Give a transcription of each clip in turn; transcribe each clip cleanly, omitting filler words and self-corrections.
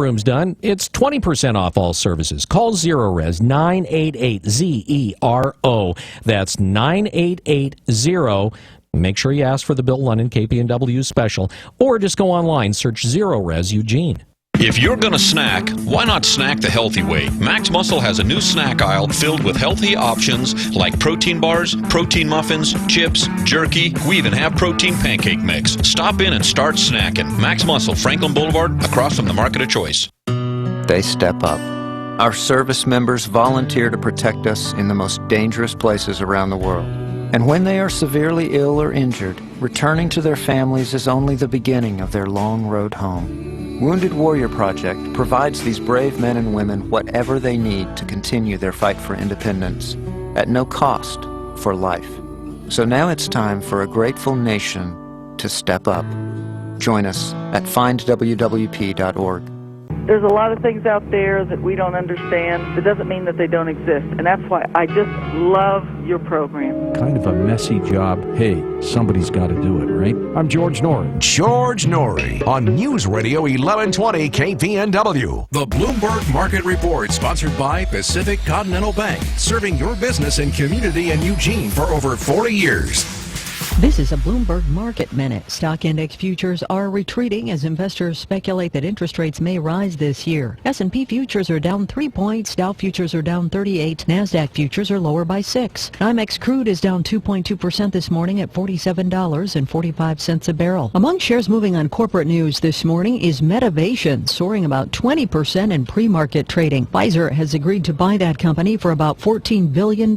room's done, it's 20% off all services. Call ZeroRes 988-ZERO. That's 9880. Make sure you ask for the Bill London KPNW special, or just go online, search ZeroRes Eugene. If you're going to snack, why not snack the healthy way? Max Muscle has a new snack aisle filled with healthy options like protein bars, protein muffins, chips, jerky. We even have protein pancake mix. Stop in and start snacking. Max Muscle, Franklin Boulevard, across from the Market of Choice. They step up. Our service members volunteer to protect us in the most dangerous places around the world. And when they are severely ill or injured, returning to their families is only the beginning of their long road home. Wounded Warrior Project provides these brave men and women whatever they need to continue their fight for independence, at no cost for life. So now it's time for a grateful nation to step up. Join us at findwwp.org. There's a lot of things out there that we don't understand. It doesn't mean that they don't exist, and that's why I just love your program. Kind of a messy job. Hey, somebody's got to do it, right? I'm George Norrie. George Norrie on News Radio 1120 KPNW. The Bloomberg Market Report, sponsored by Pacific Continental Bank, serving your business and community in Eugene for over 40 years. This is a Bloomberg Market Minute. Stock index futures are retreating as investors speculate that interest rates may rise this year. S&P futures are down 3 points. Dow futures are down 38. NASDAQ futures are lower by 6. NYMEX crude is down 2.2% this morning at $47.45 a barrel. Among shares moving on corporate news this morning is Medivation, soaring about 20% in pre-market trading. Pfizer has agreed to buy that company for about $14 billion,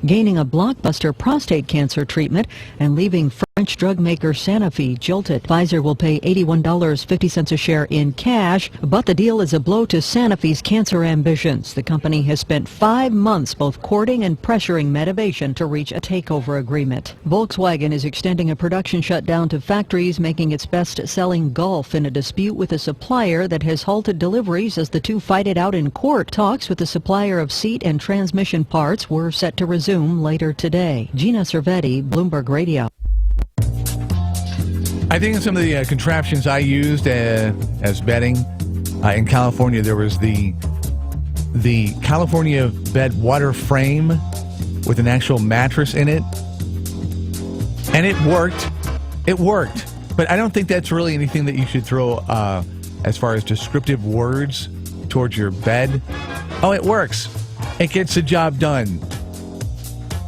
gaining a blockbuster prostate cancer treatment and leaving French drug maker Sanofi jilted. Pfizer will pay $81.50 a share in cash, but the deal is a blow to Sanofi's cancer ambitions. The company has spent 5 months both courting and pressuring Medivation to reach a takeover agreement. Volkswagen is extending a production shutdown to factories making its best-selling Golf in a dispute with a supplier that has halted deliveries as the two fight it out in court. Talks with the supplier of seat and transmission parts were set to resume later today. Gina Cervetti, Bloomberg Radio. I think in some of the contraptions I used as bedding in California, there was the California bed water frame with an actual mattress in it, and it worked. It worked, but I don't think that's really anything that you should throw as far as descriptive words towards your bed. Oh, it works. It gets the job done.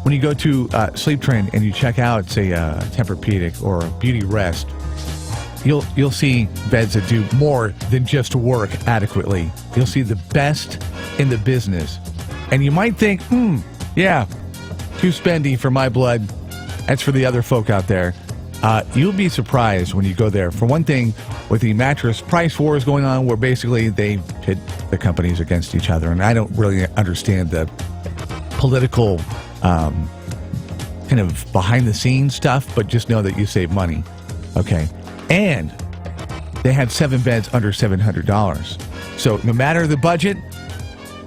When you go to Sleep Train and you check out, say, Tempur-Pedic or Beauty Rest, you'll see beds that do more than just work adequately. You'll see the best in the business. And you might think, yeah, too spendy for my blood. That's for the other folk out there. You'll be surprised when you go there. For one thing, with the mattress price wars going on, where basically they pit the companies against each other. And I don't really understand the political kind of behind-the-scenes stuff, but just know that you save money. Okay. And they had 7 beds under $700. So no matter the budget,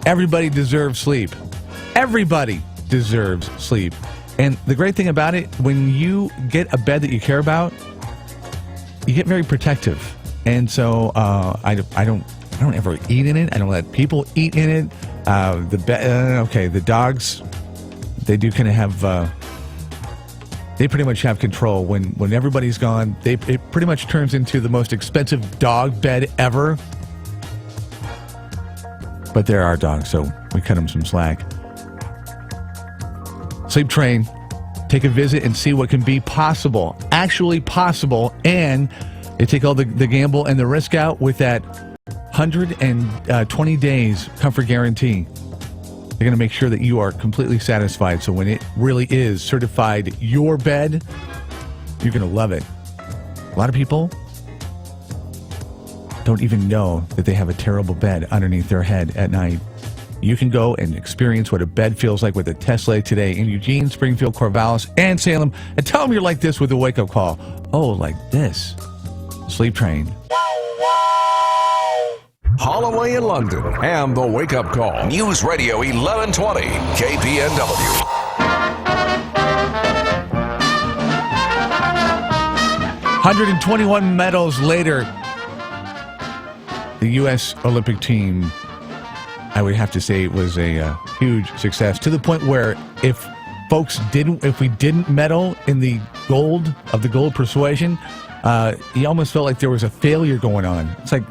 everybody deserves sleep. Everybody deserves sleep. And the great thing about it, when you get a bed that you care about, you get very protective. And so I don't ever eat in it. I don't let people eat in it. The dogs, they do kind of have, they pretty much have control. When everybody's gone, it pretty much turns into the most expensive dog bed ever. But they're our dogs, so we cut them some slack. Sleep Train, take a visit and see what can be possible, actually possible, and they take all the gamble and the risk out with that 120 days comfort guarantee. They're going to make sure that you are completely satisfied. So when it really is certified your bed, you're going to love it. A lot of people don't even know that they have a terrible bed underneath their head at night. You can go and experience what a bed feels like with a Tesla today in Eugene, Springfield, Corvallis, and Salem. And tell them you're like this with a wake-up call. Oh, like this. Sleep Train. Holloway in London and the Wake Up Call. News Radio 1120 KPNW. 121 medals later, the U.S. Olympic team, I would have to say, was a huge success, to the point where if we didn't medal in the gold persuasion, you almost felt like there was a failure going on. It's like,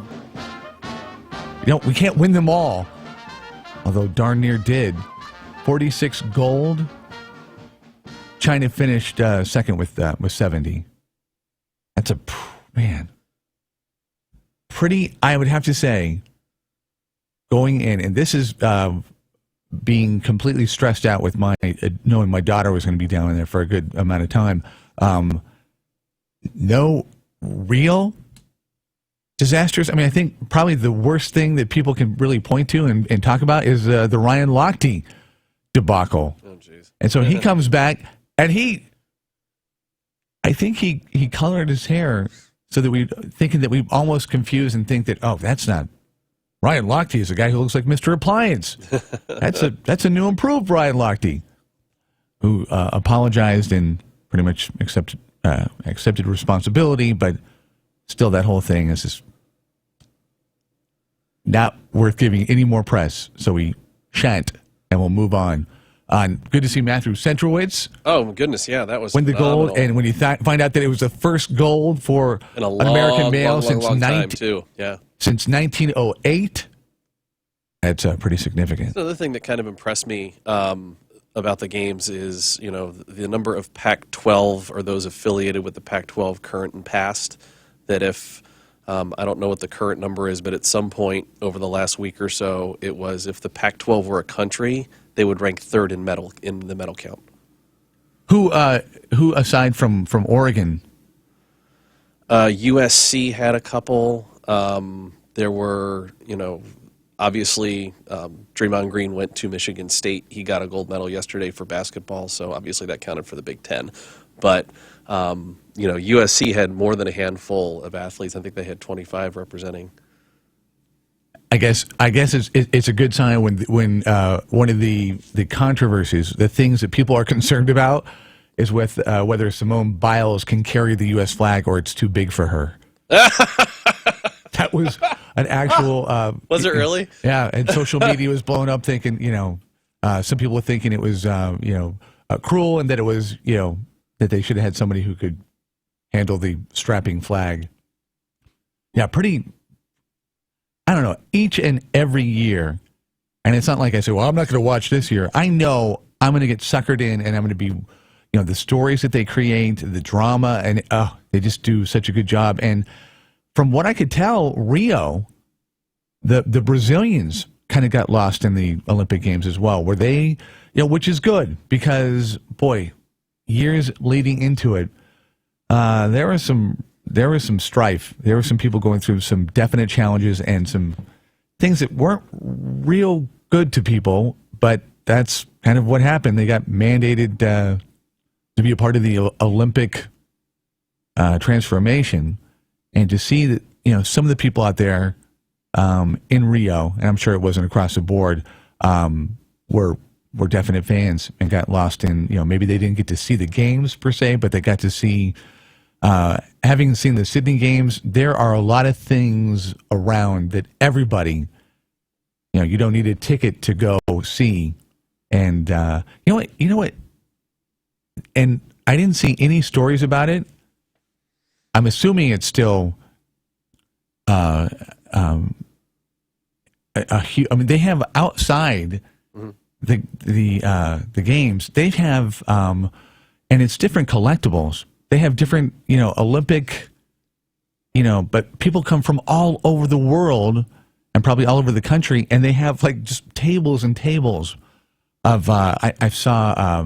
we can't win them all, although darn near did. 46 gold. China finished second with 70. That's pretty, I would have to say, going in, and this is being completely stressed out with knowing my daughter was going to be down in there for a good amount of time. No real disasters. I mean, I think probably the worst thing that people can really point to and talk about is the Ryan Lochte debacle. Oh, jeez. And so he comes back, and I think he colored his hair so that thinking that we almost confuse and think that, oh, that's not Ryan Lochte, is a guy who looks like Mr. Appliance. That's a new improved Ryan Lochte, who apologized and pretty much accepted responsibility, but still that whole thing is just not worth giving any more press, so we shan't, and we'll move on. Good to see Matthew Centrowitz. Oh, my goodness, yeah, that was win the phenomenal. gold, and when you find out that it was the first gold for in a an American male long time, too. Yeah. Since 1908, that's pretty significant. Another thing that kind of impressed me about the games is, the number of Pac-12 or those affiliated with the Pac-12 current and past, that if, I don't know what the current number is, but at some point over the last week or so, it was if the Pac-12 were a country, they would rank third in the medal count. Who aside from Oregon? USC had a couple. There were, obviously Draymond Green went to Michigan State. He got a gold medal yesterday for basketball, so obviously that counted for the Big Ten. But, USC had more than a handful of athletes. I think they had 25 representing. I guess it's a good sign when one of the controversies, the things that people are concerned about, is with whether Simone Biles can carry the U.S. flag or it's too big for her. That was an actual. Was it really? Yeah, and social media was blown up, thinking some people were thinking it was cruel, and that it was that they should have had somebody who could handle the strapping flag. Yeah, pretty. I don't know, each and every year, and it's not like I say, well, I'm not going to watch this year. I know I'm going to get suckered in, and I'm going to be, the stories that they create, the drama, and they just do such a good job. And from what I could tell, Rio, the Brazilians kind of got lost in the Olympic Games as well, where they, which is good because, boy, years leading into it, there was some strife. There were some people going through some definite challenges and some things that weren't real good to people, but that's kind of what happened. They got mandated to be a part of the Olympic transformation, and to see that, some of the people out there in Rio, and I'm sure it wasn't across the board, were definite fans and got lost in, maybe they didn't get to see the games per se, but they got to see. Having seen the Sydney Games, there are a lot of things around that everybody, you don't need a ticket to go see. And you know what? And I didn't see any stories about it. I'm assuming it's still I mean, they have outside the games. They have and it's different collectibles. They have different, Olympic, but people come from all over the world and probably all over the country, and they have like just tables and tables of, I saw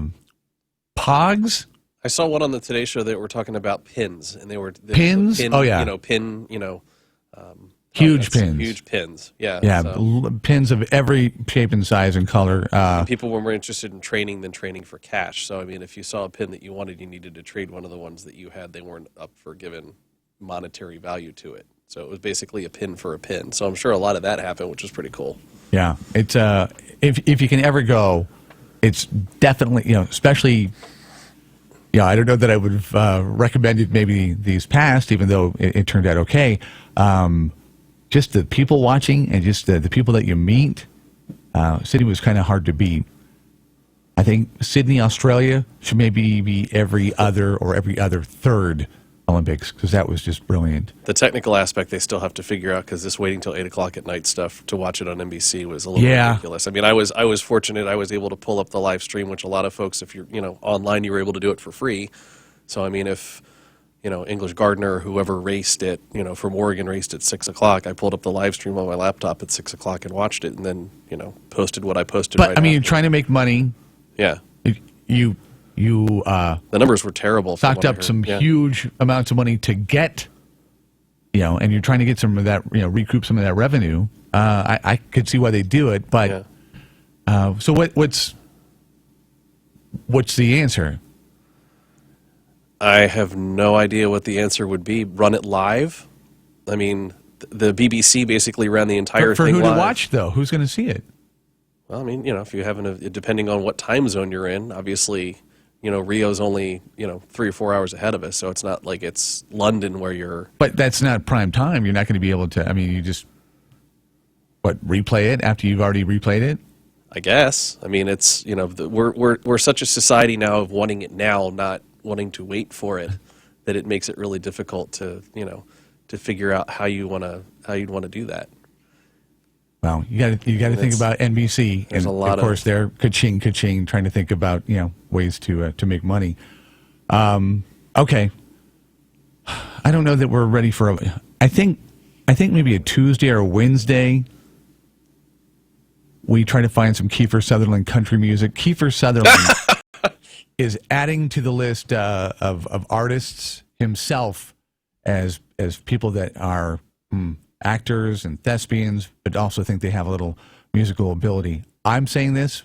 Pogs. I saw one on the Today Show that were talking about pins, and they were pins. Oh yeah, huge pins. Huge pins. Yeah. Yeah, so. Pins of every shape and size and color. People were more interested in training than training for cash. So, I mean, if you saw a pin that you wanted, you needed to trade one of the ones that you had. They weren't up for giving monetary value to it. So it was basically a pin for a pin. So I'm sure a lot of that happened, which was pretty cool. Yeah. It's if you can ever go, it's definitely, especially, I don't know that I would have recommended maybe these past, even though it turned out okay. just the people watching and just the people that you meet, Sydney was kind of hard to beat. I think Sydney, Australia should maybe be every other or every other third Olympics, because that was just brilliant. The technical aspect they still have to figure out, because this waiting till 8 o'clock at night stuff to watch it on NBC was a little ridiculous. I mean, I was fortunate. I was able to pull up the live stream, which a lot of folks, if you're online, you were able to do it for free. So I mean, if English Gardner or whoever raced it, from Oregon raced at 6 o'clock, I pulled up the live stream on my laptop at 6 o'clock and watched it, and then posted what I posted. But right I mean, after. you're trying to make money. Yeah. You the numbers were terrible. Stocked up some huge amounts of money to get, and you're trying to get some of that, recoup some of that revenue. I could see why they do it, but so what's the answer? I have no idea what the answer would be. Run it live? I mean, the BBC basically ran the entire thing live. For who to watch, though? Who's going to see it? Well, I mean, if you have depending on what time zone you're in, obviously, Rio's only, 3 or 4 hours ahead of us, so it's not like it's London where you're... But that's not prime time. You're not going to be able to, I mean, you just, replay it after you've already replayed it? I guess. I mean, it's, we're such a society now of wanting it now, not wanting to wait for it, that it makes it really difficult to, to figure out how you'd want to do that. Well, you got to think about NBC, and of course they're ka-ching, trying to think about ways to make money. Okay, I don't know that we're ready for. I think maybe a Tuesday or a Wednesday. We try to find some Kiefer Sutherland country music. Kiefer Sutherland is adding to the list of artists himself as people that are. Actors and thespians, but also think they have a little musical ability. I'm saying this,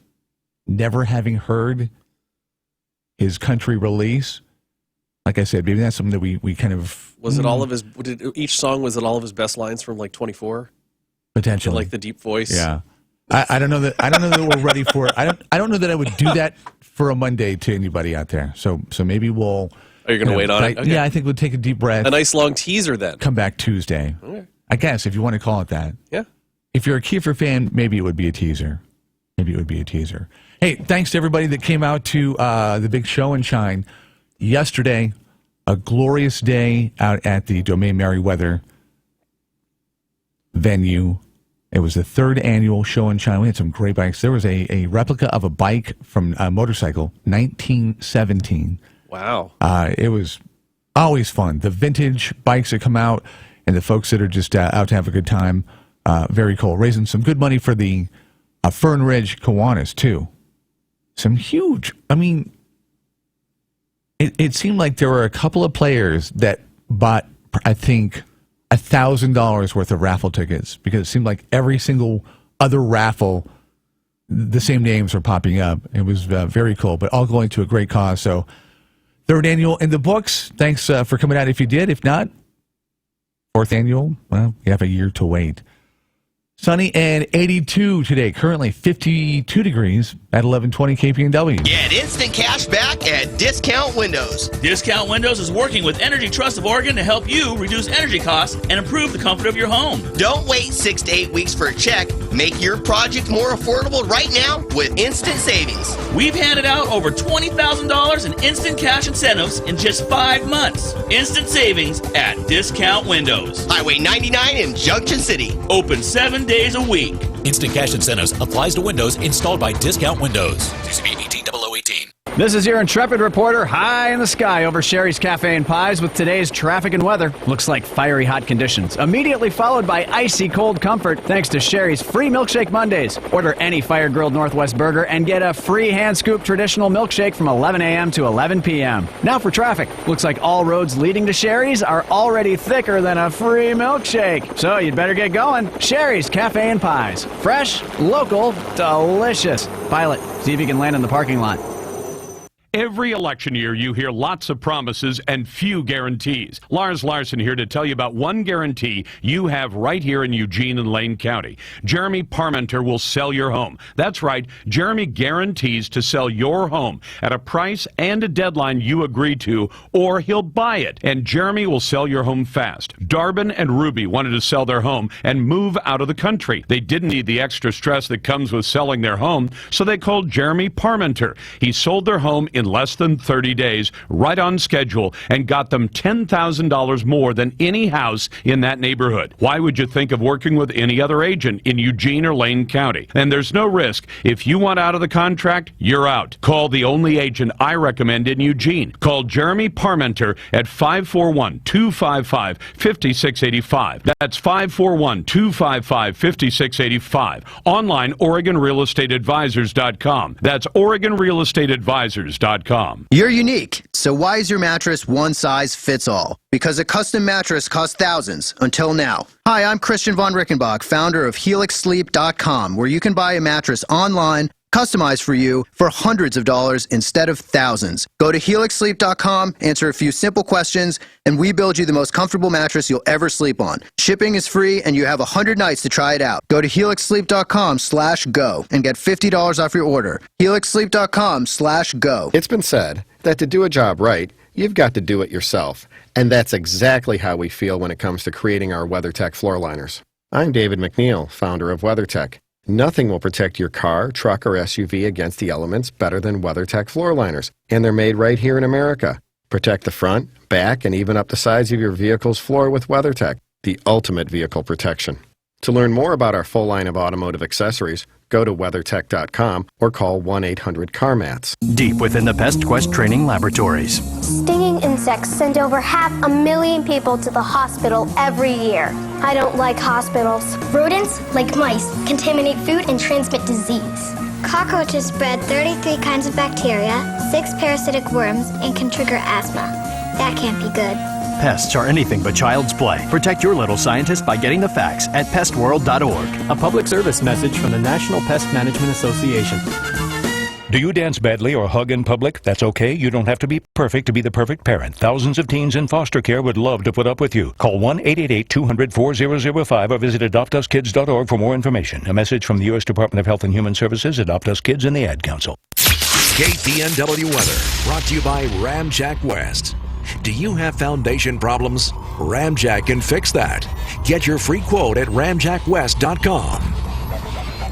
never having heard his country release. Like I said, maybe that's something that we kind of... Was it all of his... Each song, was it all of his best lines from like 24? Potentially. Like the deep voice? Yeah. I don't know that we're ready for it. I don't know that I would do that for a Monday to anybody out there. So maybe we'll... Are you going to wait on it? Okay. Yeah, I think we'll take a deep breath. A nice long teaser then. Come back Tuesday. Okay. I guess, if you want to call it that. Yeah. If you're a Kiefer fan, maybe it would be a teaser. Hey, thanks to everybody that came out to the big show and shine yesterday. A glorious day out at the Domaine Merriweather venue. It was the 3rd annual show and shine. We had some great bikes. There was a replica of a bike from a motorcycle, 1917. Wow. It was always fun. The vintage bikes that come out, and the folks that are just out to have a good time, very cool. Raising some good money for the Fern Ridge Kiwanis, too. Some huge, I mean, it seemed like there were a couple of players that bought, I think, $1,000 worth of raffle tickets, because it seemed like every single other raffle, the same names were popping up. It was very cool, but all going to a great cause. So 3rd annual in the books. Thanks for coming out if you did. If not, 4th annual, well, you have a year to wait. Sunny and 82 today. Currently 52 degrees at 1120 KPNW. Get instant cash back at Discount Windows. Discount Windows is working with Energy Trust of Oregon to help you reduce energy costs and improve the comfort of your home. Don't wait 6 to 8 weeks for a check. Make your project more affordable right now with instant savings. We've handed out over $20,000 in instant cash incentives in just 5 months. Instant savings at Discount Windows. Highway 99 in Junction City. Open 7 days a week. Instant cash incentives applies to windows installed by Discount Windows. CCP 180018. This is your intrepid reporter high in the sky over Sherry's Cafe and Pies with today's traffic and weather. Looks like fiery hot conditions, immediately followed by icy cold comfort thanks to Sherry's free Milkshake Mondays. Order any fire-grilled Northwest burger and get a free hand-scooped traditional milkshake from 11 a.m. to 11 p.m. Now for traffic. Looks like all roads leading to Sherry's are already thicker than a free milkshake. So you'd better get going. Sherry's Cafe and Pies. Fresh, local, delicious. Pilot, see if you can land in the parking lot. Every election year, you hear lots of promises and few guarantees. Lars Larson here to tell you about one guarantee you have right here in Eugene and Lane County. Jeremy Parmenter will sell your home. That's right. Jeremy guarantees to sell your home at a price and a deadline you agree to, or he'll buy it. And Jeremy will sell your home fast. Darbin and Ruby wanted to sell their home and move out of the country. They didn't need the extra stress that comes with selling their home, so they called Jeremy Parmenter. He sold their home in less than 30 days, right on schedule, and got them $10,000 more than any house in that neighborhood. Why would you think of working with any other agent in Eugene or Lane County? And there's no risk. If you want out of the contract, you're out. Call the only agent I recommend in Eugene. Call Jeremy Parmenter at 541-255-5685. That's 541-255-5685. Online, OregonRealEstateAdvisors.com. That's OregonRealEstateAdvisors.com. You're unique, so why is your mattress one size fits all? Because a custom mattress costs thousands, until now. Hi, I'm Christian von Rickenbach, founder of HelixSleep.com, where you can buy a mattress online, customized for you, for hundreds of dollars instead of thousands. Go to HelixSleep.com, answer a few simple questions, and we build you the most comfortable mattress you'll ever sleep on. Shipping is free, and you have 100 nights to try it out. Go to HelixSleep.com/go and get $50 off your order. HelixSleep.com/go. It's been said that to do a job right, you've got to do it yourself. And that's exactly how we feel when it comes to creating our WeatherTech floor liners. I'm David McNeil, founder of WeatherTech. Nothing will protect your car, truck, or SUV against the elements better than WeatherTech floor liners. And they're made right here in America. Protect the front, back, and even up the sides of your vehicle's floor with WeatherTech, the ultimate vehicle protection. To learn more about our full line of automotive accessories, go to WeatherTech.com or call 1-800-CarMats. Deep within the Pest Quest training laboratories. Stinging insects send over 500,000 people to the hospital every year. I don't like hospitals. Rodents, like mice, contaminate food and transmit disease. Cockroaches spread 33 kinds of bacteria, 6 parasitic worms, and can trigger asthma. That can't be good. Pests are anything but child's play. Protect your little scientist by getting the facts at pestworld.org. A public service message from the National Pest Management Association. Do you dance badly or hug in public? That's okay. You don't have to be perfect to be the perfect parent. Thousands of teens in foster care would love to put up with you. Call 1-888-200-4005 or visit adoptuskids.org for more information. A message from the U.S. Department of Health and Human Services, Adopt Us Kids, and the Ad Council. KPNW weather brought to you by Ramjack West. Do you have foundation problems? Ramjack can fix that. Get your free quote at ramjackwest.com.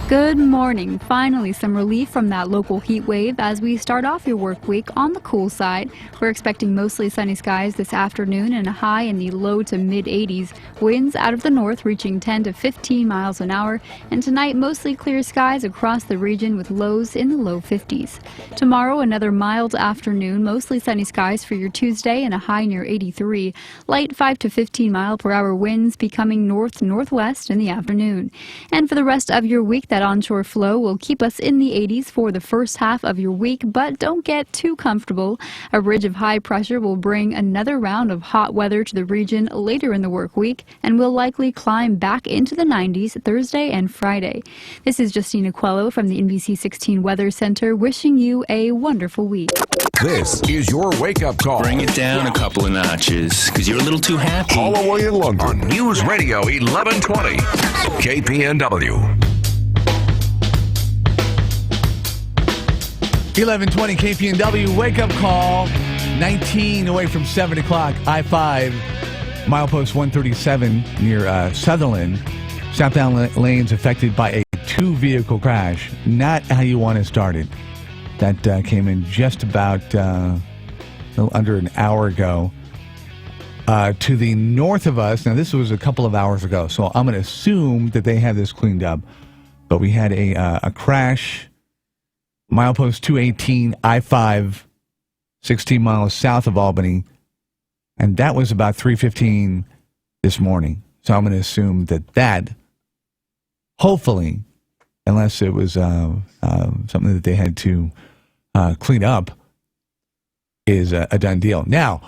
Good morning. Finally, some relief from that local heat wave as we start off your work week on the cool side. We're expecting mostly sunny skies this afternoon and a high in the low to mid 80s. Winds out of the north reaching 10 to 15 miles an hour. And tonight, mostly clear skies across the region with lows in the low 50s. Tomorrow, another mild afternoon, mostly sunny skies for your Tuesday and a high near 83. Light 5 to 15 mile per hour winds becoming north-northwest in the afternoon. And for the rest of your week, that onshore flow will keep us in the 80s for the first half of your week, but don't get too comfortable. A ridge of high pressure will bring another round of hot weather to the region later in the work week and will likely climb back into the 90s Thursday and Friday. This is Justina Quello from the NBC 16 Weather Center wishing you a wonderful week. This is your wake-up call. Bring it down a couple of notches, because you're a little too happy. All the way in London on News Radio 1120 KPNW. 1120 KPNW wake up call. 19 away from 7 o'clock. I-5 milepost 137 near Sutherland. Southbound lanes affected by a 2-vehicle crash. Not how you want it started. That came in just about a little under an hour ago. To the north of us, now this was a couple of hours ago, so I'm going to assume that they have this cleaned up. But we had a crash. Milepost 218, I-5, 16 miles south of Albany. And that was about 3:15 this morning. So I'm going to assume that hopefully, unless it was something that they had to clean up, is a done deal. Now,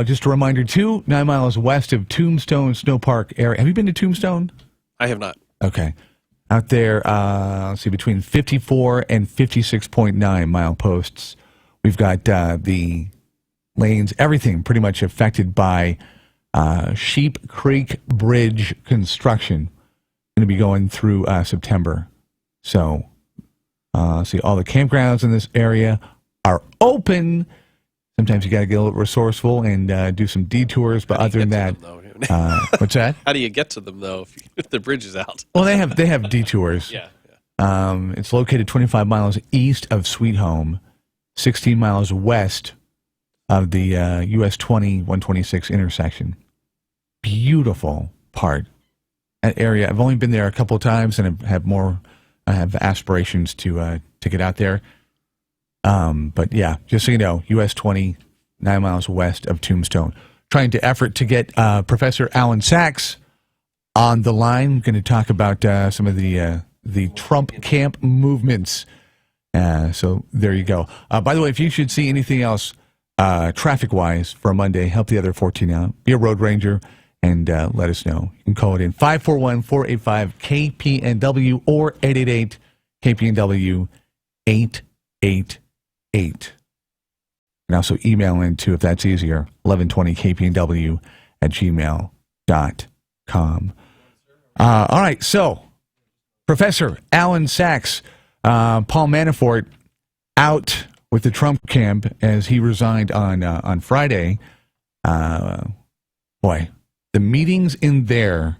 just a reminder, too, 9 miles west of Tombstone Snow Park area. Have you been to Tombstone? I have not. Okay. Out there, let's see, between 54 and 56.9 mileposts We've got the lanes, everything pretty much affected by Sheep Creek Bridge construction. Going to be going through September. So, see, all the campgrounds in this area are open. Sometimes you got to get a little resourceful and do some detours, but other than that, what's that? How do you get to them though if the bridge is out? Well, they have detours. Yeah. It's located 25 miles east of Sweet Home, 16 miles west of the US 20-126 intersection. Beautiful part. That area. I've only been there a couple of times, and I have aspirations to get out there. But yeah, just so you know, US 20, 9 miles west of Tombstone. Trying to effort to get Professor Alan Sachs on the line. Going to talk about some of the Trump camp movements. So there you go. By the way, if you should see anything else traffic-wise for Monday, help the other 14 out. Be a road ranger and let us know. You can call it in 541-485-KPNW or 888-KPNW 888. And also email in too, if that's easier, 1120kpnw@gmail.com. All right, so Professor Alan Sachs, Paul Manafort out with the Trump camp as he resigned on Friday. Boy, the meetings in there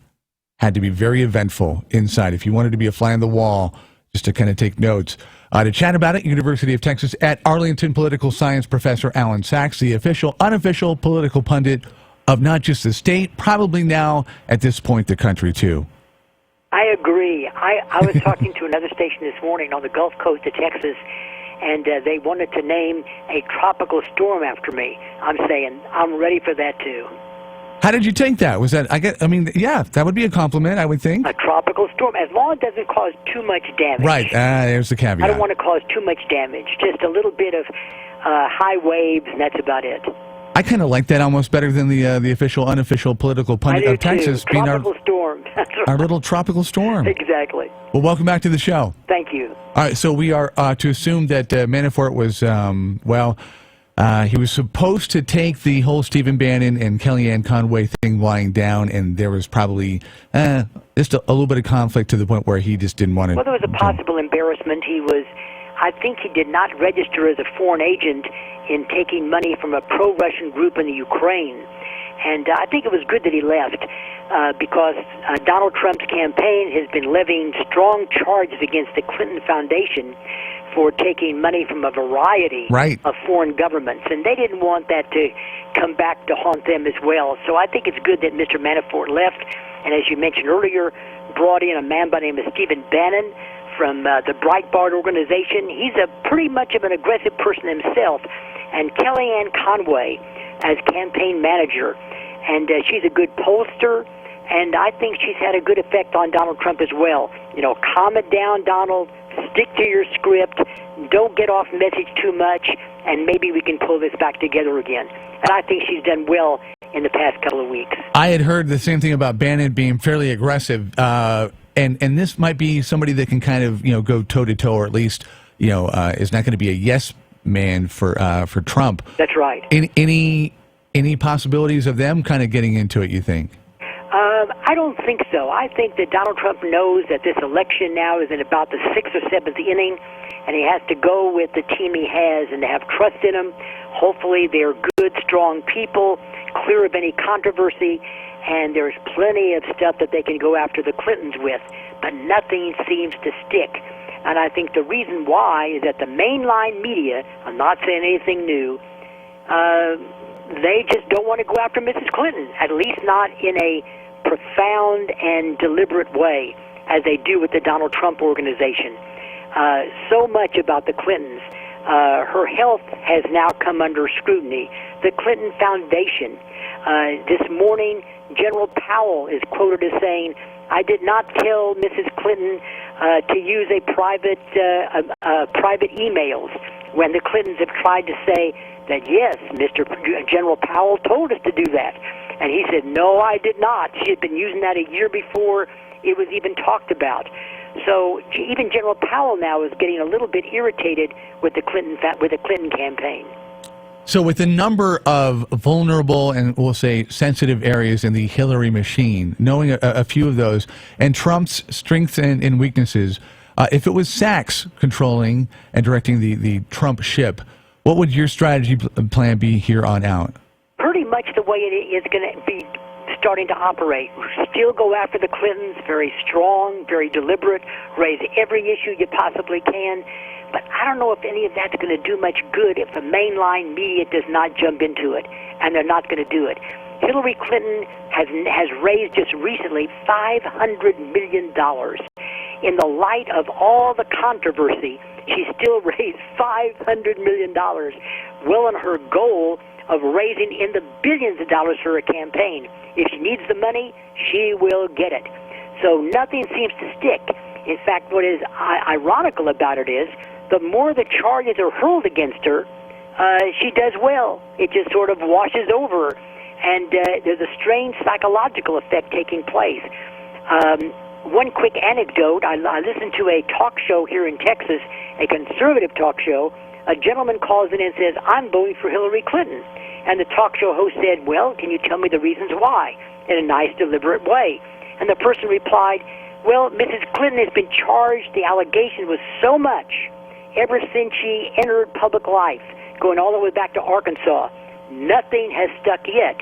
had to be very eventful inside. If you wanted to be a fly on the wall, just to kind of take notes. To chat about it, University of Texas at Arlington political science professor Alan Sachs, the official, unofficial political pundit of not just the state, probably now at this point the country too. I agree. I was talking to another station this morning on the Gulf Coast of Texas, and they wanted to name a tropical storm after me. I'm saying I'm ready for that too. How did you take that? Was that, yeah, that would be a compliment, I would think. A tropical storm, as long as it doesn't cause too much damage. Right, there's the caveat. I don't want to cause too much damage, just a little bit of high waves, and that's about it. I kind of like that almost better than the official, unofficial political pundit of Texas being tropical storm. our little tropical storm. Exactly. Well, welcome back to the show. Thank you. All right, so we are to assume that Manafort was, he was supposed to take the whole Stephen Bannon and Kellyanne Conway thing lying down, and there was probably just a little bit of conflict to the point where he just didn't want to. Well, there was a possible embarrassment. I think he did not register as a foreign agent in taking money from a pro-Russian group in the Ukraine. And I think it was good that he left because Donald Trump's campaign has been levying strong charges against the Clinton Foundation for taking money from a variety of foreign governments. And they didn't want that to come back to haunt them as well. So I think it's good that Mr. Manafort left. And as you mentioned earlier, brought in a man by the name of Stephen Bannon from the Breitbart organization. He's pretty much of an aggressive person himself. And Kellyanne Conway as campaign manager. And she's a good pollster. And I think she's had a good effect on Donald Trump as well. You know, calm it down, Donald. Stick to your script. Don't get off message too much. And maybe we can pull this back together again. And I think she's done well in the past couple of weeks. I had heard the same thing about Bannon being fairly aggressive. And this might be somebody that can kind of, go toe-to-toe, or at least, is not going to be a yes man for Trump. That's right. Any possibilities of them kind of getting into it, you think? I don't think so. I think that Donald Trump knows that this election now is in about the 6th or 7th inning, and he has to go with the team he has and to have trust in them. Hopefully they're good, strong people, clear of any controversy, and there's plenty of stuff that they can go after the Clintons with, but nothing seems to stick. And I think the reason why is that the mainline media, I'm not saying anything new, they just don't want to go after Mrs. Clinton, at least not in a profound and deliberate way as they do with the Donald Trump organization. So much about the Clintons. Her health has now come under scrutiny. The Clinton Foundation. This morning, General Powell is quoted as saying, "I did not tell Mrs. Clinton to use private emails," when the Clintons have tried to say that, yes, Mr. General Powell told us to do that. And he said, no, I did not. She had been using that a year before it was even talked about. So even General Powell now is getting a little bit irritated with the Clinton campaign. So with the number of vulnerable and we'll say sensitive areas in the Hillary machine, knowing a few of those, and Trump's strengths and weaknesses, if it was Sachs controlling and directing the Trump ship, what would your strategy plan be here on out? Pretty much the way it is going to be starting to operate. Still go after the Clintons, very strong, very deliberate, raise every issue you possibly can. But I don't know if any of that's going to do much good if the mainline media does not jump into it, and they're not going to do it. Hillary Clinton has raised just recently $500 million. In the light of all the controversy, she still raised $500 million, well on her goal of raising in the billions of dollars for a campaign. If she needs the money, she will get it. So nothing seems to stick. In fact, what is ironical about it is the more the charges are hurled against her, she does well. It just sort of washes over, and there's a strange psychological effect taking place. One quick anecdote, I listened to a talk show here in Texas, a conservative talk show. A gentleman calls in and says, I'm voting for Hillary Clinton. And the talk show host said, well, can you tell me the reasons why? In a nice, deliberate way. And the person replied, well, Mrs. Clinton has been charged, the allegation was so much, ever since she entered public life, going all the way back to Arkansas. Nothing has stuck yet.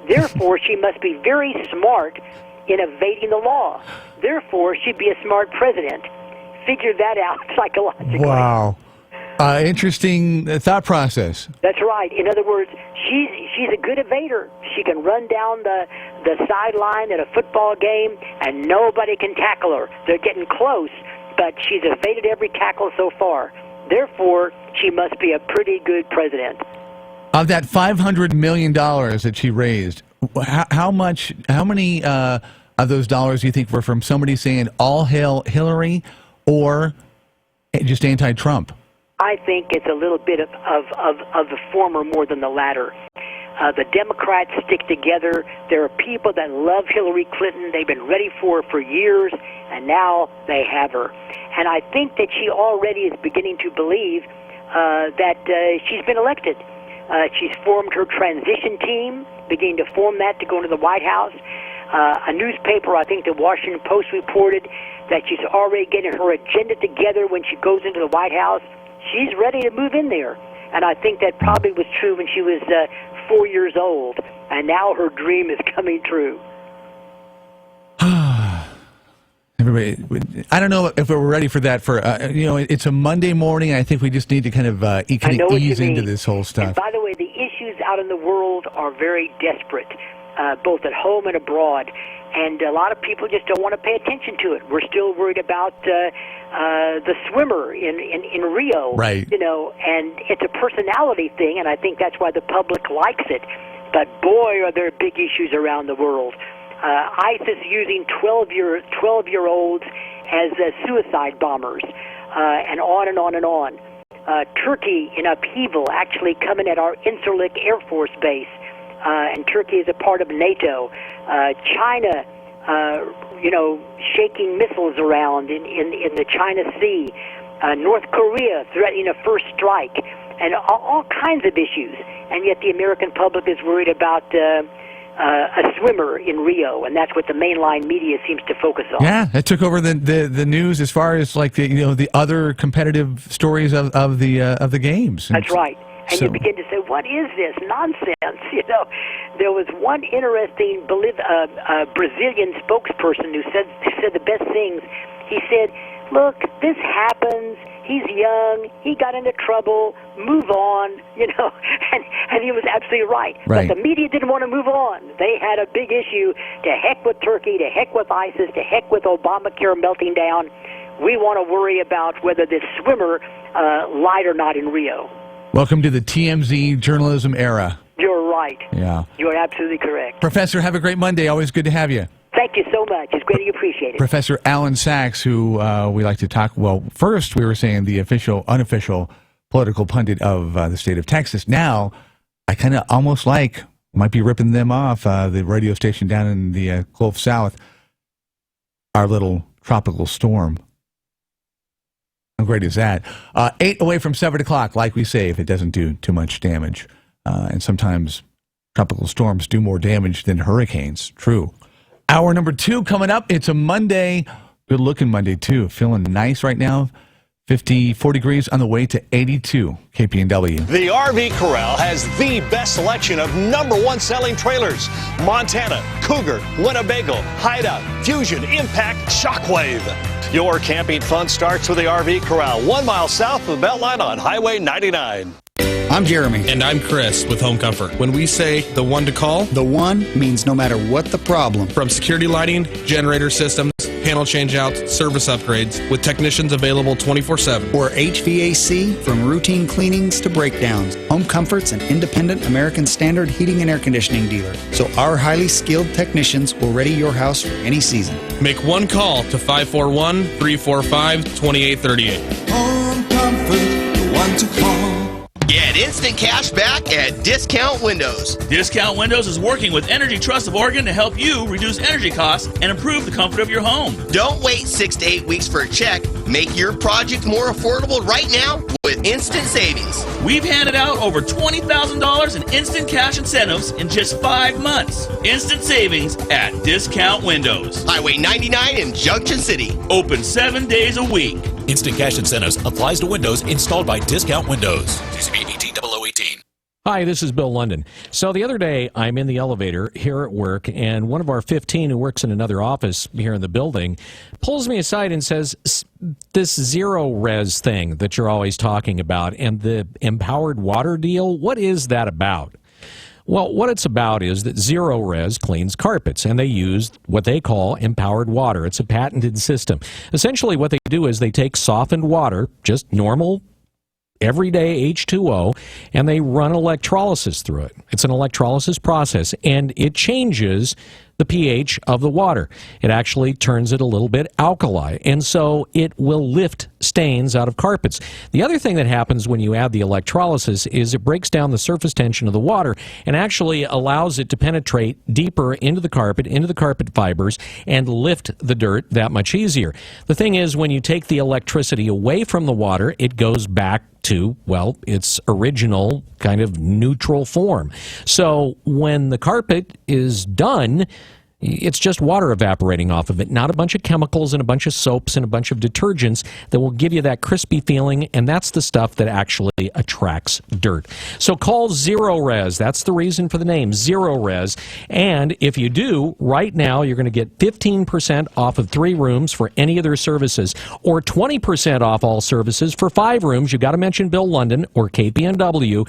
Therefore, she must be very smart in evading the law. Therefore, she'd be a smart president. Figure that out psychologically. Wow. Interesting thought process. That's right. In other words, she's a good evader. She can run down the sideline at a football game, and nobody can tackle her. They're getting close, but she's evaded every tackle so far. Therefore, she must be a pretty good president. Of that $500 million that she raised, how many of those dollars do you think were from somebody saying all hail Hillary or just anti-Trump? I think it's a little bit of the former more than the latter. The Democrats stick together. There are people that love Hillary Clinton. They've been ready for her for years, and now they have her. And I think that she already is beginning to believe that she's been elected. She's formed her transition team, beginning to form that to go into the White House. A newspaper, I think the Washington Post, reported that she's already getting her agenda together when she goes into the White House. She's ready to move in there. And I think that probably was true when she was 4 years old. And now her dream is coming true. Everybody, I don't know if we're ready for that. It's a Monday morning. I think we just need to kind of ease into this whole stuff. And by the way, the issues out in the world are very desperate, both at home and abroad. And a lot of people just don't want to pay attention to it. We're still worried about the swimmer in Rio, right? And it's a personality thing, and I think that's why the public likes it. But boy, are there big issues around the world. ISIS using 12-year-olds as suicide bombers, and on and on and on. Turkey in upheaval, actually coming at our Incirlik Air Force Base. And Turkey is a part of NATO. China, shaking missiles around in the China Sea. North Korea threatening a first strike, and all kinds of issues. And yet the American public is worried about a swimmer in Rio, and that's what the mainline media seems to focus on. Yeah, it took over the news as far as like the other competitive stories of the games. That's right. And you begin to say, what is this nonsense? There was one interesting Brazilian spokesperson who said the best things. He said, look, this happens. He's young. He got into trouble. Move on, and he was absolutely right. But the media didn't want to move on. They had a big issue. To heck with Turkey, to heck with ISIS, to heck with Obamacare melting down. We want to worry about whether this swimmer lied or not in Rio. Welcome to the TMZ journalism era. You're right. Yeah. You're absolutely correct. Professor, have a great Monday. Always good to have you. Thank you so much. It's greatly appreciated. Professor Alan Sachs, who we like to talk, well, first we were saying the unofficial political pundit of the state of Texas. Now, I kind of almost might be ripping them off, the radio station down in the Gulf South. our little tropical storm. How great is that? 8 away from 7 o'clock, like we say, if it doesn't do too much damage. And sometimes tropical storms do more damage than hurricanes. True. Hour number 2 coming up. It's a Monday. Good looking Monday, too. Feeling nice right now. 54 degrees on the way to 82. KPNW. The RV Corral has the best selection of #1 selling trailers. Montana, Cougar, Winnebago, Hideout, Fusion, Impact, Shockwave. Your camping fun starts with the RV Corral, 1 mile south of the Beltline on Highway 99. I'm Jeremy. And I'm Chris with Home Comfort. When we say the one to call, the one means no matter what the problem. From security lighting, generator systems, panel changeouts, service upgrades, with technicians available 24/7. Or HVAC, from routine cleanings to breakdowns. Home Comfort's an independent American Standard heating and air conditioning dealer. So our highly skilled technicians will ready your house for any season. Make one call to 541-345-2838. Home Comfort, the one to call. Get instant cash back at Discount Windows. Discount Windows is working with Energy Trust of Oregon to help you reduce energy costs and improve the comfort of your home. Don't wait 6 to 8 weeks for a check. Make your project more affordable right now with instant savings. We've handed out over $20,000 in instant cash incentives in just 5 months. Instant savings at Discount Windows. Highway 99 in Junction City. Open 7 days a week. Instant cash incentives applies to windows installed by Discount Windows. TCP 180018. Hi, this is Bill London. So the other day, I'm in the elevator here at work, and one of our 15 who works in another office here in the building pulls me aside and says, this zero res thing that you're always talking about and the empowered water deal, what is that about? Well, what it's about is that Zero Res cleans carpets, and they use what they call empowered water. It's a patented system. Essentially, what they do is they take softened water, just normal, everyday H2O, and they run electrolysis through it. It's an electrolysis process, and it changes the pH of the water. It actually turns it a little bit alkali, and so it will lift stains out of carpets. The other thing that happens when you add the electrolysis is it breaks down the surface tension of the water and actually allows it to penetrate deeper into the carpet fibers, and lift the dirt that much easier. The thing is, when you take the electricity away from the water, it goes back to, well, its original kind of neutral form. So when the carpet is done, it's just water evaporating off of it, not a bunch of chemicals and a bunch of soaps and a bunch of detergents that will give you that crispy feeling, and that's the stuff that actually attracts dirt. So call Zero Res. That's the reason for the name, Zero Res. And if you do, right now, you're going to get 15% off of 3 rooms for any of their services, or 20% off all services for 5 rooms. You've got to mention Bill London or KPNW.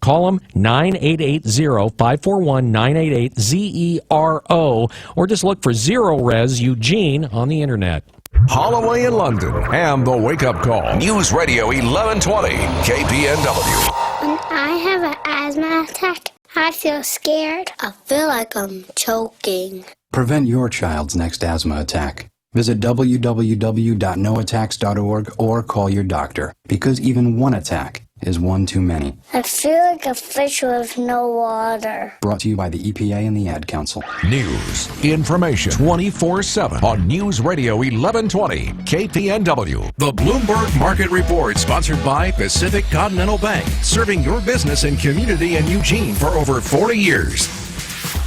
Call them 988-541-988-ZERO, or just look for Zero Res Eugene on the internet. Holloway in London and the Wake Up Call. News Radio 1120 KPNW. When I have an asthma attack, I feel scared. I feel like I'm choking. Prevent your child's next asthma attack. Visit www.noattacks.org or call your doctor, because even one attack is one too many. I feel like a fish with no water. Brought to you by the EPA and the Ad Council. News, information, 24/7 on News Radio 1120 KPNW. The Bloomberg Market Report, sponsored by Pacific Continental Bank, serving your business and community in Eugene for over 40 years.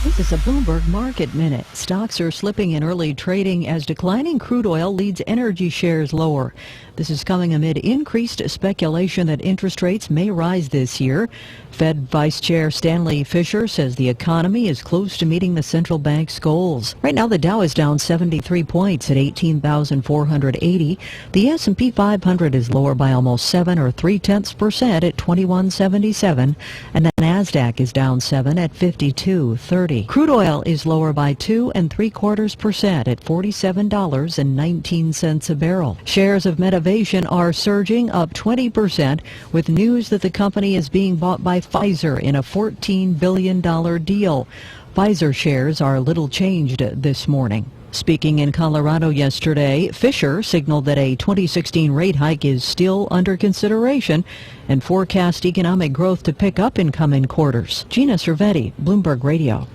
This is a Bloomberg Market Minute. Stocks are slipping in early trading as declining crude oil leads energy shares lower. This is coming amid increased speculation that interest rates may rise this year. Fed Vice Chair Stanley Fischer says the economy is close to meeting the central bank's goals. Right now, the Dow is down 73 points at 18,480. The S&P 500 is lower by almost 7 or 0.3% at 2177, and the Nasdaq is down 7 at 5230. Crude oil is lower by 2 3/4% at $47.19 a barrel. Shares of Medivation are surging, up 20%, with news that the company is being bought by Pfizer in a $14 billion deal. Pfizer shares are little changed this morning. Speaking in Colorado yesterday, Fisher signaled that a 2016 rate hike is still under consideration and forecast economic growth to pick up in coming quarters. Gina Cervetti, Bloomberg Radio.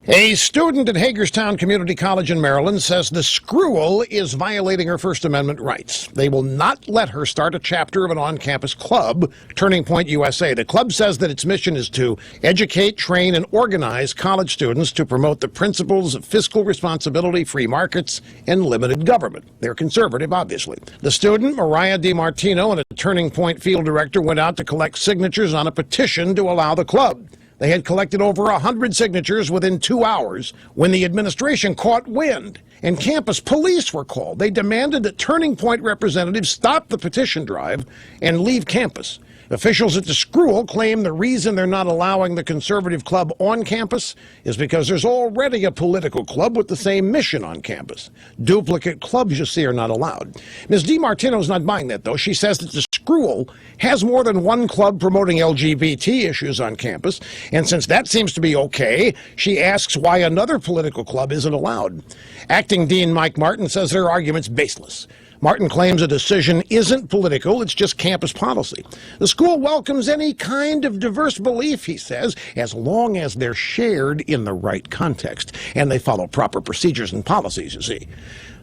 A student at Hagerstown Community College in Maryland says the Screwl is violating her First Amendment rights. They will not let her start a chapter of an on-campus club, Turning Point USA. The club says that its mission is to educate, train, and organize college students to promote the principles of fiscal responsibility, free markets, and limited government. They're conservative, obviously. The student, Mariah DiMartino, and a Turning Point field director went out to collect signatures on a petition to allow the club. They had collected over 100 signatures within 2 hours when the administration caught wind, and campus police were called. They demanded that Turning Point representatives stop the petition drive and leave campus. Officials at the Screwl claim the reason they're not allowing the conservative club on campus is because there's already a political club with the same mission on campus. Duplicate clubs, you see, are not allowed. Ms. DiMartino's not buying that, though. She says that the Screwl has more than one club promoting LGBT issues on campus, and since that seems to be okay, she asks why another political club isn't allowed. Acting Dean Mike Martin says their argument's baseless. Martin claims a decision isn't political, it's just campus policy. The school welcomes any kind of diverse belief, he says, as long as they're shared in the right context, and they follow proper procedures and policies, you see.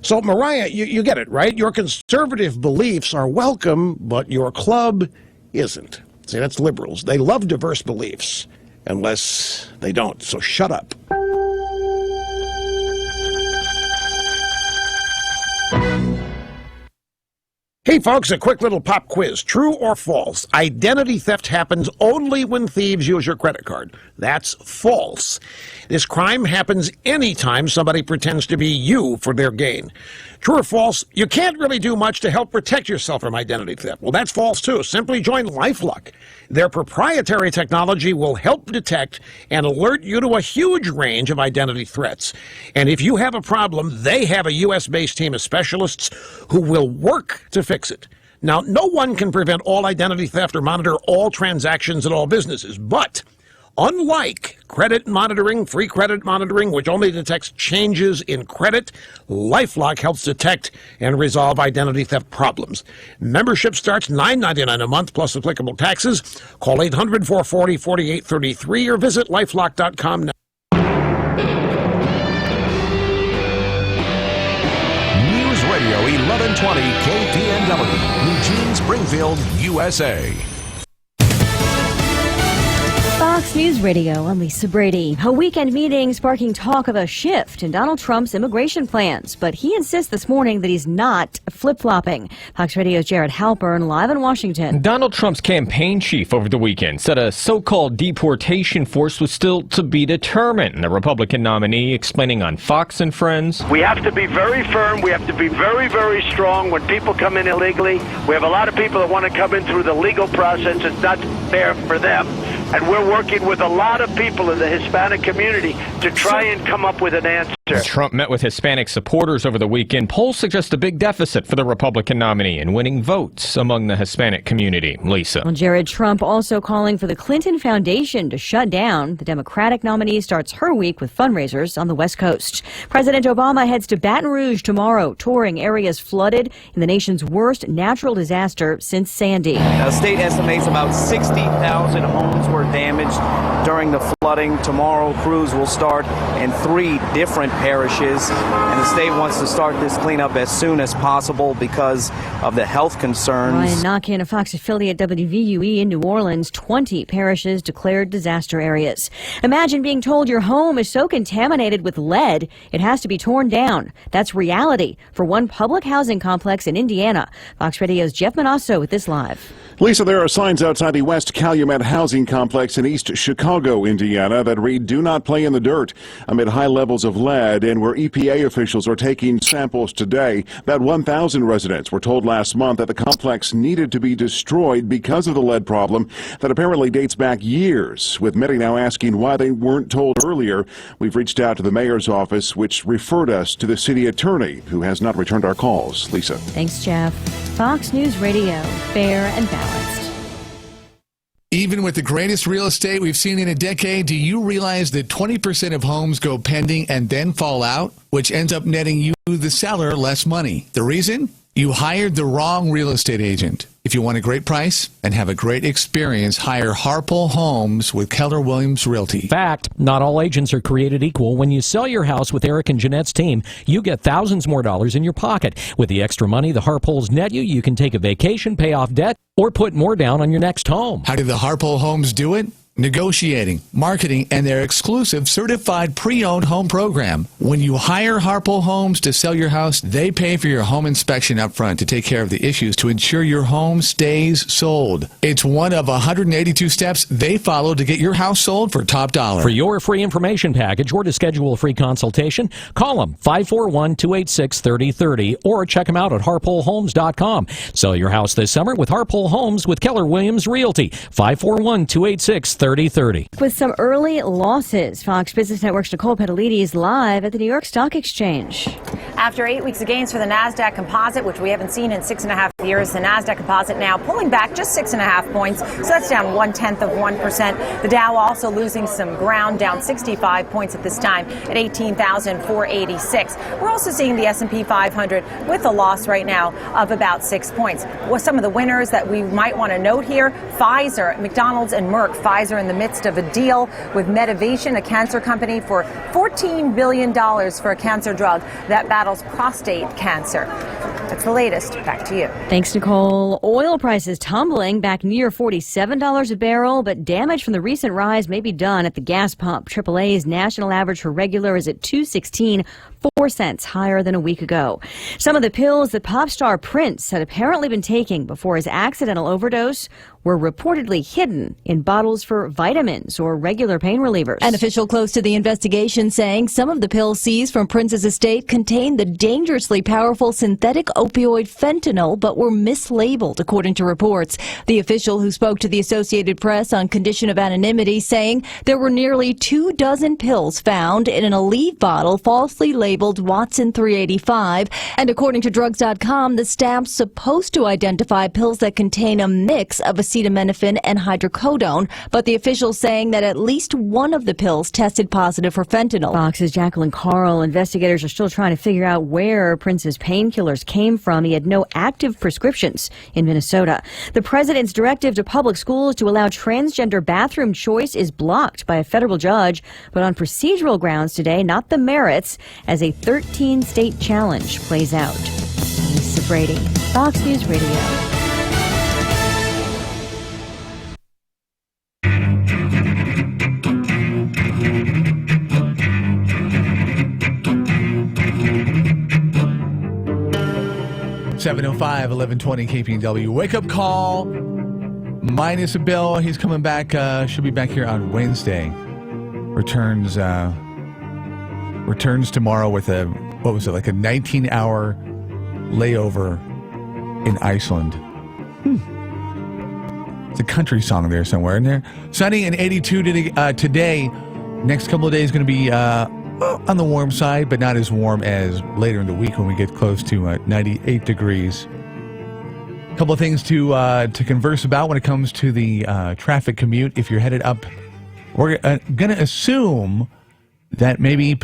So, Mariah, you get it, right? Your conservative beliefs are welcome, but your club isn't. See, that's liberals. They love diverse beliefs, unless they don't, so shut up. Hey folks, a quick little pop quiz. True or false? Identity theft happens only when thieves use your credit card. That's false. This crime happens anytime somebody pretends to be you for their gain. True or false? You can't really do much to help protect yourself from identity theft. Well, that's false too. Simply join LifeLock. Their proprietary technology will help detect and alert you to a huge range of identity threats. And if you have a problem, they have a U.S.-based team of specialists who will work to fix it. Now, no one can prevent all identity theft or monitor all transactions at all businesses, but unlike credit monitoring, free credit monitoring, which only detects changes in credit, LifeLock helps detect and resolve identity theft problems. Membership starts $9.99 a month plus applicable taxes. Call 800-440-4833 or visit lifelock.com now. News Radio 1120 KPNW, Eugene, Springfield, USA. Fox News Radio, I'm Lisa Brady. A weekend meeting sparking talk of a shift in Donald Trump's immigration plans, but he insists this morning that he's not flip-flopping. Fox Radio's Jared Halpern live in Washington. Donald Trump's campaign chief over the weekend said a so-called deportation force was still to be determined. The Republican nominee explaining on Fox and Friends. We have to be very firm. We have to be very, very strong when people come in illegally. We have a lot of people that want to come in through the legal process. It's not fair for them. And we're working with a lot of people in the Hispanic community to try and come up with an answer. Trump met with Hispanic supporters over the weekend. Polls suggest a big deficit for the Republican nominee in winning votes among the Hispanic community. Lisa. Well, Jared Trump also calling for the Clinton Foundation to shut down. The Democratic nominee starts her week with fundraisers on the West Coast. President Obama heads to Baton Rouge tomorrow, touring areas flooded in the nation's worst natural disaster since Sandy. The state estimates about 60,000 homes were damaged during the flooding. Tomorrow, crews will start in 3 different parishes, and the state wants to start this cleanup as soon as possible because of the health concerns. Ryan Knockin, a Fox affiliate WVUE in New Orleans, 20 parishes declared disaster areas. Imagine being told your home is so contaminated with lead it has to be torn down. That's reality for one public housing complex in Indiana. Fox Radio's Jeff Manasso with this live. Lisa, there are signs outside the West Calumet housing complex in East Chicago, Indiana, that read "Do not play in the dirt" amid high levels of lead, and where EPA officials are taking samples today. About 1,000 residents were told last month that the complex needed to be destroyed because of the lead problem that apparently dates back years, with many now asking why they weren't told earlier. We've reached out to the mayor's office, which referred us to the city attorney, who has not returned our calls. Lisa. Thanks, Jeff. Fox News Radio, fair and balanced. Even with the greatest real estate we've seen in a decade, do you realize that 20% of homes go pending and then fall out, which ends up netting you, the seller, less money? The reason? You hired the wrong real estate agent. If you want a great price and have a great experience, hire Harpole Homes with Keller Williams Realty. Fact, not all agents are created equal. When you sell your house with Eric and Jeanette's team, you get thousands more dollars in your pocket. With the extra money the Harpoles net you, you can take a vacation, pay off debt, or put more down on your next home. How do the Harpole Homes do it? Negotiating, marketing, and their exclusive certified pre-owned home program. When you hire Harpole Homes to sell your house, they pay for your home inspection up front to take care of the issues to ensure your home stays sold. It's one of 182 steps they follow to get your house sold for top dollar. For your free information package or to schedule a free consultation, call them 541-286-3030 or check them out at harpolehomes.com. Sell your house this summer with Harpole Homes with Keller Williams Realty. 541-286-3030. With some early losses, Fox Business Network's Nicole Petalides is live at the New York Stock Exchange. After 8 weeks of gains for the NASDAQ Composite, which we haven't seen in 6.5 years, the NASDAQ Composite now pulling back just 6.5 points, so that's down 0.1%. The Dow also losing some ground, down 65 points at this time at 18,486. We're also seeing the S&P 500 with a loss right now of about 6 points. Well, some of the winners that we might want to note here, Pfizer, McDonald's, and Merck. Pfizer in the midst of a deal with Medivation, a cancer company, for $14 billion for a cancer drug that battles prostate cancer. That's the latest. Back to you. Thanks, Nicole. Oil prices tumbling back near $47 a barrel, but damage from the recent rise may be done at the gas pump. AAA's national average for regular is at $2.16, 4 cents higher than a week ago. Some of the pills that pop star Prince had apparently been taking before his accidental overdose were reportedly hidden in bottles for vitamins or regular pain relievers. An official close to the investigation saying some of the pills seized from Prince's estate contained the dangerously powerful synthetic opioid fentanyl, but were mislabeled, according to reports. The official who spoke to the Associated Press on condition of anonymity saying there were nearly 24 pills found in an Aleve bottle falsely labeled Watson 385. And according to drugs.com, the staff's supposed to identify pills that contain a mix of acetaminophen and hydrocodone, but the officials saying that at least one of the pills tested positive for fentanyl. Fox's Jacqueline Carl. Investigators are still trying to figure out where Prince's painkillers came from. He had no active prescriptions in Minnesota. The president's directive to public schools to allow transgender bathroom choice is blocked by a federal judge, but on procedural grounds today, not the merits, as a 13-state challenge plays out. Lisa Brady, Fox News Radio. .705, 1120 KPNW. Wake up call. Minus a bill. He's coming back. Should be back here on Wednesday. Returns tomorrow with a 19-hour layover in Iceland. It's a country song there somewhere in there. Sunny and 82 today. Next couple of days going to be on the warm side, but not as warm as later in the week when we get close to 98 degrees. A couple of things to converse about when it comes to the traffic commute. If you're headed up, we're going to assume that maybe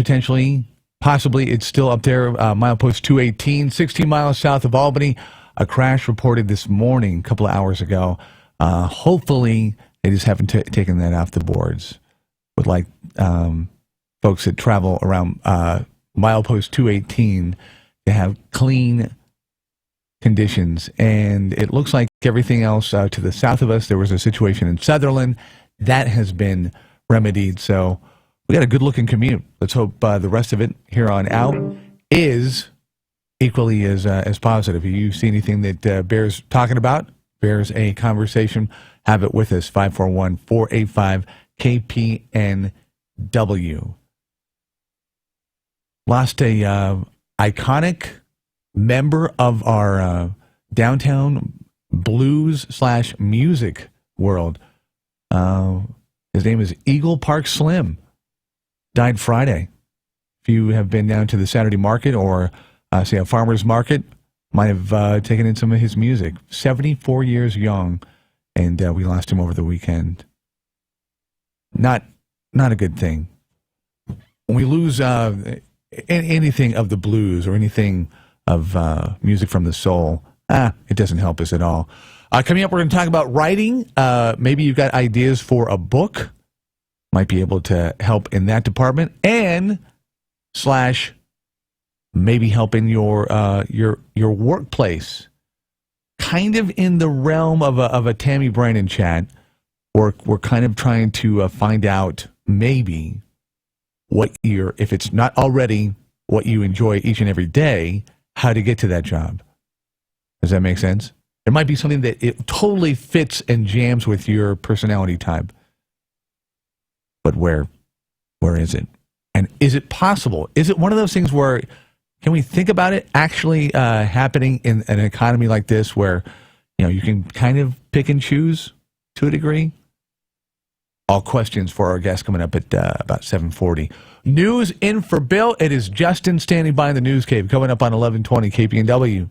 possibly it's still up there, milepost 218, 16 miles south of Albany. A crash reported this morning, a couple of hours ago. Hopefully, they just haven't taken that off the boards. Would like folks that travel around milepost 218 to have clean conditions. And it looks like everything else to the south of us, there was a situation in Sutherland. That has been remedied. So we got a good-looking commute. Let's hope the rest of it here on out is equally as positive. If you see anything that bears talking about, bears a conversation, have it with us. 541-485-KPNW. Lost a iconic member of our downtown blues/music world. His name is Eagle Park Slim. Died Friday. If you have been down to the Saturday market or say a farmer's market, might have taken in some of his music. 74 years young, and we lost him over the weekend. Not a good thing. When we lose anything of the blues or anything of music from the soul, It doesn't help us at all. Coming up, we're going to talk about writing. Maybe you've got ideas for a book. Might be able to help in that department. And / maybe help in your workplace. Kind of in the realm of a Tammy Brandon chat. We're kind of trying to find out maybe what if it's not already what you enjoy each and every day, how to get to that job. Does that make sense? There might be something that it totally fits and jams with your personality type. But where is it? And is it possible? Is it one of those things where can we think about it actually happening in an economy like this where you can kind of pick and choose to a degree? All questions for our guest coming up at about 7:40. News in for Bill. It is Justin standing by in the news cave coming up on 1120 KPNW.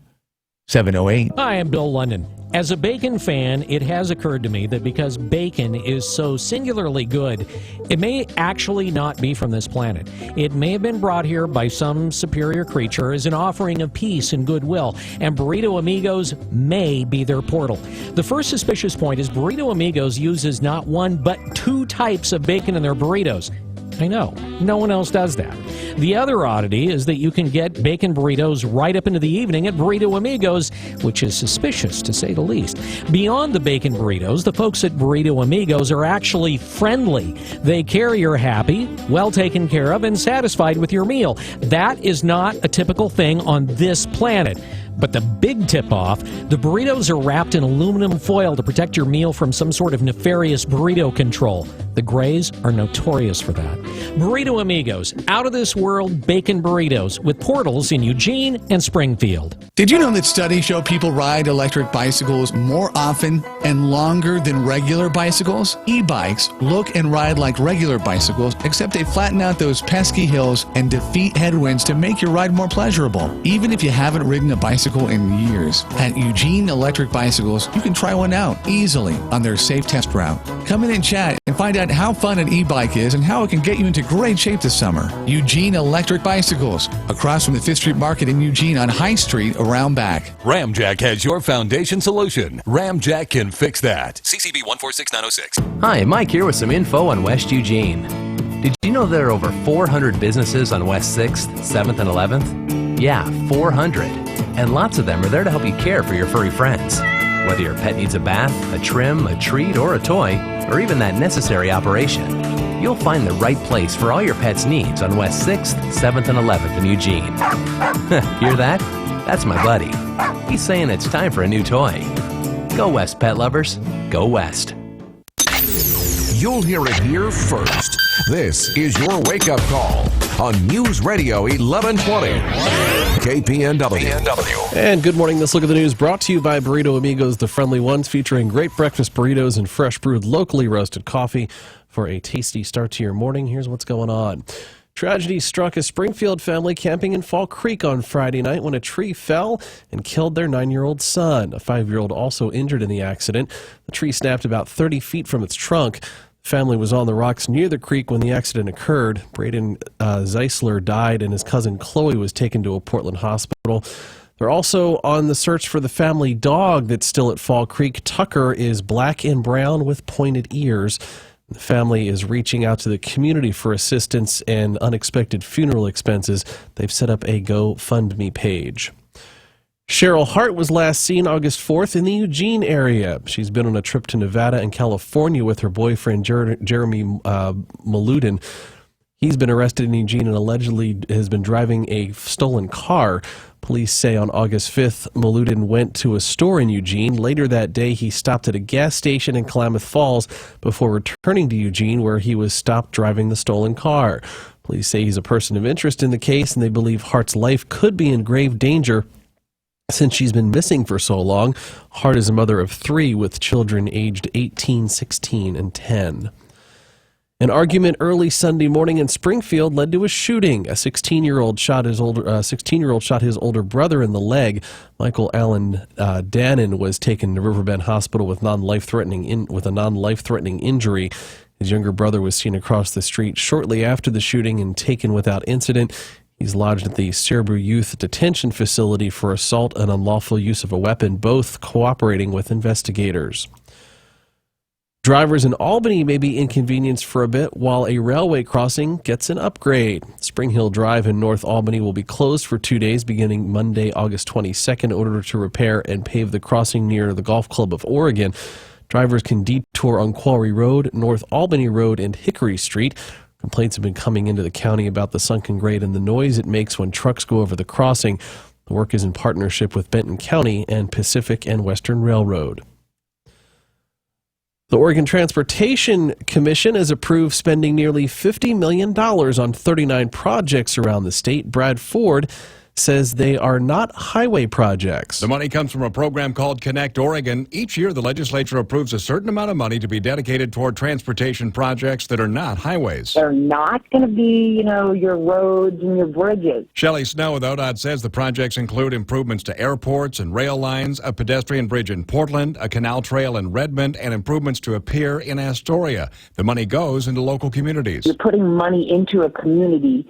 708. Hi, I'm Bill London. As a bacon fan, it has occurred to me that because bacon is so singularly good, it may actually not be from this planet. It may have been brought here by some superior creature as an offering of peace and goodwill, and Burrito Amigos may be their portal. The first suspicious point is Burrito Amigos uses not one but two types of bacon in their burritos. I know, no one else does that. The other oddity is that you can get bacon burritos right up into the evening at Burrito Amigos, which is suspicious to say the least. Beyond the bacon burritos, the folks at Burrito Amigos are actually friendly. They care you're happy, well taken care of, and satisfied with your meal. That is not a typical thing on this planet. But the big tip-off, the burritos are wrapped in aluminum foil to protect your meal from some sort of nefarious burrito control. The Grays are notorious for that. Burrito Amigos, out-of-this-world bacon burritos with portals in Eugene and Springfield. Did you know that studies show people ride electric bicycles more often and longer than regular bicycles? E-bikes look and ride like regular bicycles, except they flatten out those pesky hills and defeat headwinds to make your ride more pleasurable. Even if you haven't ridden a bicycle in years, at Eugene Electric Bicycles, you can try one out easily on their safe test route. Come in and chat and find out how fun an e-bike is and how it can get you into great shape this summer. Eugene Electric Bicycles, across from the 5th Street Market in Eugene on High Street, around back. Ramjack has your foundation solution. Ramjack can fix that. CCB 146906. Hi, Mike here with some info on West Eugene. Did you know there are over 400 businesses on West 6th, 7th, and 11th? Yeah, 400. And lots of them are there to help you care for your furry friends. Whether your pet needs a bath, a trim, a treat, or a toy, or even that necessary operation, you'll find the right place for all your pet's needs on West 6th, 7th, and 11th in Eugene. Hear that? That's my buddy. He's saying it's time for a new toy. Go West, pet lovers. Go West. You'll hear it here first. This is your wake-up call on News Radio 1120 KPNW. And good morning. This look at the news brought to you by Burrito Amigos, the friendly ones, featuring great breakfast burritos and fresh brewed locally roasted coffee for a tasty start to your morning. Here's what's going on. Tragedy struck a Springfield family camping in Fall Creek on Friday night when a tree fell and killed their 9-year-old son. A 5-year-old also injured in the accident. The tree snapped about 30 feet from its trunk. The family was on the rocks near the creek when the accident occurred. Braden Zeisler died and his cousin Chloe was taken to a Portland hospital. They're also on the search for the family dog that's still at Fall Creek. Tucker is black and brown with pointed ears. The family is reaching out to the community for assistance and unexpected funeral expenses. They've set up a GoFundMe page. Cheryl Hart was last seen August 4th in the Eugene area. She's been on a trip to Nevada and California with her boyfriend, Jeremy Maludin. He's been arrested in Eugene and allegedly has been driving a stolen car. Police say on August 5th, Maludin went to a store in Eugene. Later that day, he stopped at a gas station in Klamath Falls before returning to Eugene, where he was stopped driving the stolen car. Police say he's a person of interest in the case, and they believe Hart's life could be in grave danger since she's been missing for so long. Hart is a mother of 3 with children aged 18, 16, and 10. An argument early Sunday morning in Springfield led to a shooting. A 16-year-old shot his older brother in the leg. Michael Allen Dannon was taken to Riverbend Hospital with a non-life-threatening injury. His younger brother was seen across the street shortly after the shooting and taken without incident. He's lodged at the Cerebro Youth Detention Facility for assault and unlawful use of a weapon, both cooperating with investigators. Drivers in Albany may be inconvenienced for a bit while a railway crossing gets an upgrade. Spring Hill Drive in North Albany will be closed for 2 days beginning Monday, August 22nd in order to repair and pave the crossing near the Golf Club of Oregon. Drivers can detour on Quarry Road, North Albany Road, and Hickory Street. Complaints have been coming into the county about the sunken grade and the noise it makes when trucks go over the crossing. The work is in partnership with Benton County and Pacific and Western Railroad. The Oregon Transportation Commission has approved spending nearly $50 million on 39 projects around the state. Brad Ford says they are not highway projects. The money comes from a program called Connect Oregon. Each year, the legislature approves a certain amount of money to be dedicated toward transportation projects that are not highways. They're not going to be, your roads and your bridges. Shelley Snow with ODOT says the projects include improvements to airports and rail lines, a pedestrian bridge in Portland, a canal trail in Redmond, and improvements to a pier in Astoria. The money goes into local communities. You're putting money into a community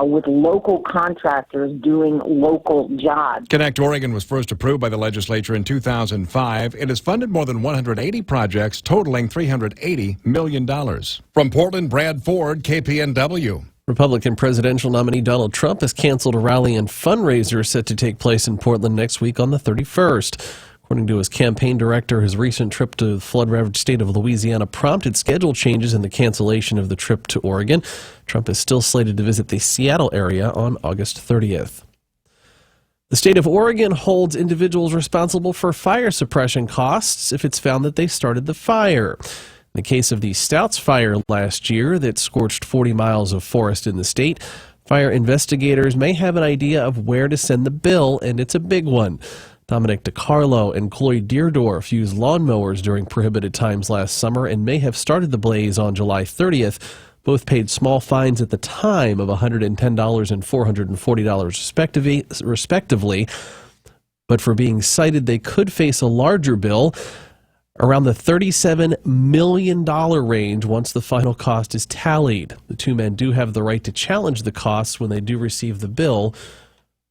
with local contractors doing local jobs. Connect Oregon was first approved by the legislature in 2005. It has funded more than 180 projects, totaling $380 million. From Portland, Brad Ford, KPNW. Republican presidential nominee Donald Trump has canceled a rally and fundraiser set to take place in Portland next week on the 31st. According to his campaign director, his recent trip to the flood-ravaged state of Louisiana prompted schedule changes in the cancellation of the trip to Oregon. Trump is still slated to visit the Seattle area on August 30th. The state of Oregon holds individuals responsible for fire suppression costs if it's found that they started the fire. In the case of the Stouts fire last year that scorched 40 miles of forest in the state, fire investigators may have an idea of where to send the bill, and it's a big one. Dominic DiCarlo and Chloe Deerdorf used lawnmowers during prohibited times last summer and may have started the blaze on July 30th. Both paid small fines at the time of $110 and $440 respectively. But for being cited, they could face a larger bill, around the $37 million range once the final cost is tallied. The two men do have the right to challenge the costs when they do receive the bill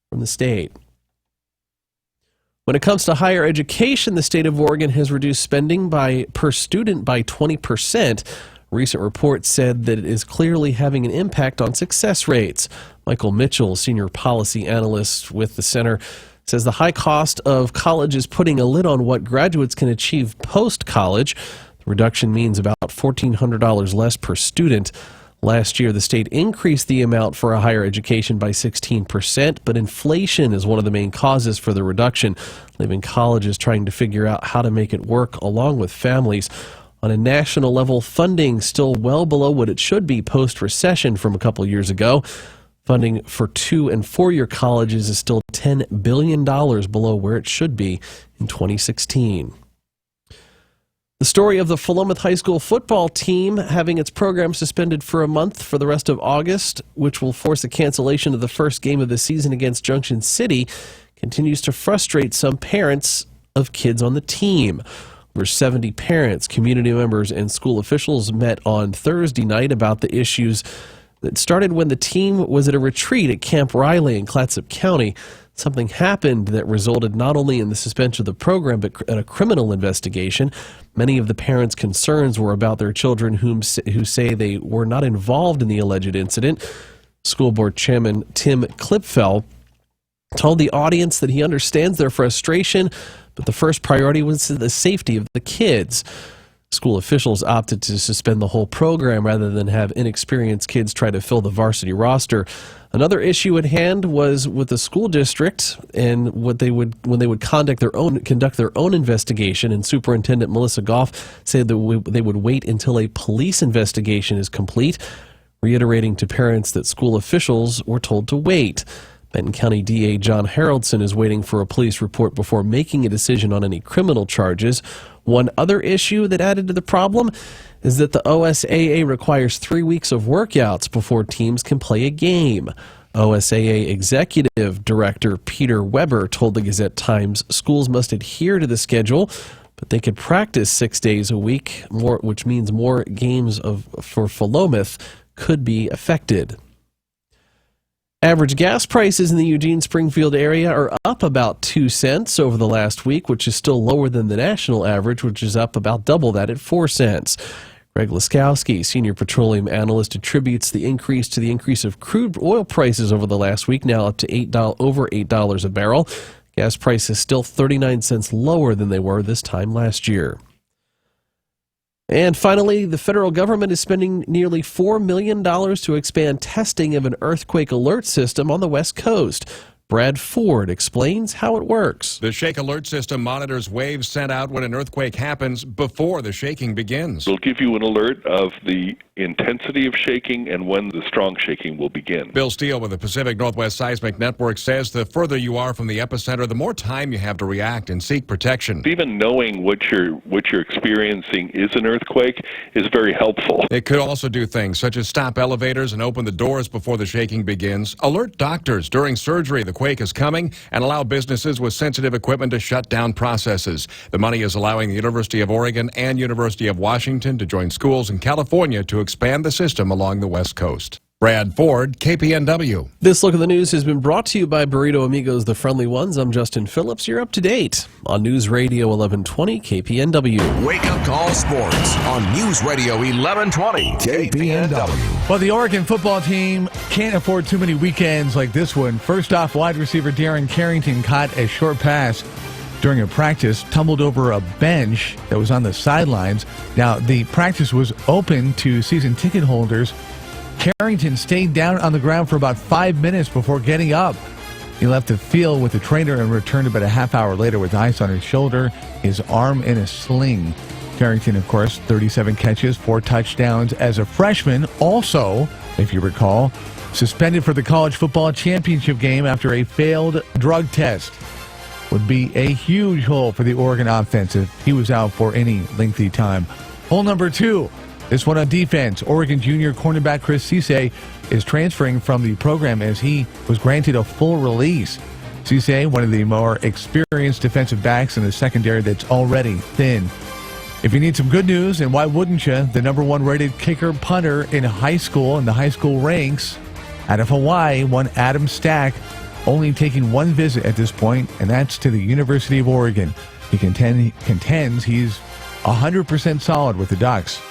from the state. When it comes to higher education, the state of Oregon has reduced spending per student by 20%. Recent reports said that it is clearly having an impact on success rates. Michael Mitchell, senior policy analyst with the center, says the high cost of college is putting a lid on what graduates can achieve post-college. The reduction means about $1,400 less per student. Last year, the state increased the amount for a higher education by 16%, but inflation is one of the main causes for the reduction, leaving colleges trying to figure out how to make it work along with families. On a national level, funding still well below what it should be post-recession from a couple years ago. Funding for 2- and 4-year colleges is still $10 billion below where it should be in 2016. The story of the Philomath High School football team having its program suspended for a month for the rest of August, which will force a cancellation of the first game of the season against Junction City, continues to frustrate some parents of kids on the team. Over 70 parents, community members, and school officials met on Thursday night about the issues that started when the team was at a retreat at Camp Riley in Clatsop County. Something happened that resulted not only in the suspension of the program, but in a criminal investigation. Many of the parents' concerns were about their children who say they were not involved in the alleged incident. School Board Chairman Tim Klipfel told the audience that he understands their frustration, but the first priority was the safety of the kids. School officials opted to suspend the whole program rather than have inexperienced kids try to fill the varsity roster. Another issue at hand was with the school district and when they would conduct their own investigation, and Superintendent Melissa Goff said that they would wait until a police investigation is complete, reiterating to parents that school officials were told to wait. Benton County DA John Haroldson is waiting for a police report before making a decision on any criminal charges. One other issue that added to the problem is that the OSAA requires 3 weeks of workouts before teams can play a game. OSAA Executive Director Peter Weber told the Gazette-Times schools must adhere to the schedule, but they could practice 6 days a week, which means more games for Philomath could be affected. Average gas prices in the Eugene-Springfield area are up about 2 cents over the last week, which is still lower than the national average, which is up about double that at 4 cents. Greg Laskowski, senior petroleum analyst, attributes the increase to the increase of crude oil prices over the last week, now up to over $8 a barrel. Gas prices still 39 cents lower than they were this time last year. And finally, the federal government is spending nearly $4 million to expand testing of an earthquake alert system on the West Coast. Brad Ford explains how it works. The Shake Alert System monitors waves sent out when an earthquake happens before the shaking begins. It'll give you an alert of the intensity of shaking and when the strong shaking will begin. Bill Steele with the Pacific Northwest Seismic Network says the further you are from the epicenter, the more time you have to react and seek protection. Even knowing what you're experiencing is an earthquake is very helpful. It could also do things such as stop elevators and open the doors before the shaking begins, alert doctors during surgery the quake is coming, and allow businesses with sensitive equipment to shut down processes. The money is allowing the University of Oregon and University of Washington to join schools in California to expand the system along the West Coast. Brad Ford, KPNW. This look at the news has been brought to you by Burrito Amigos, the friendly ones. I'm Justin Phillips. You're up to date on News Radio 1120 KPNW. Wake Up Call Sports on News Radio 1120 KPNW. Well, the Oregon football team can't afford too many weekends like this one. First off, wide receiver Darren Carrington caught a short pass during a practice, tumbled over a bench that was on the sidelines. Now, the practice was open to season ticket holders. Carrington stayed down on the ground for about 5 minutes before getting up. He left the field with the trainer and returned about a half hour later with ice on his shoulder, his arm in a sling. Carrington, of course, 37 catches, 4 touchdowns as a freshman. Also, if you recall, suspended for the college football championship game after a failed drug test. Would be a huge hole for the Oregon offense if he was out for any lengthy time. Hole number 2. This one on defense. Oregon junior cornerback Chris Cisse is transferring from the program as he was granted a full release. Cisse, one of the more experienced defensive backs in the secondary that's already thin. If you need some good news, and why wouldn't you, the number 1 rated kicker punter in high school, in the high school ranks, out of Hawaii, one Adam Stack, only taking 1 visit at this point, and that's to the University of Oregon. He contends he's 100% solid with the Ducks.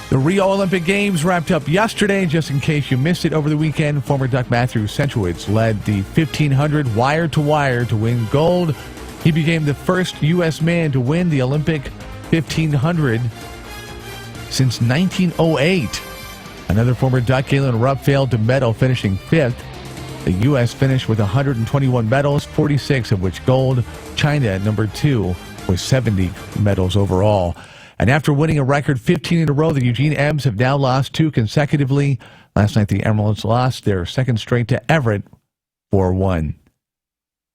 The Rio Olympic Games wrapped up yesterday. Just in case you missed it over the weekend, former Duck Matthew Centrowitz led the 1500 wire-to-wire to win gold. He became the first U.S. man to win the Olympic 1500 since 1908. Another former Duck, Galen Rupp, failed to medal, finishing 5th. The U.S. finished with 121 medals, 46 of which gold. China at number 2 with 70 medals overall. And after winning a record 15 in a row, the Eugene Ebs have now lost 2 consecutively. Last night, the Emeralds lost their second straight to Everett, 4-1.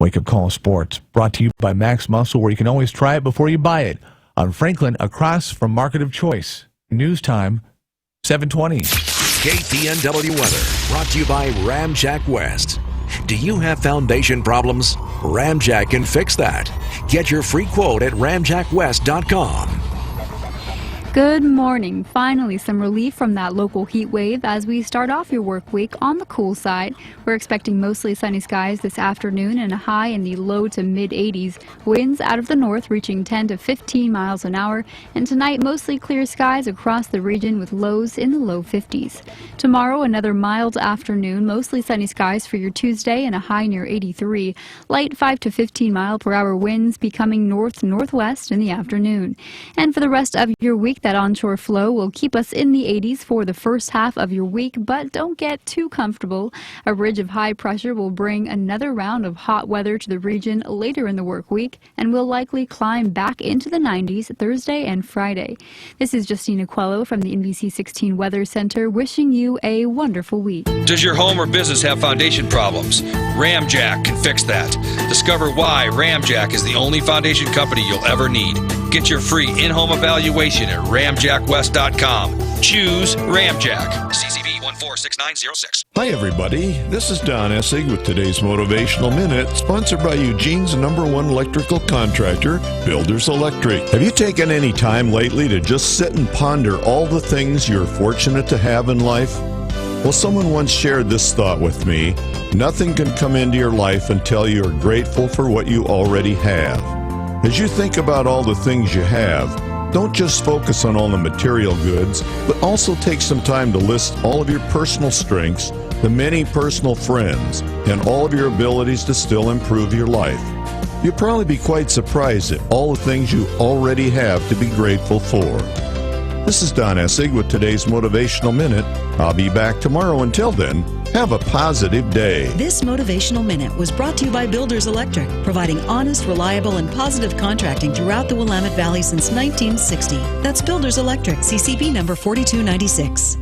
Wake Up Call Sports, brought to you by Max Muscle, where you can always try it before you buy it. On Franklin, across from Market of Choice. News time, 7:20. KPNW weather, brought to you by Ramjack West. Do you have foundation problems? Ramjack can fix that. Get your free quote at ramjackwest.com. Good morning. Finally, some relief from that local heat wave as we start off your work week on the cool side. We're expecting mostly sunny skies this afternoon and a high in the low to mid 80s. Winds out of the north reaching 10 to 15 miles an hour. And tonight, mostly clear skies across the region with lows in the low 50s. Tomorrow, another mild afternoon, mostly sunny skies for your Tuesday and a high near 83. Light 5 to 15 mile per hour winds becoming north-northwest in the afternoon. And for the rest of your week, that onshore flow will keep us in the 80s for the first half of your week, but don't get too comfortable. A ridge of high pressure will bring another round of hot weather to the region later in the work week and will likely climb back into the 90s Thursday and Friday. This is Justina Quello from the NBC 16 Weather Center wishing you a wonderful week. Does your home or business have foundation problems? Ramjack can fix that. Discover why Ramjack is the only foundation company you'll ever need. Get your free in-home evaluation at ramjackwest.com. Choose Ramjack. CCV 146906. Hi, everybody. This is Don Essig with today's Motivational Minute, sponsored by Eugene's #1 electrical contractor, Builders Electric. Have you taken any time lately to just sit and ponder all the things you're fortunate to have in life? Well, someone once shared this thought with me. Nothing can come into your life until you're grateful for what you already have. As you think about all the things you have, don't just focus on all the material goods, but also take some time to list all of your personal strengths, the many personal friends, and all of your abilities to still improve your life. You'll probably be quite surprised at all the things you already have to be grateful for. This is Don Essig with today's Motivational Minute. I'll be back tomorrow. Until then, have a positive day. This Motivational Minute was brought to you by Builders Electric, providing honest, reliable, and positive contracting throughout the Willamette Valley since 1960. That's Builders Electric, CCB number 4296.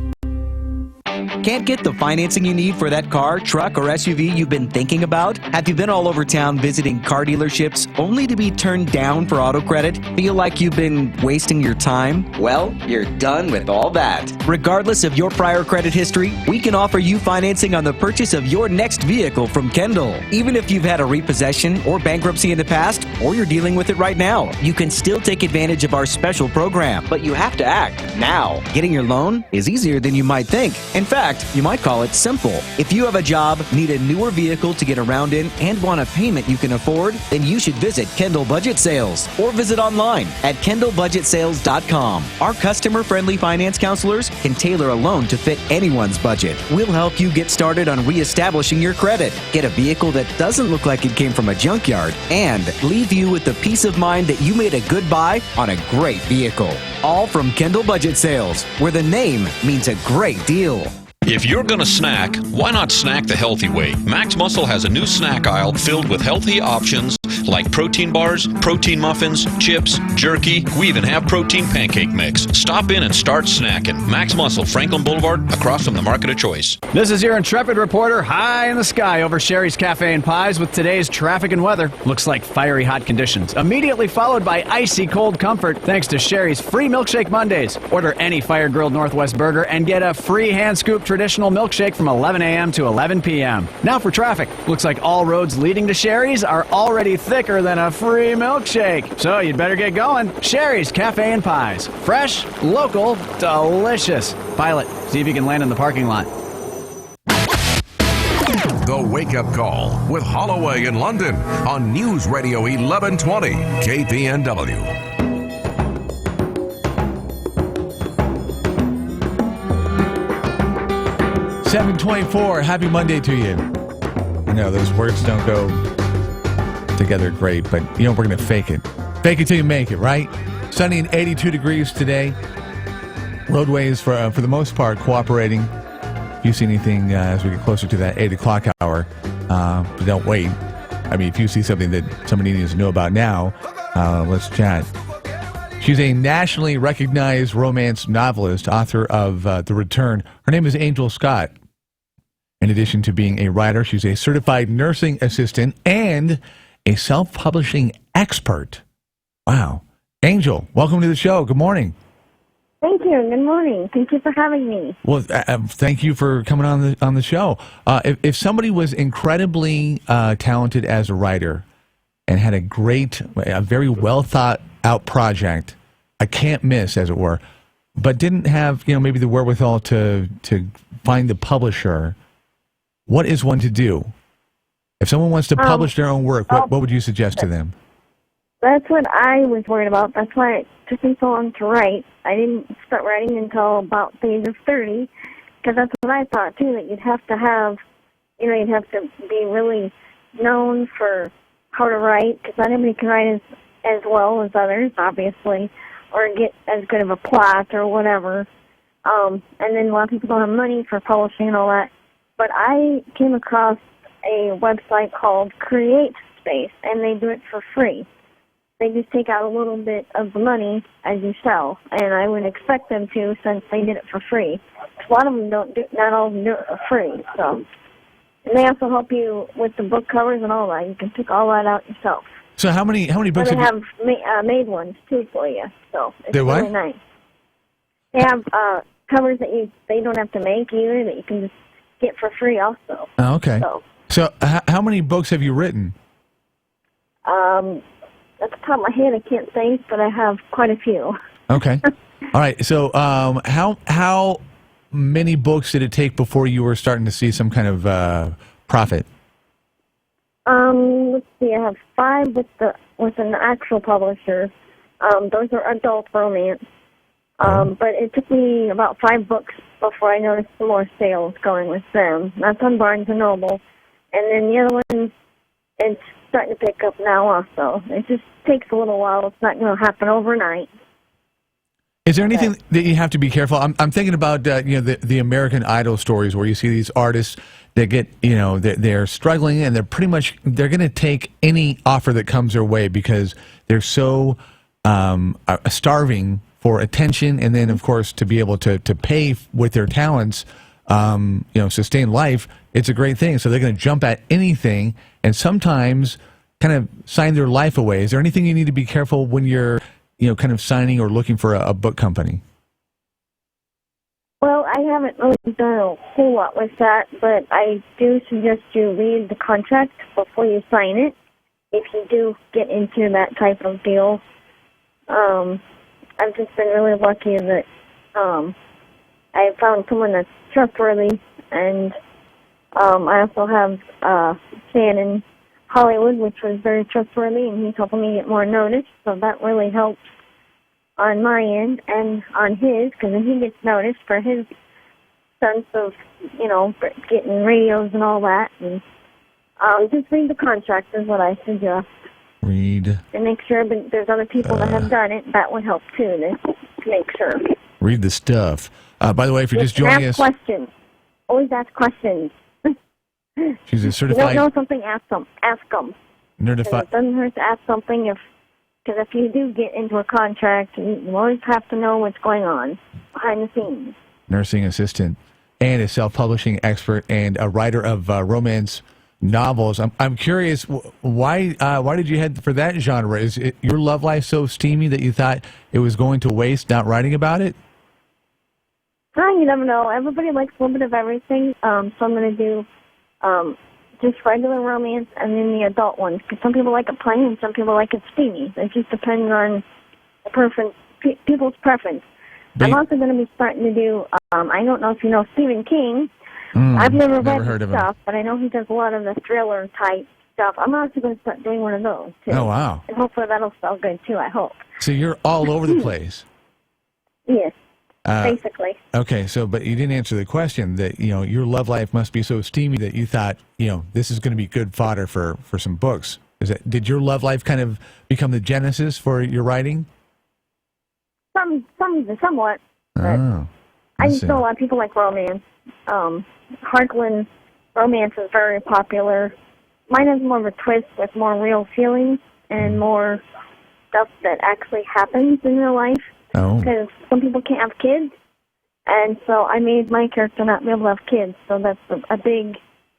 Can't get the financing you need for that car, truck, or SUV you've been thinking about? Have you been all over town visiting car dealerships only to be turned down for auto credit? Feel like you've been wasting your time? Well, you're done with all that. Regardless of your prior credit history, we can offer you financing on the purchase of your next vehicle from Kendall. Even if you've had a repossession or bankruptcy in the past, or you're dealing with it right now, you can still take advantage of our special program. But you have to act now. Getting your loan is easier than you might think. In fact, you might call it simple. If you have a job, need a newer vehicle to get around in, and want a payment you can afford, then you should visit Kendall Budget Sales or visit online at kendallbudgetsales.com. Our customer-friendly finance counselors can tailor a loan to fit anyone's budget. We'll help you get started on reestablishing your credit, get a vehicle that doesn't look like it came from a junkyard, and leave you with the peace of mind that you made a good buy on a great vehicle. All from Kendall Budget Sales, where the name means a great deal. If you're going to snack, why not snack the healthy way? Max Muscle has a new snack aisle filled with healthy options like protein bars, protein muffins, chips, jerky. We even have protein pancake mix. Stop in and start snacking. Max Muscle, Franklin Boulevard, across from the Market of Choice. This is your intrepid reporter high in the sky over Sherry's Cafe and Pies with today's traffic and weather. Looks like fiery hot conditions, immediately followed by icy cold comfort thanks to Sherry's free Milkshake Mondays. Order any fire-grilled Northwest burger and get a free hand-scooped traditional milkshake from 11 a.m. to 11 p.m. Now for traffic. Looks like all roads leading to Sherry's are already thicker than a free milkshake. So you'd better get going. Sherry's Cafe and Pies. Fresh, local, delicious. Pilot, see if you can land in the parking lot. The Wake Up Call with Holloway in London on News Radio 1120 KPNW. 7:24. Happy Monday to you. I know those words don't go together great, but you know we're going to fake it. Fake it till you make it, right? Sunny and 82 degrees today. Roadways, for the most part, cooperating. If you see anything as we get closer to that 8 o'clock hour, don't wait. I mean, if you see something that somebody needs to know about now, let's chat. She's a nationally recognized romance novelist, author of The Return. Her name is Angel Scott. In addition to being a writer, she's a certified nursing assistant and a self-publishing expert. Wow. Angel, welcome to the show. Good morning. Thank you. Good morning. Thank you for having me. Well, thank you for coming on the show. If somebody was incredibly talented as a writer and had a very well thought out project, a can't miss, as it were, but didn't have maybe the wherewithal to find the publisher, what is one to do? If someone wants to publish their own work, what would you suggest to them? That's what I was worried about. That's why it took me so long to write. I didn't start writing until about the age of 30, because that's what I thought too, that you'd have to have, you'd have to be really known for how to write, because not everybody can write as well as others, obviously, or get as good of a plot or whatever. And then a lot of people don't have money for publishing and all that. But I came across a website called Create Space, and they do it for free. They just take out a little bit of the money as you sell, and I would expect them to, since they did it for free. A lot of them not all of them do it for free. So, and they also help you with the book covers and all that. You can pick all that out yourself. So how many books they have you... have made ones too for you, so it's They what? really nice. They have covers that they don't have to make either, that you can just get for free also. Oh, okay. So how many books have you written? At the top of my head, I can't say, but I have quite a few. Okay. All right. So how many books did it take before you were starting to see some kind of profit? Let's see. I have 5 with an actual publisher. Those are adult romance. But it took me about 5 books before I noticed some more sales going with them. That's on Barnes & Noble. And then the other one, it's starting to pick up now also. It just takes a little while. It's not going to happen overnight. Is there anything that you have to be careful? I'm thinking about the American Idol stories where you see these artists that get they're struggling and they're going to take any offer that comes their way because they're so starving for attention, and then of course to be able to pay with their talents, sustain life. It's a great thing. So they're going to jump at anything and sometimes kind of sign their life away. Is there anything you need to be careful when you're kind of signing or looking for a book company? Well, I haven't really done a whole lot with that, but I do suggest you read the contract before you sign it, if you do get into that type of deal. I've just been really lucky that I found someone that's trustworthy, and I also have Stan in Hollywood, which was very trustworthy, and he's helping me get more notice, so that really helps on my end and on his, because then he gets noticed for his sense of, getting radios and all that. And just read the contract is what I suggest. Read. And make sure there's other people that have done it. That would help too, to make sure. Read the stuff. By the way, if you're just joining us... Ask questions. Always ask questions. She's a certified... You don't know something, ask them. Ask them. Certified... It doesn't hurt to ask something because if you do get into a contract, you always have to know what's going on behind the scenes. Nursing assistant and a self-publishing expert and a writer of romance novels. I'm curious, why did you head for that genre? Is your love life so steamy that you thought it was going to waste not writing about it? You never know. Everybody likes a little bit of everything, so I'm going to do just regular romance and then the adult ones, because some people like it plain and some people like it steamy. It just depends on the people's preference. I'm also going to be starting to do, I don't know if you know Stephen King. I've never read his stuff, but I know he does a lot of the thriller type stuff. I'm also going to start doing one of those, too. Oh, wow. And hopefully that'll sell good, too, I hope. So you're all over the place. Yes, basically. Okay, but you didn't answer the question that, your love life must be so steamy that you thought, this is going to be good fodder for some books. Did your love life kind of become the genesis for your writing? Somewhat. But I just know a lot of people like romance. Harkland romance is very popular. Mine has more of a twist with more real feelings and more stuff that actually happens in real life. Because some people can't have kids, and so I made my character not be able to have kids. So that's a big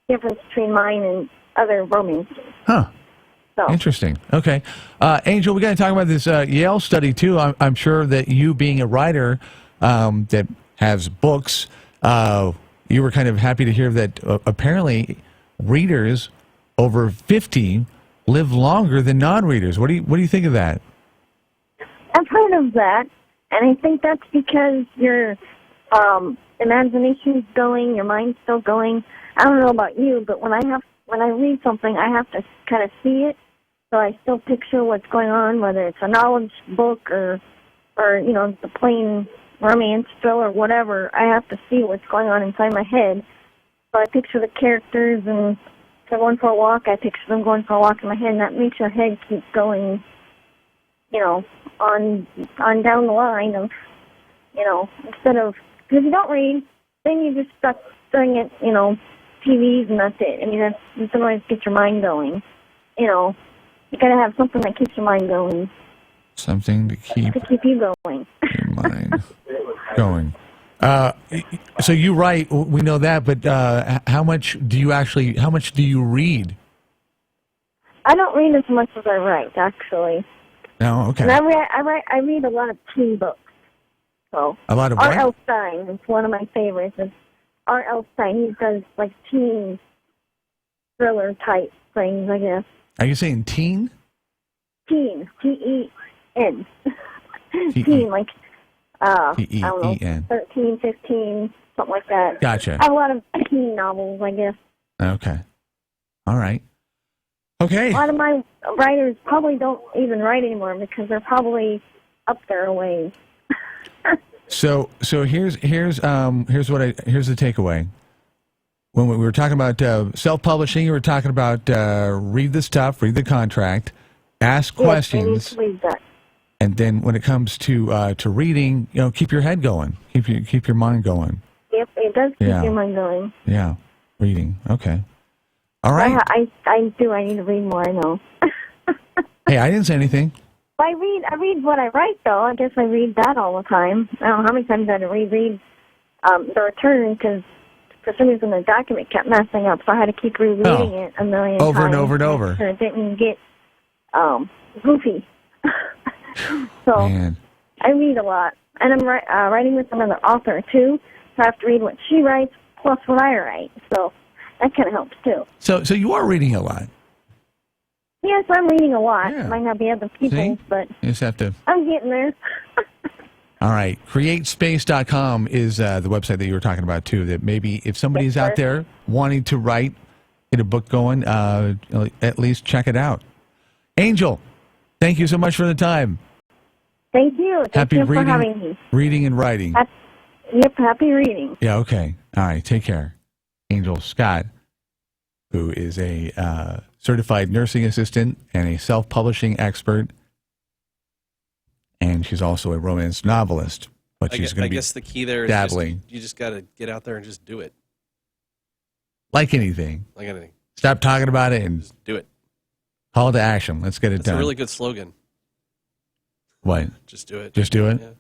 difference between mine and other romances. Huh. So. Interesting. Okay. Angel, we got to talk about this Yale study, too. I'm sure that you being a writer that has books, you were kind of happy to hear that apparently readers over 50 live longer than non-readers. What do you think of that? I've heard of that, and I think that's because your imagination's going, your mind's still going. I don't know about you, but when I read something, I have to kind of see it, so I still picture what's going on, whether it's a knowledge book or the plain romance thriller or whatever. I have to see what's going on inside my head. So I picture the characters, and if they're going for a walk, I picture them going for a walk in my head, and that makes your head keep going, on down the line of, instead of, because if you don't read, then you just stuck staring at, TVs and that's it. I mean, you don't always get your mind going. You got to have something that keeps your mind going. Something to keep you going. Your mind going. So you write, we know that, but how much do you read? I don't read as much as I write, actually. No, okay. And I read a lot of teen books. So a lot of what? R.L. Stein is one of my favorites. R.L. Stein, he does like teen thriller type things, I guess. Are you saying teen? Teen, T-E-N. Teen, like, I don't know, 13, 15, something like that. Gotcha. I have a lot of teen novels, I guess. Okay. All right. Okay. A lot of my writers probably don't even write anymore because they're probably up there a ways. So here's the takeaway. When we were talking about self-publishing, we were talking about read the stuff, read the contract, ask questions, and then when it comes to reading, keep your head going, keep your mind going. Yep, it does keep your mind going. Yeah, reading. Okay. All right. I do. I need to read more. I know. Hey, I didn't say anything. I read what I write, though. I guess I read that all the time. I don't know how many times I had to reread the return because for some reason the document kept messing up, so I had to keep rereading it a million times. Over and over and over. So it didn't get goofy. So Man. I read a lot. And I'm writing with another author, too, so I have to read what she writes plus what I write. So that kind of helps, too. So you are reading a lot. Yes, I'm reading a lot. Might not be other people's, but You just have to. I'm getting there. All right. CreateSpace.com is the website that you were talking about, too, that maybe if somebody's out there wanting to write, get a book going, at least check it out. Angel, thank you so much for the time. Thank you. Thank you for having me. Reading and writing. Happy reading. Yeah, okay. All right, take care. Angel Scott, who is a certified nursing assistant and a self-publishing expert. And she's also a romance novelist. But she's going to be guess the key there is dabbling. you just got to get out there and just do it. Like anything. Like anything. Stop talking about it and Just do it. call to action. Let's get it That's done. a really good slogan. What? Just do it. Just do it? Yeah.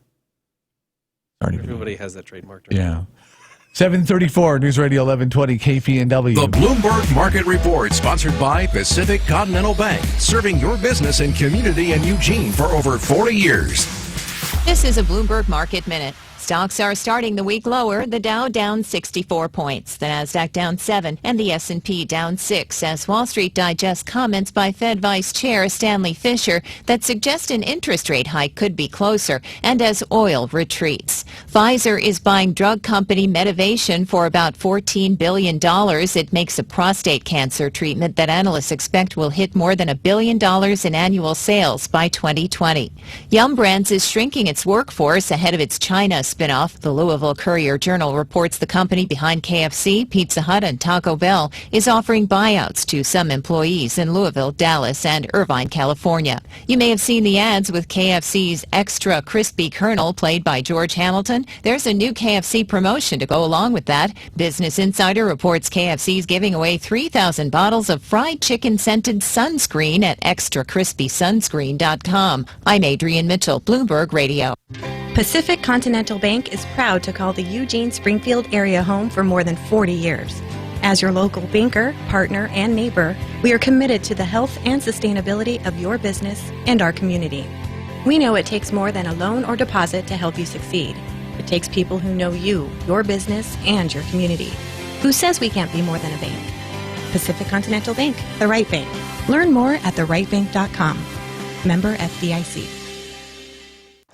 Already Everybody has that trademark. Yeah. 734 News Radio 1120 KPNW. The Bloomberg Market Report, sponsored by Pacific Continental Bank, serving your business and community in Eugene for over 40 years. This is a Bloomberg Market Minute. Stocks are starting the week lower. The Dow down 64 points, the Nasdaq down 7, and the S&P down 6 as Wall Street digests comments by Fed Vice Chair Stanley Fischer that suggest an interest rate hike could be closer, and as oil retreats. Pfizer is buying drug company Medivation for about $14 billion. It makes a prostate cancer treatment that analysts expect will hit more than $1 billion in annual sales by 2020. Yum Brands is shrinking its workforce ahead of its China spinoff. The Louisville Courier-Journal reports the company behind KFC, Pizza Hut, and Taco Bell is offering buyouts to some employees in Louisville, Dallas, and Irvine, California. You may have seen the ads with KFC's Extra Crispy Colonel, played by George Hamilton. There's a new KFC promotion to go along with that. Business Insider reports KFC's giving away 3,000 bottles of fried chicken-scented sunscreen at extracrispysunscreen.com. I'm Adrienne Mitchell, Bloomberg Radio. Pacific Continental Bank is proud to call the Eugene-Springfield area home for more than 40 years. As your local banker, partner, and neighbor, we are committed to the health and sustainability of your business and our community. We know it takes more than a loan or deposit to help you succeed. It takes people who know you, your business, and your community. Who says we can't be more than a bank? Pacific Continental Bank, the right bank. Learn more at therightbank.com. Member FDIC.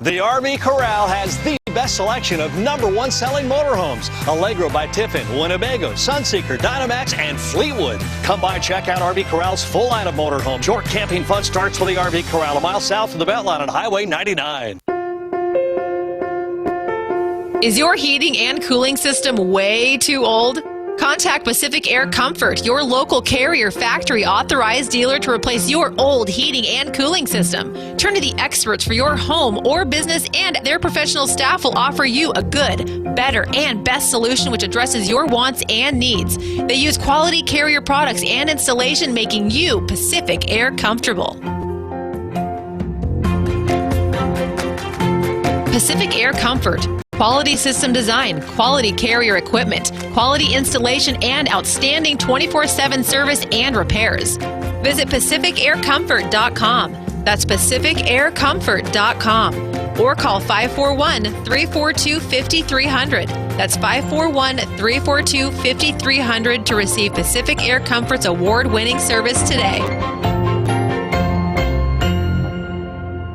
The RV Corral has the best selection of #1 selling motorhomes. Allegro by Tiffin, Winnebago, Sunseeker, Dynamax, and Fleetwood. Come by and check out RV Corral's full line of motorhomes. Short camping fun starts with the RV Corral a mile south of the Beltline on Highway 99. Is your heating and cooling system way too old? Contact Pacific Air Comfort, your local Carrier factory authorized dealer, to replace your old heating and cooling system. Turn to the experts for your home or business, and their professional staff will offer you a good, better, and best solution which addresses your wants and needs. They use quality Carrier products and installation, making you Pacific Air comfortable. Pacific Air Comfort. Quality system design, quality Carrier equipment, quality installation, and outstanding 24/7 service and repairs. Visit PacificAirComfort.com. That's PacificAirComfort.com. Or call 541-342-5300. That's 541-342-5300 to receive Pacific Air Comfort's award-winning service today.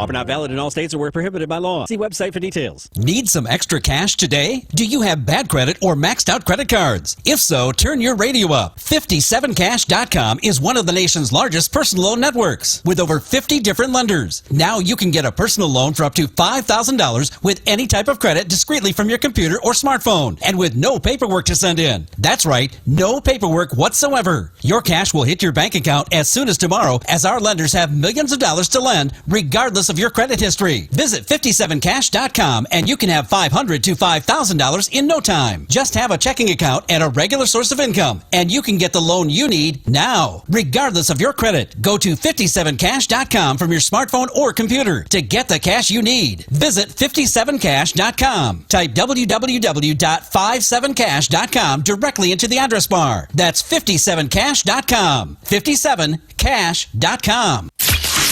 Offer not valid in all states or where prohibited by law. See website for details. Need some extra cash today? Do you have bad credit or maxed out credit cards? If so, turn your radio up. 57cash.com is one of the nation's largest personal loan networks with over 50 different lenders. Now you can get a personal loan for up to $5,000 with any type of credit discreetly from your computer or smartphone and with no paperwork to send in. That's right, no paperwork whatsoever. Your cash will hit your bank account as soon as tomorrow, as our lenders have millions of dollars to lend regardless of your credit history. Visit 57cash.com and you can have $500 to $5,000 in no time. Just have a checking account and a regular source of income, and you can get the loan you need now, regardless of your credit. Go to 57cash.com from your smartphone or computer to get the cash you need. Visit 57cash.com. Type www.57cash.com directly into the address bar. That's 57cash.com. 57cash.com.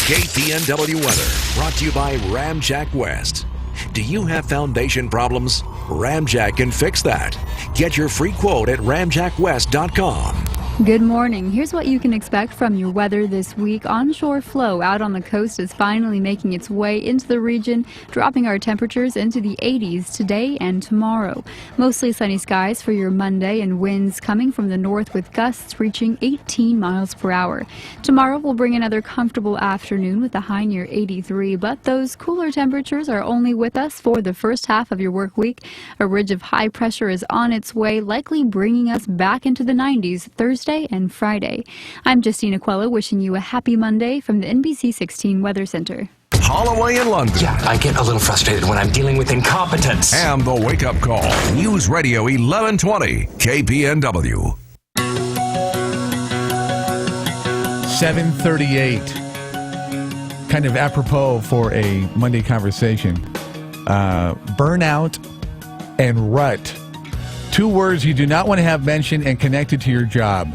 KPNW weather brought to you by Ramjack West. Do you have foundation problems? Ramjack can fix that. Get your free quote at ramjackwest.com. Good morning. Here's what you can expect from your weather this week. Onshore flow out on the coast is finally making its way into the region, dropping our temperatures into the 80s today and tomorrow. Mostly sunny skies for your Monday and winds coming from the north with gusts reaching 18 miles per hour. Tomorrow will bring another comfortable afternoon with a high near 83, but those cooler temperatures are only with us for the first half of your work week. A ridge of high pressure is on its way, likely bringing us back into the 90s Thursday and Friday. I'm Justine Aquella wishing you a happy Monday from the NBC 16 Weather Center. Holloway in London. Yeah, I get a little frustrated when I'm dealing with incompetence. And the Wake Up Call. News Radio 1120. KPNW. 7:38. Kind of apropos for a Monday conversation. Burnout and rut. Two words you do not want to have mentioned and connected to your job.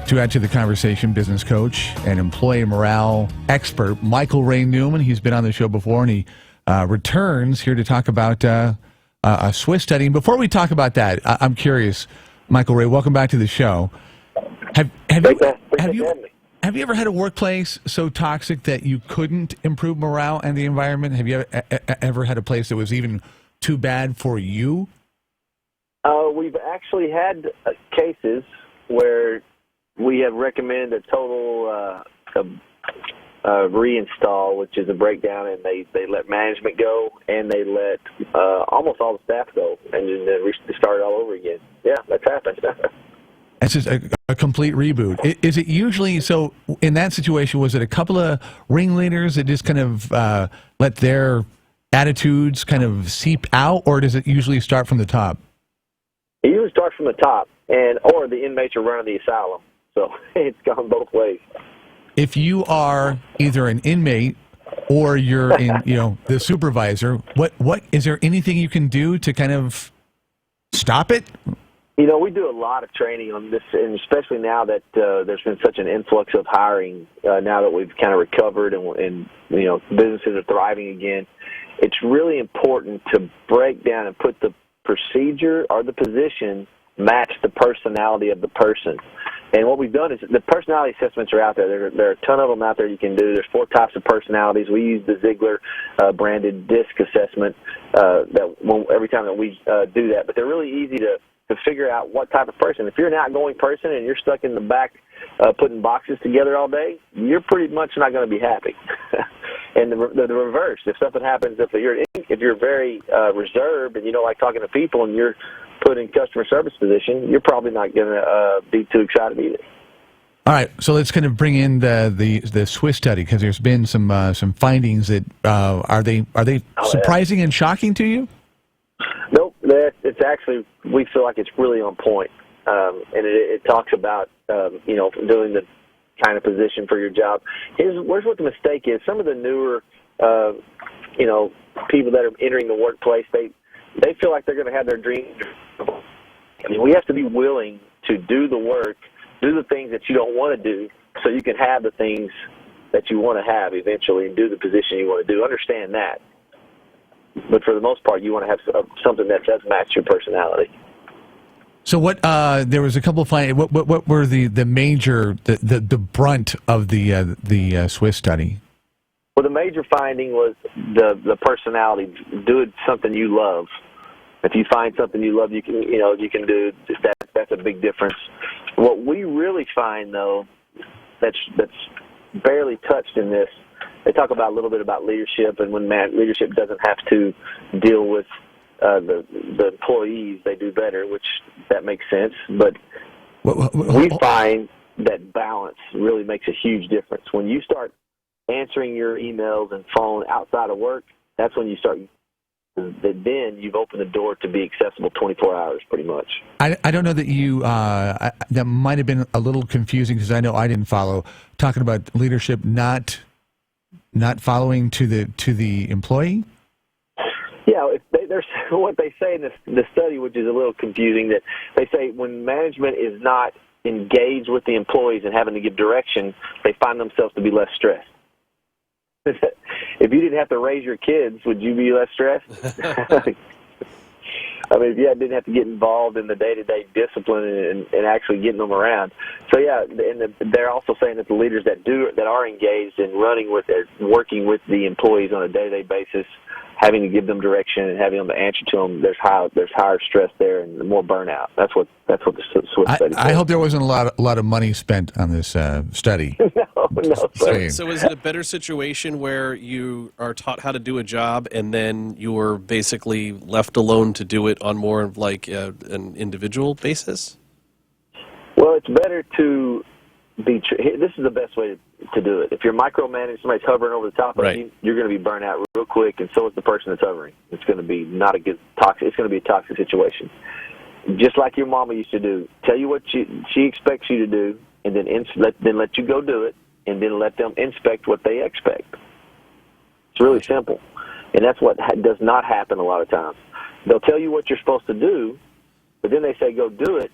To add to the conversation, business coach and employee morale expert Michael Ray Newman. He's been on the show before, and he returns here to talk about a Swiss study. And before we talk about that, I'm curious, Michael Ray, welcome back to the show. Have you ever had a workplace so toxic that you couldn't improve morale and the environment? Have you ever had a place that was even too bad for you? We've actually had cases where we have recommended a total reinstall, which is a breakdown, and they let management go and they let almost all the staff go, and then start all over again. Yeah, that's happened. It's just a complete reboot. Is it usually, so in that situation, was it a couple of ringleaders that just kind of let their attitudes kind of seep out, or does it usually start from the top? It usually starts from the top, or the inmates are running the asylum. So it's gone both ways. If you are either an inmate or you're the supervisor, what is there anything you can do to kind of stop it? We do a lot of training on this, and especially now that there's been such an influx of hiring, now that we've kind of recovered and businesses are thriving again. It's really important to break down and put the procedure or the position match the personality of the person. And what we've done is the personality assessments are out there. There are a ton of them out there you can do. There's 4 types of personalities. We use the Ziegler branded DISC assessment every time that we do that. But they're really easy to figure out what type of person. If you're an outgoing person and you're stuck in the back putting boxes together all day, you're pretty much not going to be happy. And the reverse, if something happens, if you're very reserved and you don't like talking to people and you're put in customer service position, you're probably not going to be too excited either. All right, so let's kind of bring in the Swiss study, because there's been some findings that are they surprising and shocking to you? Nope, it's actually, we feel like it's really on point, and it talks about doing the kind of position for your job. Here's what the mistake is. Some of the newer people that are entering the workplace, they feel like they're going to have their dreams. I mean, we have to be willing to do the work, do the things that you don't want to do, so you can have the things that you want to have eventually and do the position you want to do. Understand that. But for the most part, you want to have something that does match your personality. So what? There was a couple of findings. What were the major the brunt of the Swiss study? Well, the major finding was the personality. Do it something you love. If you find something you love, you can do that. That's a big difference. What we really find, though, that's barely touched in this. They talk about a little bit about leadership, and when leadership doesn't have to deal with the employees, they do better, which that makes sense. But we find that balance really makes a huge difference. When you start answering your emails and phone outside of work, that's when you start. Then you've opened the door to be accessible 24 hours, pretty much. I don't know that you that might have been a little confusing because I know I didn't follow talking about leadership not following to the employee. Yeah, there's what they say in the study, which is a little confusing. That they say when management is not engaged with the employees and having to give direction, they find themselves to be less stressed. If you didn't have to raise your kids, would you be less stressed? I mean, if you didn't have to get involved in the day-to-day discipline and actually getting them around. So, yeah, and they're also saying that the leaders that are engaged in working with the employees on a day-to-day basis, having to give them direction and having them to answer to them, there's higher stress there and more burnout. That's what the Swiss study says. I hope there wasn't a lot of money spent on this study. No, sir. So is it a better situation where you are taught how to do a job and then you're basically left alone to do it on more of like an individual basis? Well, it's better to be. This is the best way to do it. If you're micromanaging, somebody's hovering over the top of you, you're going to be burnt out real quick, and so is the person that's hovering. It's going to be not a good toxic. It's going to be a toxic situation. Just like your mama used to do. Tell you what she expects you to do, and then let you go do it, and then let them inspect what they expect. It's really simple, and that's what does not happen a lot of times. They'll tell you what you're supposed to do, but then they say go do it,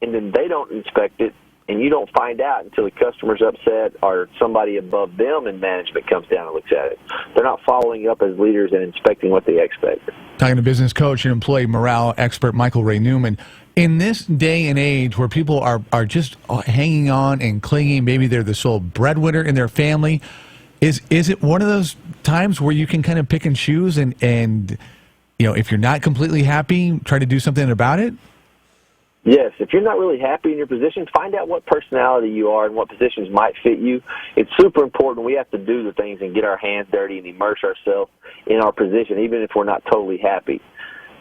and then they don't inspect it, and you don't find out until the customer's upset or somebody above them in management comes down and looks at it. They're not following up as leaders and inspecting what they expect. Talking to business coach and employee morale expert Michael Ray Newman. In this day and age where people are just hanging on and clinging, maybe they're the sole breadwinner in their family, is it one of those times where you can kind of pick and choose and if you're not completely happy, try to do something about it? Yes, if you're not really happy in your position, find out what personality you are and what positions might fit you. It's super important. We have to do the things and get our hands dirty and immerse ourselves in our position, even if we're not totally happy.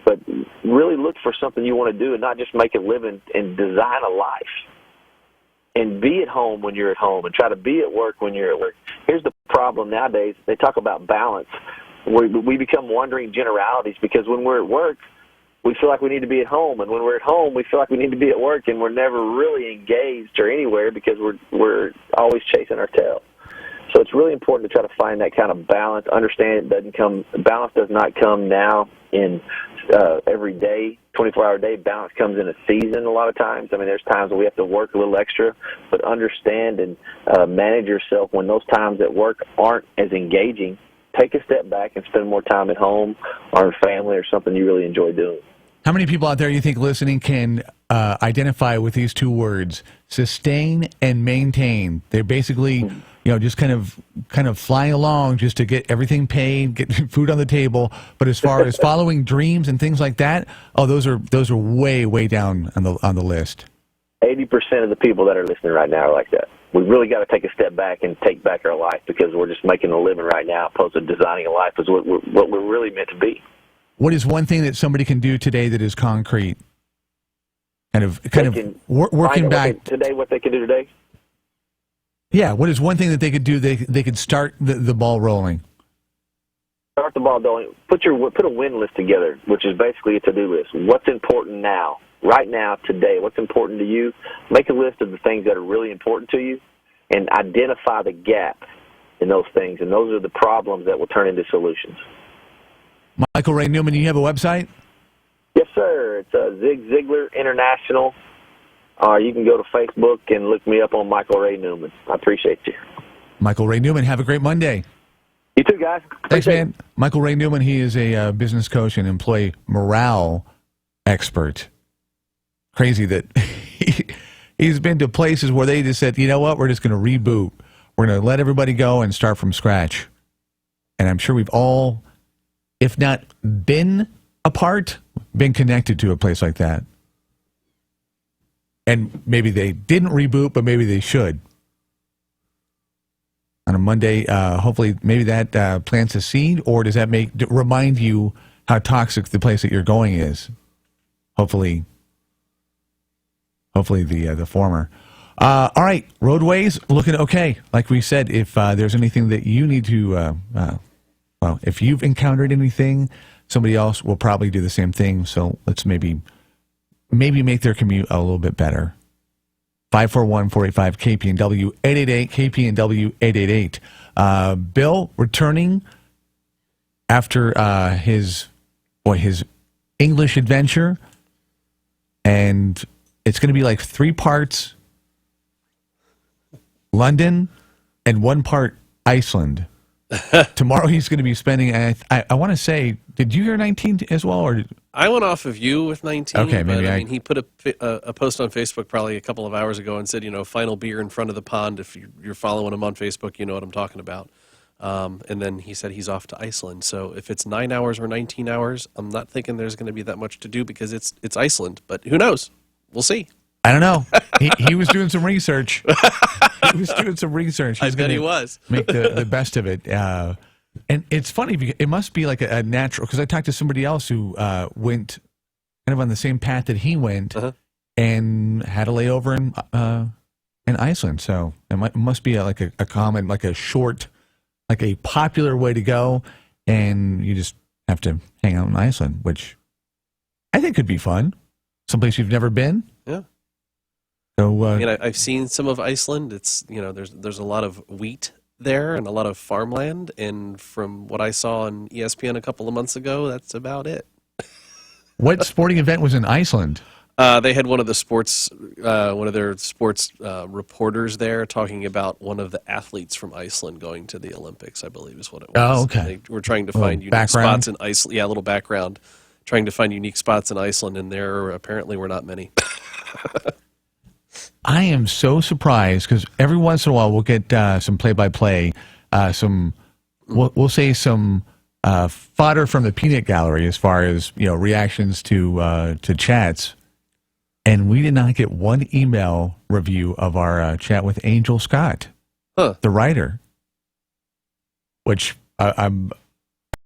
But really look for something you want to do and not just make a living and design a life. And be at home when you're at home and try to be at work when you're at work. Here's the problem nowadays. They talk about balance. We become wandering generalities because when we're at work, we feel like we need to be at home, and when we're at home, we feel like we need to be at work, and we're never really engaged or anywhere because we're always chasing our tail. So it's really important to try to find that kind of balance. Understand balance does not come now in every day, 24-hour day. Balance comes in a season a lot of times. I mean, there's times where we have to work a little extra, but understand and manage yourself when those times at work aren't as engaging. Take a step back and spend more time at home or in family or something you really enjoy doing. How many people out there you think listening can identify with these two words, sustain and maintain? They're basically, just kind of flying along just to get everything paid, get food on the table. But as far as following dreams and things like that, those are way down on the list. 80% of the people that are listening right now are like that. We've really got to take a step back and take back our life because we're just making a living right now opposed to designing a life is what we're really meant to be. What is one thing that somebody can do today that is concrete? Working back today. What they can do today? Yeah. What is one thing that they could do? They could start the ball rolling. Start the ball rolling. Put a win list together, which is basically a to-do list. What's important now, right now, today? What's important to you? Make a list of the things that are really important to you, and identify the gap in those things. And those are the problems that will turn into solutions. Michael Ray Newman, you have a website? Yes, sir. It's Zig Ziglar International. Or you can go to Facebook and look me up on Michael Ray Newman. I appreciate you. Michael Ray Newman, have a great Monday. You too, guys. Thanks, man. Michael Ray Newman, he is a business coach and employee morale expert. Crazy that he's been to places where they just said, you know what, we're just going to reboot. We're going to let everybody go and start from scratch. And I'm sure we've all, if not been apart, been connected to a place like that. And maybe they didn't reboot, but maybe they should. On a Monday, hopefully, maybe that plants a seed, or does that remind you how toxic the place that you're going is? Hopefully the former. All right, roadways looking okay. Like we said, if there's anything that you need to, if you've encountered anything, somebody else will probably do the same thing. So let's maybe make their commute a little bit better. 541-485-KPNW, 888-KPNW, 888. Bill returning after his English adventure, and it's going to be like 3 parts London and 1 part Iceland. Tomorrow he's going to be spending, I want to say, did you hear 19 as well? Or I went off of you with 19. Okay, maybe but, I mean, he put a post on Facebook probably a couple of hours ago and said, final beer in front of the pond. If you're following him on Facebook, you know what I'm talking about. And then he said he's off to Iceland. So if it's 9 hours or 19 hours, I'm not thinking there's going to be that much to do because it's Iceland. But who knows? We'll see. I don't know. He was doing some research. I bet he was. Make the best of it. And it's funny because it must be like a natural, because I talked to somebody else who went kind of on the same path that he went and had a layover in Iceland. So it must be like a common, like a short, like a popular way to go. And you just have to hang out in Iceland, which I think could be fun. Someplace you've never been. Yeah. So I've seen some of Iceland. It's there's a lot of wheat there and a lot of farmland, and from what I saw on ESPN a couple of months ago, that's about it. What sporting event was in Iceland? They had one of their sports reporters there talking about one of the athletes from Iceland going to the Olympics, I believe is what it was. Oh, okay. And they were trying to find unique background? spots in Iceland. Yeah, a little background. Trying to find unique spots in Iceland, and there apparently were not many. I am so surprised because every once in a while we'll get some play-by-play, we'll say some fodder from the peanut gallery as far as reactions to chats, and we did not get one email review of our chat with Angel Scott, the writer, which I'm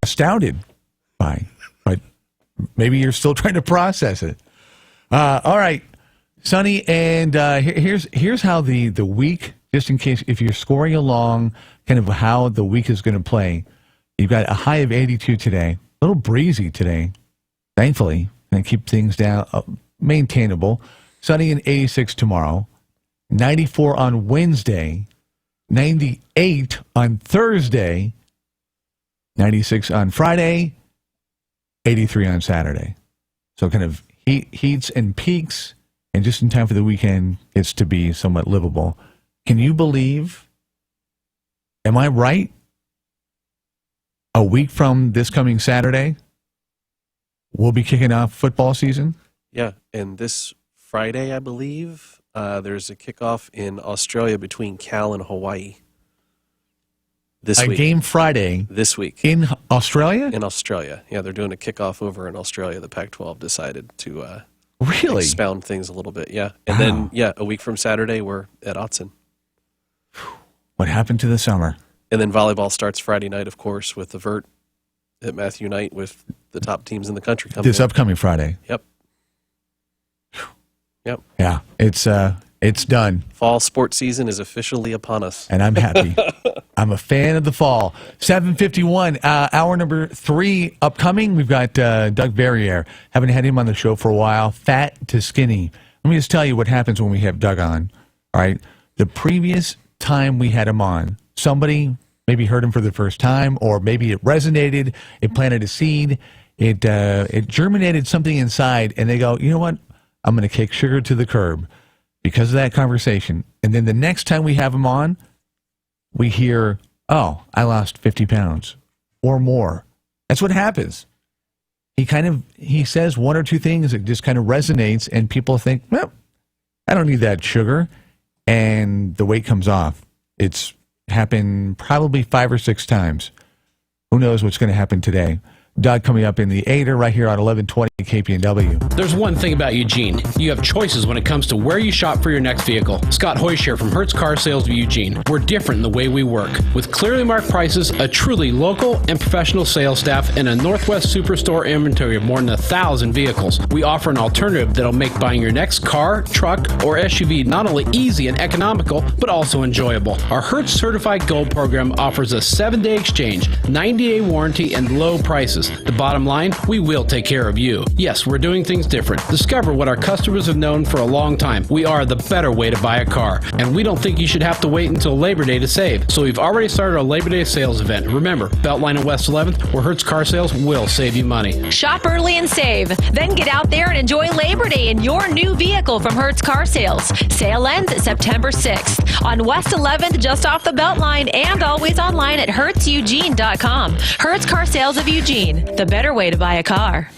astounded by, but maybe you're still trying to process it. All right. Sonny, and here's how the week, just in case if you're scoring along, kind of how the week is going to play. You've got a high of 82 today, a little breezy today, thankfully, and keep things down, maintainable. Sunny and 86 tomorrow, 94 on Wednesday, 98 on Thursday, 96 on Friday, 83 on Saturday. So kind of heats and peaks. And just in time for the weekend, it's to be somewhat livable. Can you believe, am I right? A week from this coming Saturday, we'll be kicking off football season? Yeah, and this Friday, I believe, there's a kickoff in Australia between Cal and Hawaii. This week. A game Friday. This week. In Australia? In Australia. Yeah, they're doing a kickoff over in Australia. The Pac-12 decided to... Really? Expound things a little bit, yeah. And then, a week from Saturday, we're at Autzen. What happened to the summer? And then volleyball starts Friday night, of course, with the Vert at Matthew Knight with the top teams in the country coming This upcoming Friday. Yep. Yeah, it's done. Fall sports season is officially upon us. And I'm happy. I'm a fan of the fall. 7:51, hour number 3 upcoming. We've got Doug Barriere. Haven't had him on the show for a while. Fat to skinny. Let me just tell you what happens when we have Doug on. All right. The previous time we had him on, somebody maybe heard him for the first time, or maybe it resonated. It planted a seed. It germinated something inside, and they go, you know what? I'm going to kick sugar to the curb because of that conversation. And then the next time we have him on, we hear, oh, I lost 50 pounds or more. That's what happens. He says one or two things that just kind of resonates, and people think, well, I don't need that sugar. And the weight comes off. It's happened probably 5 or 6 times. Who knows what's going to happen today? Doug coming up in the 8er right here on 1120 KPNW. There's one thing about Eugene. You have choices when it comes to where you shop for your next vehicle. Scott Hoysh here from Hertz Car Sales of Eugene. We're different in the way we work. With clearly marked prices, a truly local and professional sales staff, and a Northwest Superstore inventory of more than 1,000 vehicles, we offer an alternative that'll make buying your next car, truck, or SUV not only easy and economical, but also enjoyable. Our Hertz Certified Gold program offers a 7-day exchange, 90-day warranty, and low prices. The bottom line, we will take care of you. Yes, we're doing things different. Discover what our customers have known for a long time. We are the better way to buy a car, and we don't think you should have to wait until Labor Day to save. So we've already started our Labor Day sales event. Remember, Beltline and West 11th, where Hertz Car Sales will save you money. Shop early and save. Then get out there and enjoy Labor Day in your new vehicle from Hertz Car Sales. Sale ends September 6th on West 11th, just off the Beltline, and always online at HertzEugene.com. Hertz Car Sales of Eugene, the better way to buy a car.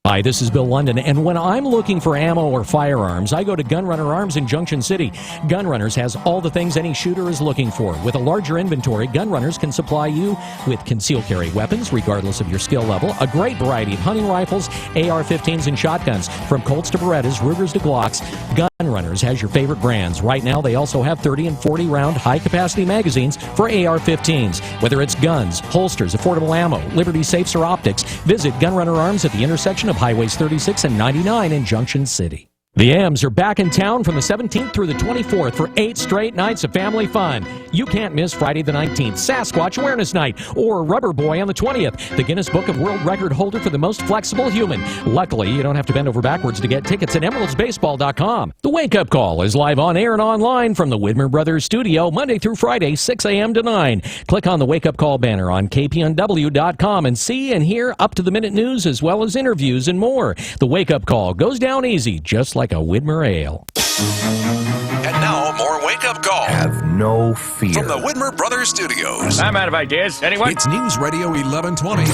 Hi, this is Bill London, and when I'm looking for ammo or firearms, I go to Gunrunner Arms in Junction City. Gunrunners has all the things any shooter is looking for. With a larger inventory, Gunrunners can supply you with concealed carry weapons, regardless of your skill level, a great variety of hunting rifles, AR-15s, and shotguns, from Colts to Berettas, Rugers to Glocks. Gunrunners has your favorite brands. Right now, they also have 30 and 40-round high-capacity magazines for AR-15s. Whether it's guns, holsters, affordable ammo, Liberty safes, or optics, visit Gunrunner Arms at the intersection of Highways 36 and 99 in Junction City. The Ams are back in town from the 17th through the 24th for 8 straight nights of family fun. You can't miss Friday the 19th, Sasquatch Awareness Night, or Rubber Boy on the 20th, the Guinness Book of World Record holder for the most flexible human. Luckily, you don't have to bend over backwards to get tickets at emeraldsbaseball.com. The Wake Up Call is live on air and online from the Widmer Brothers studio Monday through Friday, 6 a.m. to 9. Click on the Wake Up Call banner on KPNW.com and see and hear up-to-the-minute news as well as interviews and more. The Wake Up Call goes down easy, just like a Widmer ale. And now, more Wake Up Call. Have no fear. From the Widmer Brothers Studios. I'm out of ideas. Anyone? It's News Radio 1120.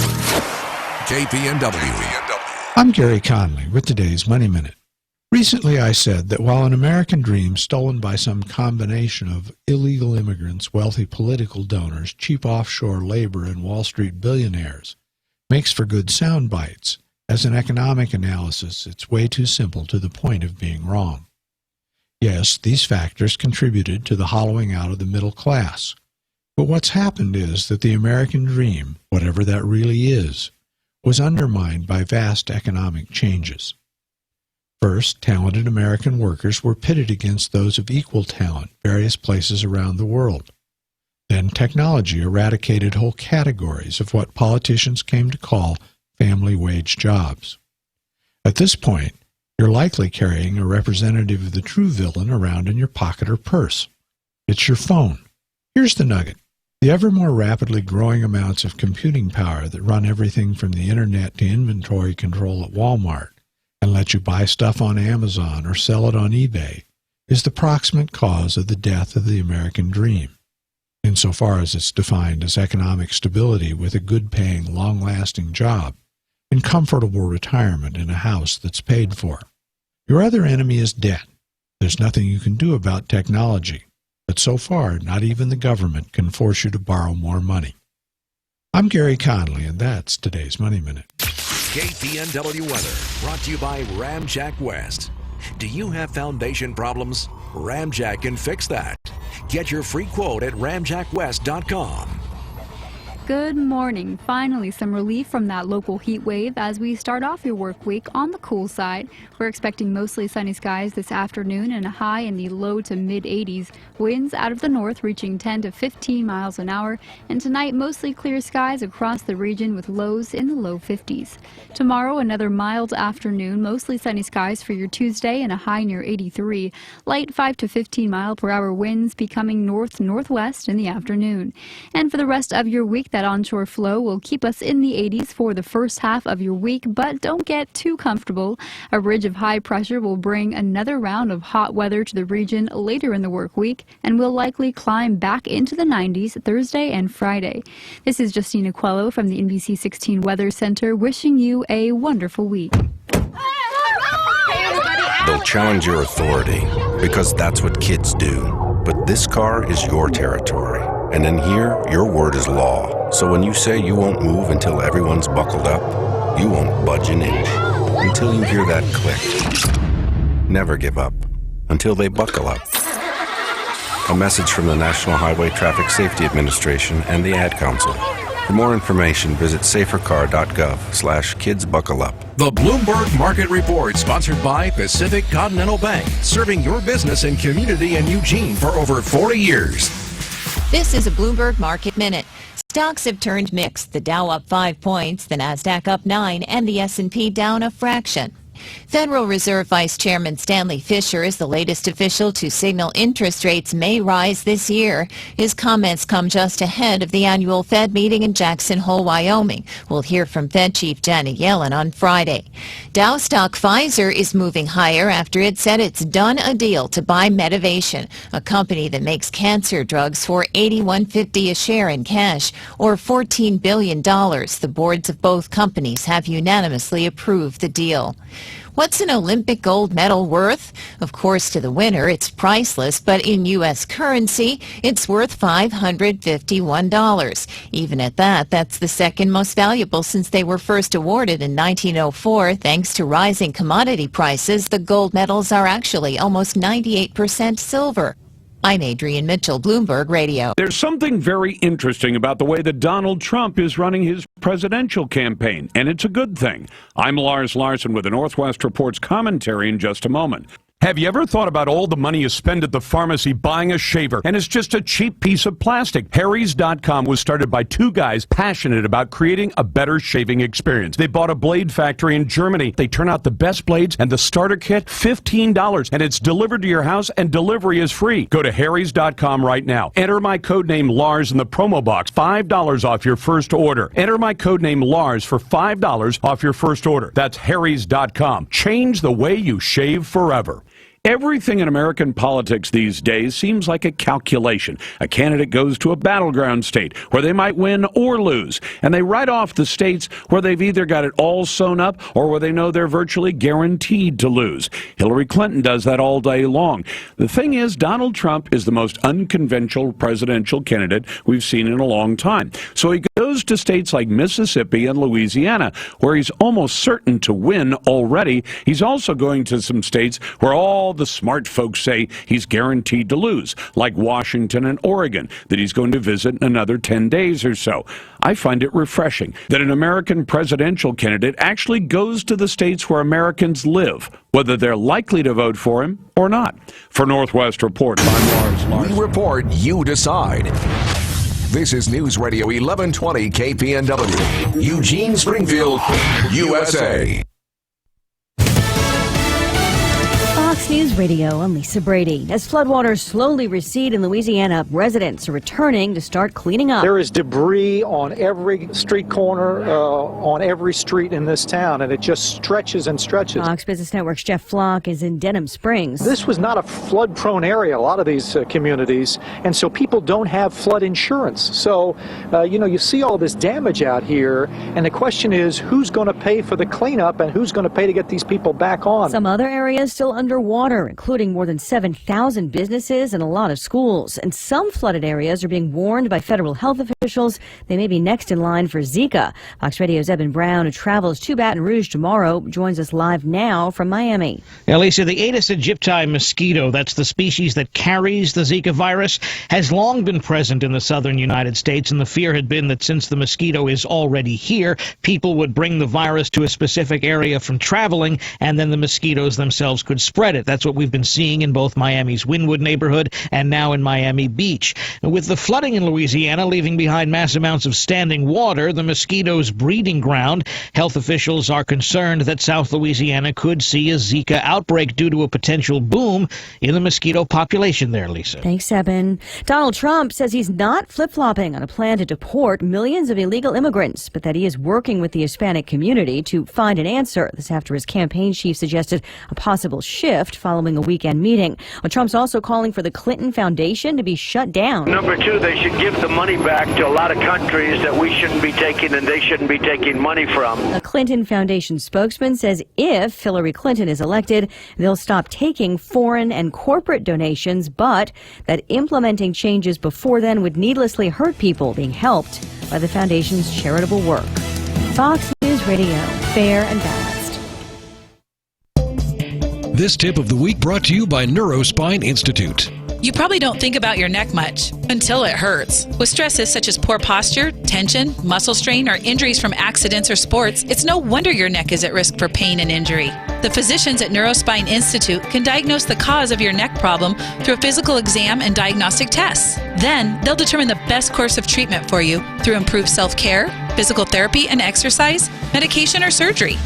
KPNW. I'm Gary Conley with today's Money Minute. Recently I said that while an American dream stolen by some combination of illegal immigrants, wealthy political donors, cheap offshore labor, and Wall Street billionaires makes for good sound bites, as an economic analysis, it's way too simple to the point of being wrong. Yes, these factors contributed to the hollowing out of the middle class. But what's happened is that the American dream, whatever that really is, was undermined by vast economic changes. First, talented American workers were pitted against those of equal talent various places around the world. Then technology eradicated whole categories of what politicians came to call family wage jobs. At this point, you're likely carrying a representative of the true villain around in your pocket or purse. It's your phone. Here's the nugget. The ever more rapidly growing amounts of computing power that run everything from the internet to inventory control at Walmart and let you buy stuff on Amazon or sell it on eBay is the proximate cause of the death of the American dream, insofar as it's defined as economic stability with a good-paying, long-lasting job and comfortable retirement in a house that's paid for. Your other enemy is debt. There's nothing you can do about technology, but so far, not even the government can force you to borrow more money. I'm Gary Conley, and that's today's Money Minute. KPNW weather, brought to you by Ramjack West. Do you have foundation problems? Ramjack can fix that. Get your free quote at ramjackwest.com. Good morning. Finally, some relief from that local heat wave as we start off your work week on the cool side. We're expecting mostly sunny skies this afternoon and a high in the low to mid 80s. Winds out of the north reaching 10 to 15 miles an hour. And tonight, mostly clear skies across the region with lows in the low 50s. Tomorrow, another mild afternoon, mostly sunny skies for your Tuesday and a high near 83. Light 5 to 15 mile per hour winds becoming north-northwest in the afternoon. And for the rest of your week, that onshore flow will keep us in the 80s for the first half of your week, but don't get too comfortable. A ridge of high pressure will bring another round of hot weather to the region later in the work week and will likely climb back into the 90s Thursday and Friday. This is Justina Quello from the NBC 16 Weather Center wishing you a wonderful week. They'll challenge your authority because that's what kids do. But this car is your territory. And in here, your word is law. So when you say you won't move until everyone's buckled up, you won't budge an inch until you hear that click. Never give up until they buckle up. A message from the National Highway Traffic Safety Administration and the Ad Council. For more information, visit safercar.gov/kidsbuckleup. The Bloomberg Market Report, sponsored by Pacific Continental Bank, serving your business and community in Eugene for over 40 years. This is a Bloomberg Market Minute. Stocks have turned mixed. The Dow up 5 points, the Nasdaq up 9, and the S&P down a fraction. Federal Reserve Vice Chairman Stanley Fischer is the latest official to signal interest rates may rise this year. His comments come just ahead of the annual Fed meeting in Jackson Hole, Wyoming. We'll hear from Fed Chief Janet Yellen on Friday. Dow stock Pfizer is moving higher after it said it's done a deal to buy Medivation, a company that makes cancer drugs, for $81.50 a share in cash, or $14 billion. The boards of both companies have unanimously approved the deal. What's an Olympic gold medal worth? Of course, to the winner, it's priceless, but in U.S. currency, it's worth $551. Even at that, that's the second most valuable since they were first awarded in 1904. Thanks to rising commodity prices, the gold medals are actually almost 98% silver. I'm Adrienne Mitchell, Bloomberg Radio. There's something very interesting about the way that Donald Trump is running his presidential campaign, and it's a good thing. I'm Lars Larson with the Northwest Report's commentary in just a moment. Have you ever thought about all the money you spend at the pharmacy buying a shaver, and it's just a cheap piece of plastic? Harry's.com was started by two guys passionate about creating a better shaving experience. They bought a blade factory in Germany. They turn out the best blades, and the starter kit, $15, and it's delivered to your house, and delivery is free. Go to Harry's.com right now. Enter my code name Lars in the promo box. $5 off your first order. Enter my code name Lars for $5 off your first order. That's Harry's.com. Change the way you shave forever. Everything in American politics these days seems like a calculation. A candidate goes to a battleground state where they might win or lose, and they write off the states where they've either got it all sewn up or where they know they're virtually guaranteed to lose. Hillary Clinton does that all day long. The thing is, Donald Trump is the most unconventional presidential candidate we've seen in a long time. So he goes to states like Mississippi and Louisiana, where he's almost certain to win already. He's also going to some states where all the smart folks say he's guaranteed to lose, like Washington and Oregon, that he's going to visit in another 10 days or so. I find it refreshing that an American presidential candidate actually goes to the states where Americans live, whether they're likely to vote for him or not. For Northwest Report, I'm Lars Larson. We report, you decide. This is News Radio 1120 KPNW, Eugene, Springfield, USA. Fox News Radio, I'm Lisa Brady. As floodwaters slowly recede in Louisiana, residents are returning to start cleaning up. There is debris on every street corner, on every street in this town, and it just stretches and stretches. Fox Business Network's Jeff Flock is in Denham Springs. This was not a flood-prone area, a lot of these communities, and so people don't have flood insurance. So, you see all this damage out here, and the question is, who's going to pay for the cleanup and who's going to pay to get these people back on? Some other areas still underwater, including more than 7,000 businesses and a lot of schools. And some flooded areas are being warned by federal health officials they may be next in line for Zika. Fox Radio's Eben Brown, who travels to Baton Rouge tomorrow, joins us live now from Miami. Now, Lisa, the Aedes aegypti mosquito, that's the species that carries the Zika virus, has long been present in the southern United States, and the fear had been that since the mosquito is already here, people would bring the virus to a specific area from traveling, and then the mosquitoes themselves could spread it. That's what we've been seeing in both Miami's Wynwood neighborhood and now in Miami Beach. With the flooding in Louisiana leaving behind mass amounts of standing water, the mosquito's breeding ground, health officials are concerned that South Louisiana could see a Zika outbreak due to a potential boom in the mosquito population there, Lisa. Thanks, Eben. Donald Trump says he's not flip-flopping on a plan to deport millions of illegal immigrants, but that he is working with the Hispanic community to find an answer. This after his campaign chief suggested a possible shift left following a weekend meeting. Well, Trump's also calling for the Clinton Foundation to be shut down. Number two, they should give the money back to a lot of countries that we shouldn't be taking and they shouldn't be taking money from. A Clinton Foundation spokesman says if Hillary Clinton is elected, they'll stop taking foreign and corporate donations, but that implementing changes before then would needlessly hurt people being helped by the foundation's charitable work. Fox News Radio, fair and balanced. This tip of the week brought to you by Neurospine Institute. You probably don't think about your neck much until it hurts. With stresses such as poor posture, tension, muscle strain, or injuries from accidents or sports, it's no wonder your neck is at risk for pain and injury. The physicians at Neurospine Institute can diagnose the cause of your neck problem through a physical exam and diagnostic tests. Then, they'll determine the best course of treatment for you through improved self-care, physical therapy and exercise, medication, or surgery.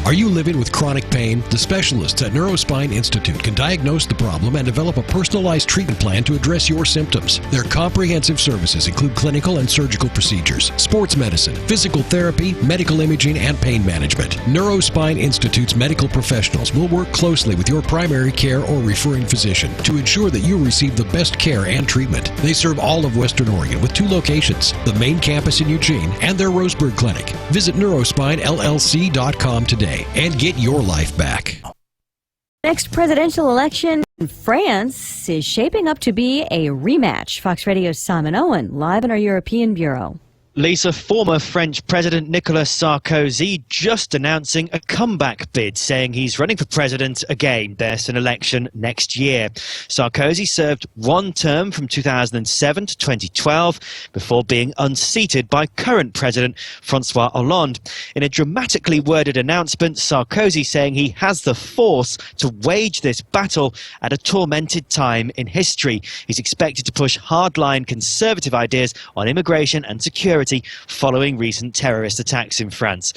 Are you living with chronic pain? The specialists at Neurospine Institute can diagnose the problem and develop a personalized treatment plan to address your symptoms. Their comprehensive services include clinical and surgical procedures, sports medicine, physical therapy, medical imaging, and pain management. Neurospine Institute's medical professionals will work closely with your primary care or referring physician to ensure that you receive the best care and treatment. They serve all of Western Oregon with 2 locations, the main campus in Eugene and their Roseburg clinic. Visit neurospinellc.com today and get your life back. Next presidential election in France is shaping up to be a rematch. Fox Radio's Simon Owen, live in our European bureau. Lisa, former French President Nicolas Sarkozy just announcing a comeback bid, saying he's running for president again. There's an election next year. Sarkozy served 1 term from 2007 to 2012 before being unseated by current President Francois Hollande. In a dramatically worded announcement, Sarkozy saying he has the force to wage this battle at a tormented time in history. He's expected to push hardline conservative ideas on immigration and security following recent terrorist attacks in France.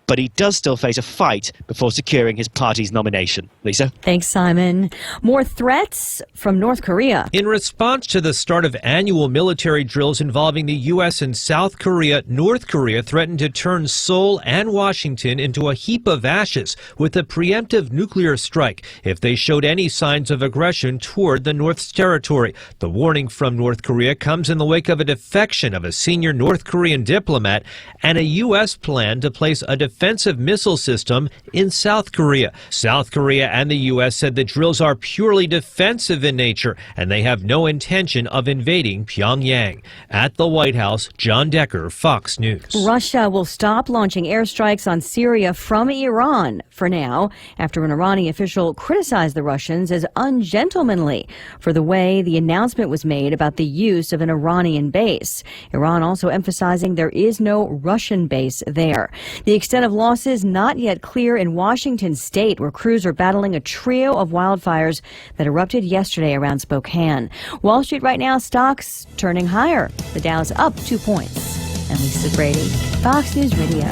But he does still face a fight before securing his party's nomination. Lisa? Thanks, Simon. More threats from North Korea. In response to the start of annual military drills involving the U.S. and South Korea, North Korea threatened to turn Seoul and Washington into a heap of ashes with a preemptive nuclear strike if they showed any signs of aggression toward the North's territory. The warning from North Korea comes in the wake of a defection of a senior North Korean diplomat and a U.S. plan to place a defensive missile system in South Korea. South Korea and the U.S. said the drills are purely defensive in nature and they have no intention of invading Pyongyang. At the White House, John Decker, Fox News. Russia will stop launching airstrikes on Syria from Iran for now, after an Iranian official criticized the Russians as ungentlemanly for the way the announcement was made about the use of an Iranian base. Iran also emphasizing there is no Russian base there. The extent of losses not yet clear in Washington state, where crews are battling a trio of wildfires that erupted yesterday around Spokane. Wall Street right now, stocks turning higher. The Dow's up 2 points. And Lisa Brady, Fox News Radio.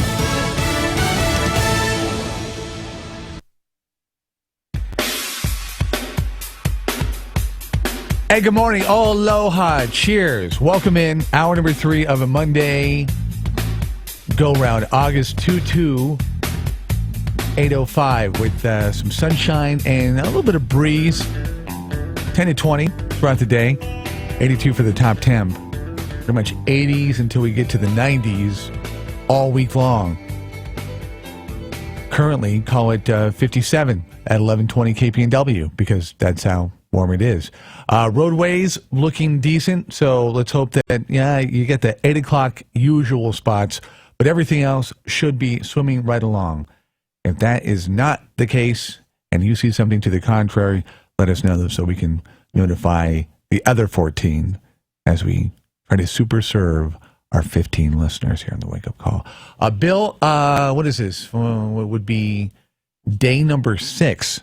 Hey, good morning. Aloha. Cheers. Welcome in. Hour number 3 of a Monday go-round, August 2-2, 8:05, with some sunshine and a little bit of breeze. 10 to 20 throughout the day. 82 for the top 10. Pretty much 80s until we get to the 90s all week long. Currently, call it 57 at 1120 KPNW, because that's how warm it is. Roadways looking decent, so let's hope that, you get the 8 o'clock usual spots, but everything else should be swimming right along. If that is not the case, and you see something to the contrary, let us know so we can notify the other 14 as we try to super serve our 15 listeners here on the Wake Up Call. Bill, what is this? What would be day number 6?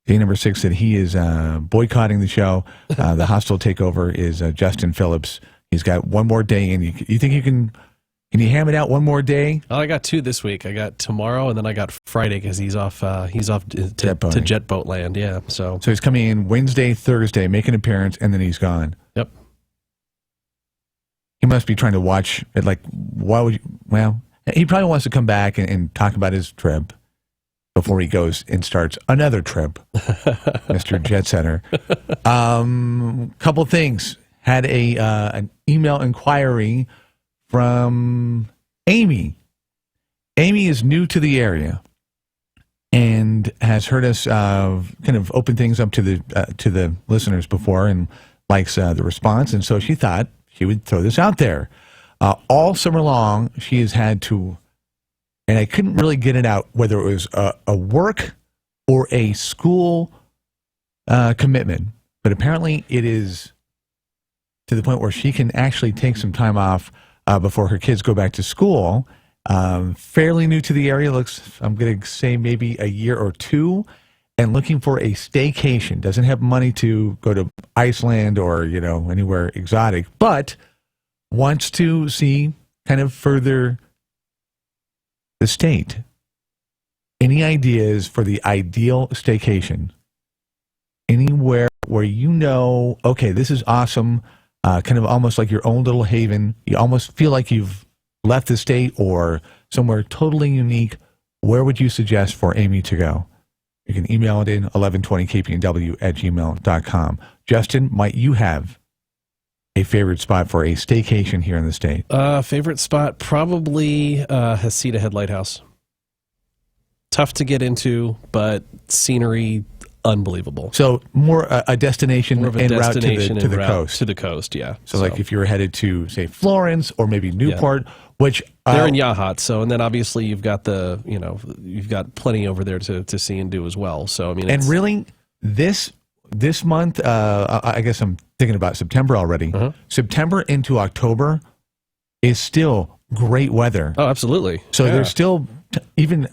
Day number 6 that he is boycotting the show. The hostile takeover is Justin Phillips. He's got one more day in. You think you can you ham it out one more day? Oh, I got 2 this week. I got tomorrow, and then I got Friday because he's off to jet boat land. Yeah, so he's coming in Wednesday, Thursday, make an appearance, and then he's gone. Yep. He must be trying to watch it. Like, why would you? Well, he probably wants to come back and talk about his trip. before he goes and starts another trip, Mr. Jet Setter. Couple things. Had an email inquiry from Amy. Amy is new to the area and has heard us kind of open things up to the listeners before and likes the response. And so she thought she would throw this out there. All summer long, she has had to, and I couldn't really get it out whether it was a work or a school commitment, but apparently it is to the point where she can actually take some time off before her kids go back to school. Fairly new to the area, I'm going to say maybe a year or two, and looking for a staycation. Doesn't have money to go to Iceland or, anywhere exotic, but wants to see kind of further the state. Any ideas for the ideal staycation? Anywhere where okay, this is awesome, kind of almost like your own little haven. You almost feel like you've left the state or somewhere totally unique. Where would you suggest for Amy to go? You can email it in 1120kpnw@gmail.com. Justin, might you have a favorite spot for a staycation here in the state? Favorite spot, probably Heceta Head Lighthouse. Tough to get into, but scenery, unbelievable. So more a destination more of a en destination route to the coast. To the coast, yeah. So like if you were headed to, say, Florence or maybe Newport, which they're in Yahat. So, and then obviously you've got you've got plenty over there to see and do as well. So I mean, and really this month, I guess I'm thinking about September already. September into October is still great weather. Oh, absolutely. So there's still even.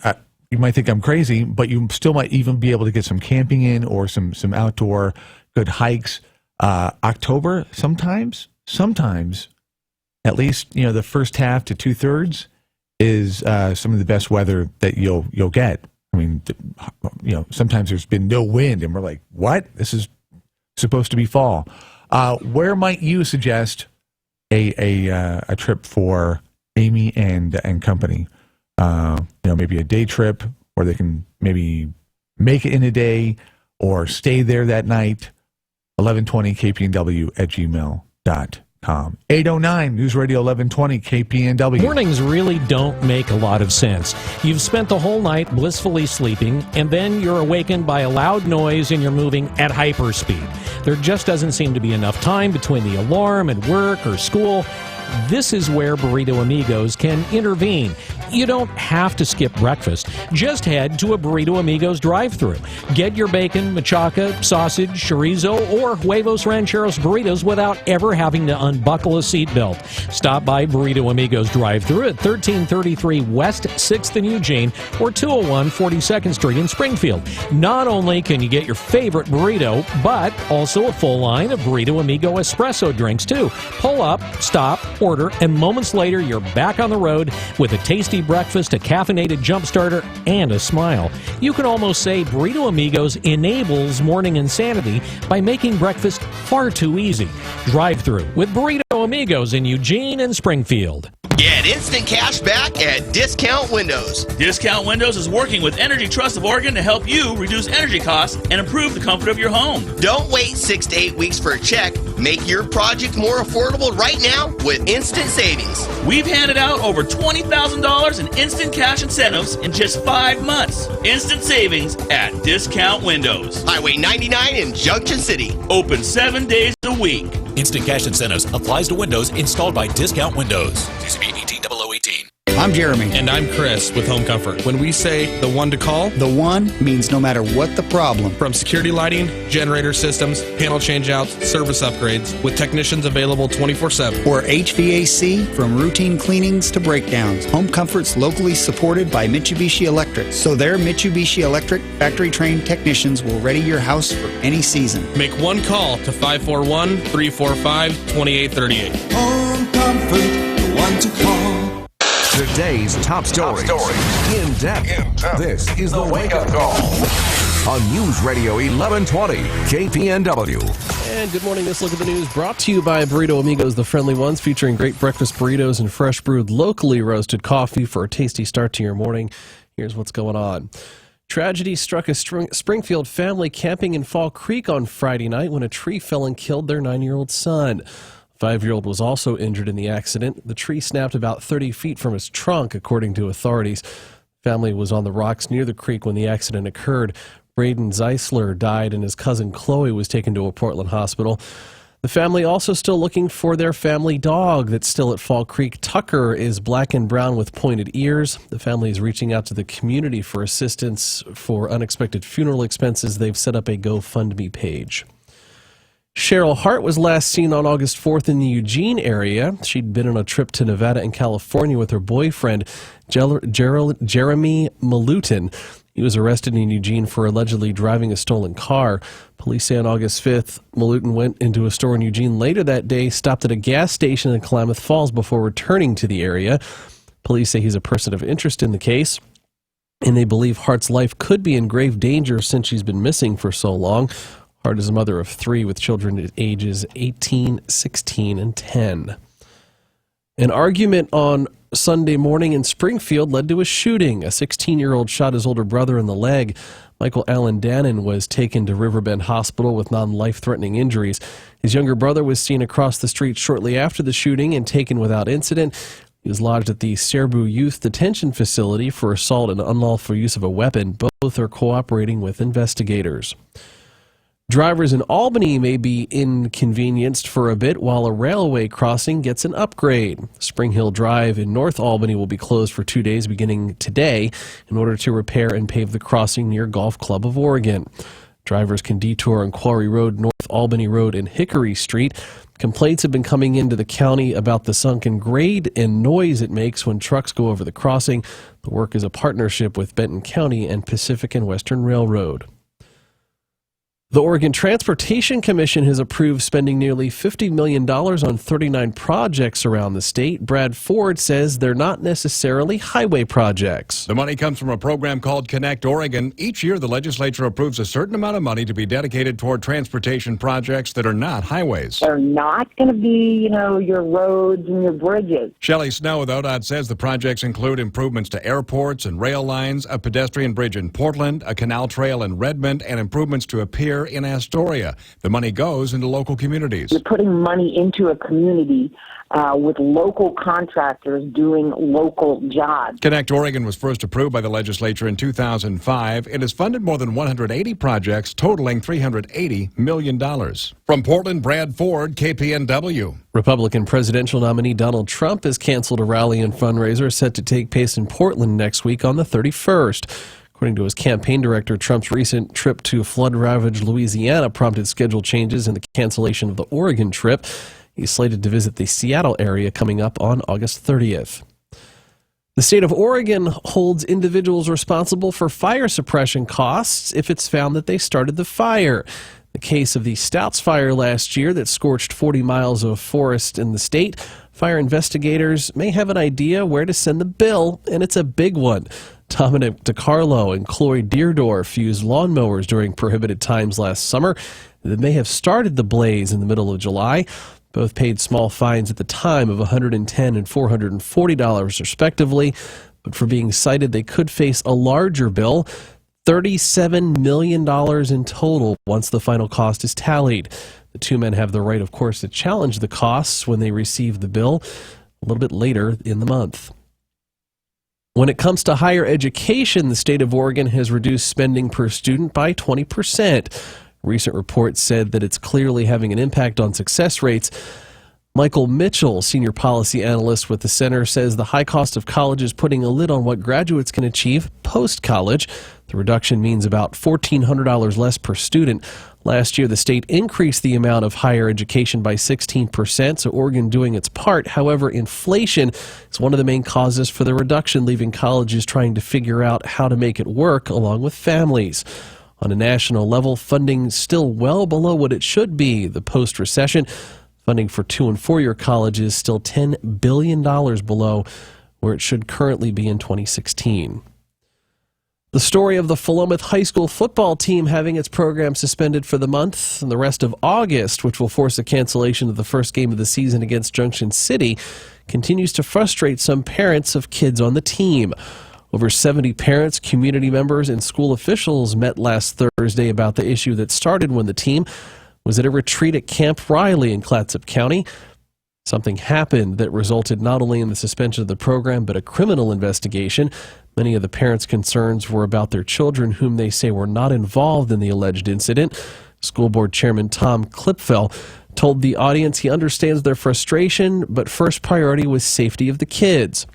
You might think I'm crazy, but you still might even be able to get some camping in or some outdoor good hikes. October, sometimes, at least the first half to 2/3 is some of the best weather that you'll get. I mean, sometimes there's been no wind, and we're like, what? This is supposed to be fall. Where might you suggest a trip for Amy and company? Maybe a day trip where they can maybe make it in a day or stay there that night. 1120kpnw@gmail.com. 809 News Radio 1120 KPNW. Mornings really don't make a lot of sense. You've spent the whole night blissfully sleeping, and then you're awakened by a loud noise and you're moving at hyperspeed. There just doesn't seem to be enough time between the alarm and work or school. This is where Burrito Amigos can intervene. You don't have to skip breakfast. Just head to a Burrito Amigos drive-thru. Get your bacon, machaca, sausage, chorizo, or huevos rancheros burritos without ever having to unbuckle a seatbelt. Stop by Burrito Amigos drive-thru at 1333 West 6th in Eugene or 201 42nd Street in Springfield. Not only can you get your favorite burrito, but also a full line of Burrito Amigo espresso drinks too. Pull up, stop, order, and moments later you're back on the road with a tasty breakfast, a caffeinated jump starter, and a smile. You can almost say Burrito Amigos enables morning insanity by making breakfast far too easy. Drive-thru with Burrito Amigos in Eugene and Springfield. Get instant cash back at Discount Windows. Discount Windows is working with Energy Trust of Oregon to help you reduce energy costs and improve the comfort of your home. Don't wait 6 to 8 weeks for a check. Make your project more affordable right now with instant savings. We've handed out over $20,000 in instant cash incentives in just 5 months. Instant savings at Discount Windows. Highway 99 in Junction City. Open 7 days a week. Instant cash incentives applies to windows installed by Discount Windows. TCP 180018. I'm Jeremy. And I'm Chris with Home Comfort. When we say the one to call, the one means no matter what the problem. From security lighting, generator systems, panel changeouts, service upgrades, with technicians available 24/7. Or HVAC, from routine cleanings to breakdowns. Home Comfort's locally supported by Mitsubishi Electric. So their Mitsubishi Electric factory-trained technicians will ready your house for any season. Make one call to 541-345-2838. Home Comfort, the one to call. Today's top stories. In depth. This is the Wake Up Call on News Radio 1120 KPNW. And good morning. This look at the news brought to you by Burrito Amigos, the friendly ones, featuring great breakfast burritos and fresh brewed, locally roasted coffee for a tasty start to your morning. Here's what's going on. Tragedy struck a Springfield family camping in Fall Creek on Friday night when a tree fell and killed their 9-year-old son. A 5-year-old was also injured in the accident. The tree snapped about 30 feet from his trunk, according to authorities. The family was on the rocks near the creek when the accident occurred. Braden Zeisler died and his cousin Chloe was taken to a Portland hospital. The family also still looking for their family dog that's still at Fall Creek. Tucker is black and brown with pointed ears. The family is reaching out to the community for assistance for unexpected funeral expenses. They've set up a GoFundMe page. Cheryl Hart was last seen on August 4th in the Eugene area. She'd been on a trip to Nevada and California with her boyfriend, Jeremy Malutin. He was arrested in Eugene for allegedly driving a stolen car. Police say on August 5th, Malutin went into a store in Eugene later that day, stopped at a gas station in Klamath Falls before returning to the area. Police say he's a person of interest in the case, and they believe Hart's life could be in grave danger since she's been missing for so long. Hart is a mother of 3 with children at ages 18, 16, and 10. An argument on Sunday morning in Springfield led to a shooting. A 16-year-old shot his older brother in the leg. Michael Allen Dannon was taken to Riverbend Hospital with non-life-threatening injuries. His younger brother was seen across the street shortly after the shooting and taken without incident. He was lodged at the Cebu Youth Detention Facility for assault and unlawful use of a weapon. Both are cooperating with investigators. Drivers in Albany may be inconvenienced for a bit while a railway crossing gets an upgrade. Spring Hill Drive in North Albany will be closed for 2 days beginning today in order to repair and pave the crossing near Golf Club of Oregon. Drivers can detour on Quarry Road, North Albany Road, and Hickory Street. Complaints have been coming into the county about the sunken grade and noise it makes when trucks go over the crossing. The work is a partnership with Benton County and Pacific and Western Railroad. The Oregon Transportation Commission has approved spending nearly $50 million on 39 projects around the state. Brad Ford says they're not necessarily highway projects. The money comes from a program called Connect Oregon. Each year, the legislature approves a certain amount of money to be dedicated toward transportation projects that are not highways. They're not going to be, your roads and your bridges. Shelley Snow with ODOT says the projects include improvements to airports and rail lines, a pedestrian bridge in Portland, a canal trail in Redmond, and improvements to a pier in Astoria. The money goes into local communities. You're putting money into a community with local contractors doing local jobs. Connect Oregon was first approved by the legislature in 2005. It has funded more than 180 projects totaling $380 million. From Portland, Brad Ford, KPNW. Republican presidential nominee Donald Trump has canceled a rally and fundraiser set to take place in Portland next week on the 31st. According to his campaign director, Trump's recent trip to flood-ravaged Louisiana prompted schedule changes and the cancellation of the Oregon trip. He's slated to visit the Seattle area coming up on August 30th. The state of Oregon holds individuals responsible for fire suppression costs if it's found that they started the fire. The case of the Stouts fire last year that scorched 40 miles of forest in the state, fire investigators may have an idea where to send the bill, and it's a big one. Dominic DiCarlo and Chloe Deerdorf used lawnmowers during prohibited times last summer that may have started the blaze in the middle of July. Both paid small fines at the time of $110 and $440 respectively, but for being cited they could face a larger bill, $37 million in total once the final cost is tallied. The two men have the right, of course, to challenge the costs when they receive the bill a little bit later in the month. When it comes to higher education, the state of Oregon has reduced spending per student by 20%. Recent reports said that it's clearly having an impact on success rates. Michael Mitchell, senior policy analyst with the center, says the high cost of college is putting a lid on what graduates can achieve post-college. The reduction means about $1,400 less per student. Last year, the state increased the amount of higher education by 16%, so Oregon doing its part. However, inflation is one of the main causes for the reduction, leaving colleges trying to figure out how to make it work along with families. On a national level, funding still well below what it should be. The post-recession funding for 2- and 4-year colleges still $10 billion below where it should currently be in 2016. The story of the Philomath High School football team having its program suspended for the month and the rest of August, which will force a cancellation of the first game of the season against Junction City, continues to frustrate some parents of kids on the team. Over 70 parents, community members, and school officials met last Thursday about the issue that started when the team was at a retreat at Camp Riley in Clatsop County. Something happened that resulted not only in the suspension of the program, but a criminal investigation. Many of the parents' concerns were about their children, whom they say were not involved in the alleged incident. School Board Chairman Tom Klipfel told the audience he understands their frustration, but first priority was safety of the kids.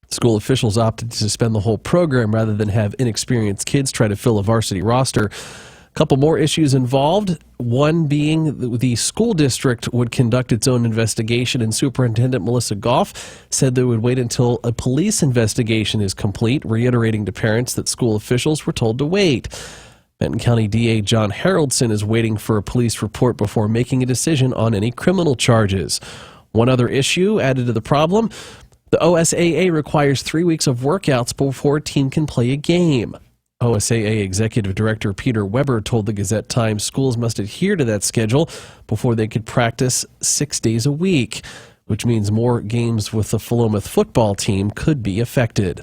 School officials opted to suspend the whole program rather than have inexperienced kids try to fill a varsity roster. A couple more issues involved, one being the school district would conduct its own investigation, and Superintendent Melissa Goff said they would wait until a police investigation is complete, reiterating to parents that school officials were told to wait. Benton County DA John Haroldson is waiting for a police report before making a decision on any criminal charges. One other issue added to the problem, the OSAA requires 3 weeks of workouts before a team can play a game. OSAA Executive Director Peter Weber told the Gazette-Times schools must adhere to that schedule before they could practice 6 days a week, which means more games with the Philomath football team could be affected.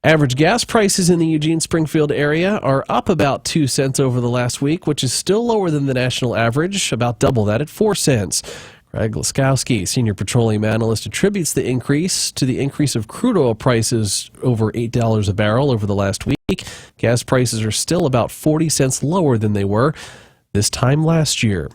Average gas prices in the Eugene-Springfield area are up about 2 cents over the last week, which is still lower than the national average, about double that at 4 cents. Greg Laskowski, senior petroleum analyst, attributes the increase to the increase of crude oil prices over $8 a barrel over the last week. Gas prices are still about 40 cents lower than they were this time last year.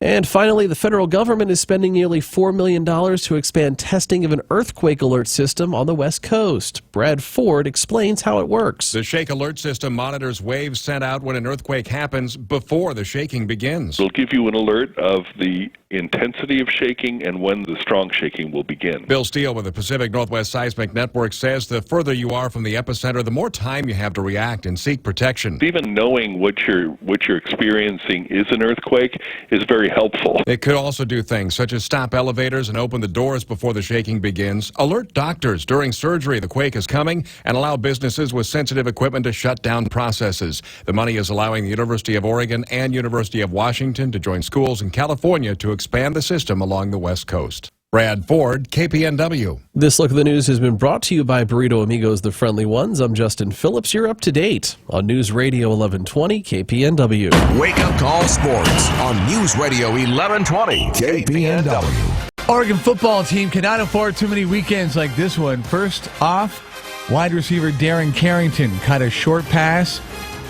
And finally, the federal government is spending nearly $4 million to expand testing of an earthquake alert system on the West Coast. Brad Ford explains how it works. The Shake Alert system monitors waves sent out when an earthquake happens before the shaking begins. It'll give you an alert of the intensity of shaking and when the strong shaking will begin. Bill Steele with the Pacific Northwest Seismic Network says the further you are from the epicenter, the more time you have to react and seek protection. Even knowing what you're experiencing is an earthquake is very helpful. It could also do things such as stop elevators and open the doors before the shaking begins, alert doctors during surgery the quake is coming, and allow businesses with sensitive equipment to shut down processes. The money is allowing the University of Oregon and University of Washington to join schools in California to expand the system along the West Coast. Brad Ford, KPNW. This Look at the News has been brought to you by Burrito Amigos, the Friendly Ones. I'm Justin Phillips. You're up to date on News Radio 1120 KPNW. Wake Up Call Sports on News Radio 1120 KPNW. Oregon football team cannot afford too many weekends like this one. First off, wide receiver Darren Carrington caught a short pass,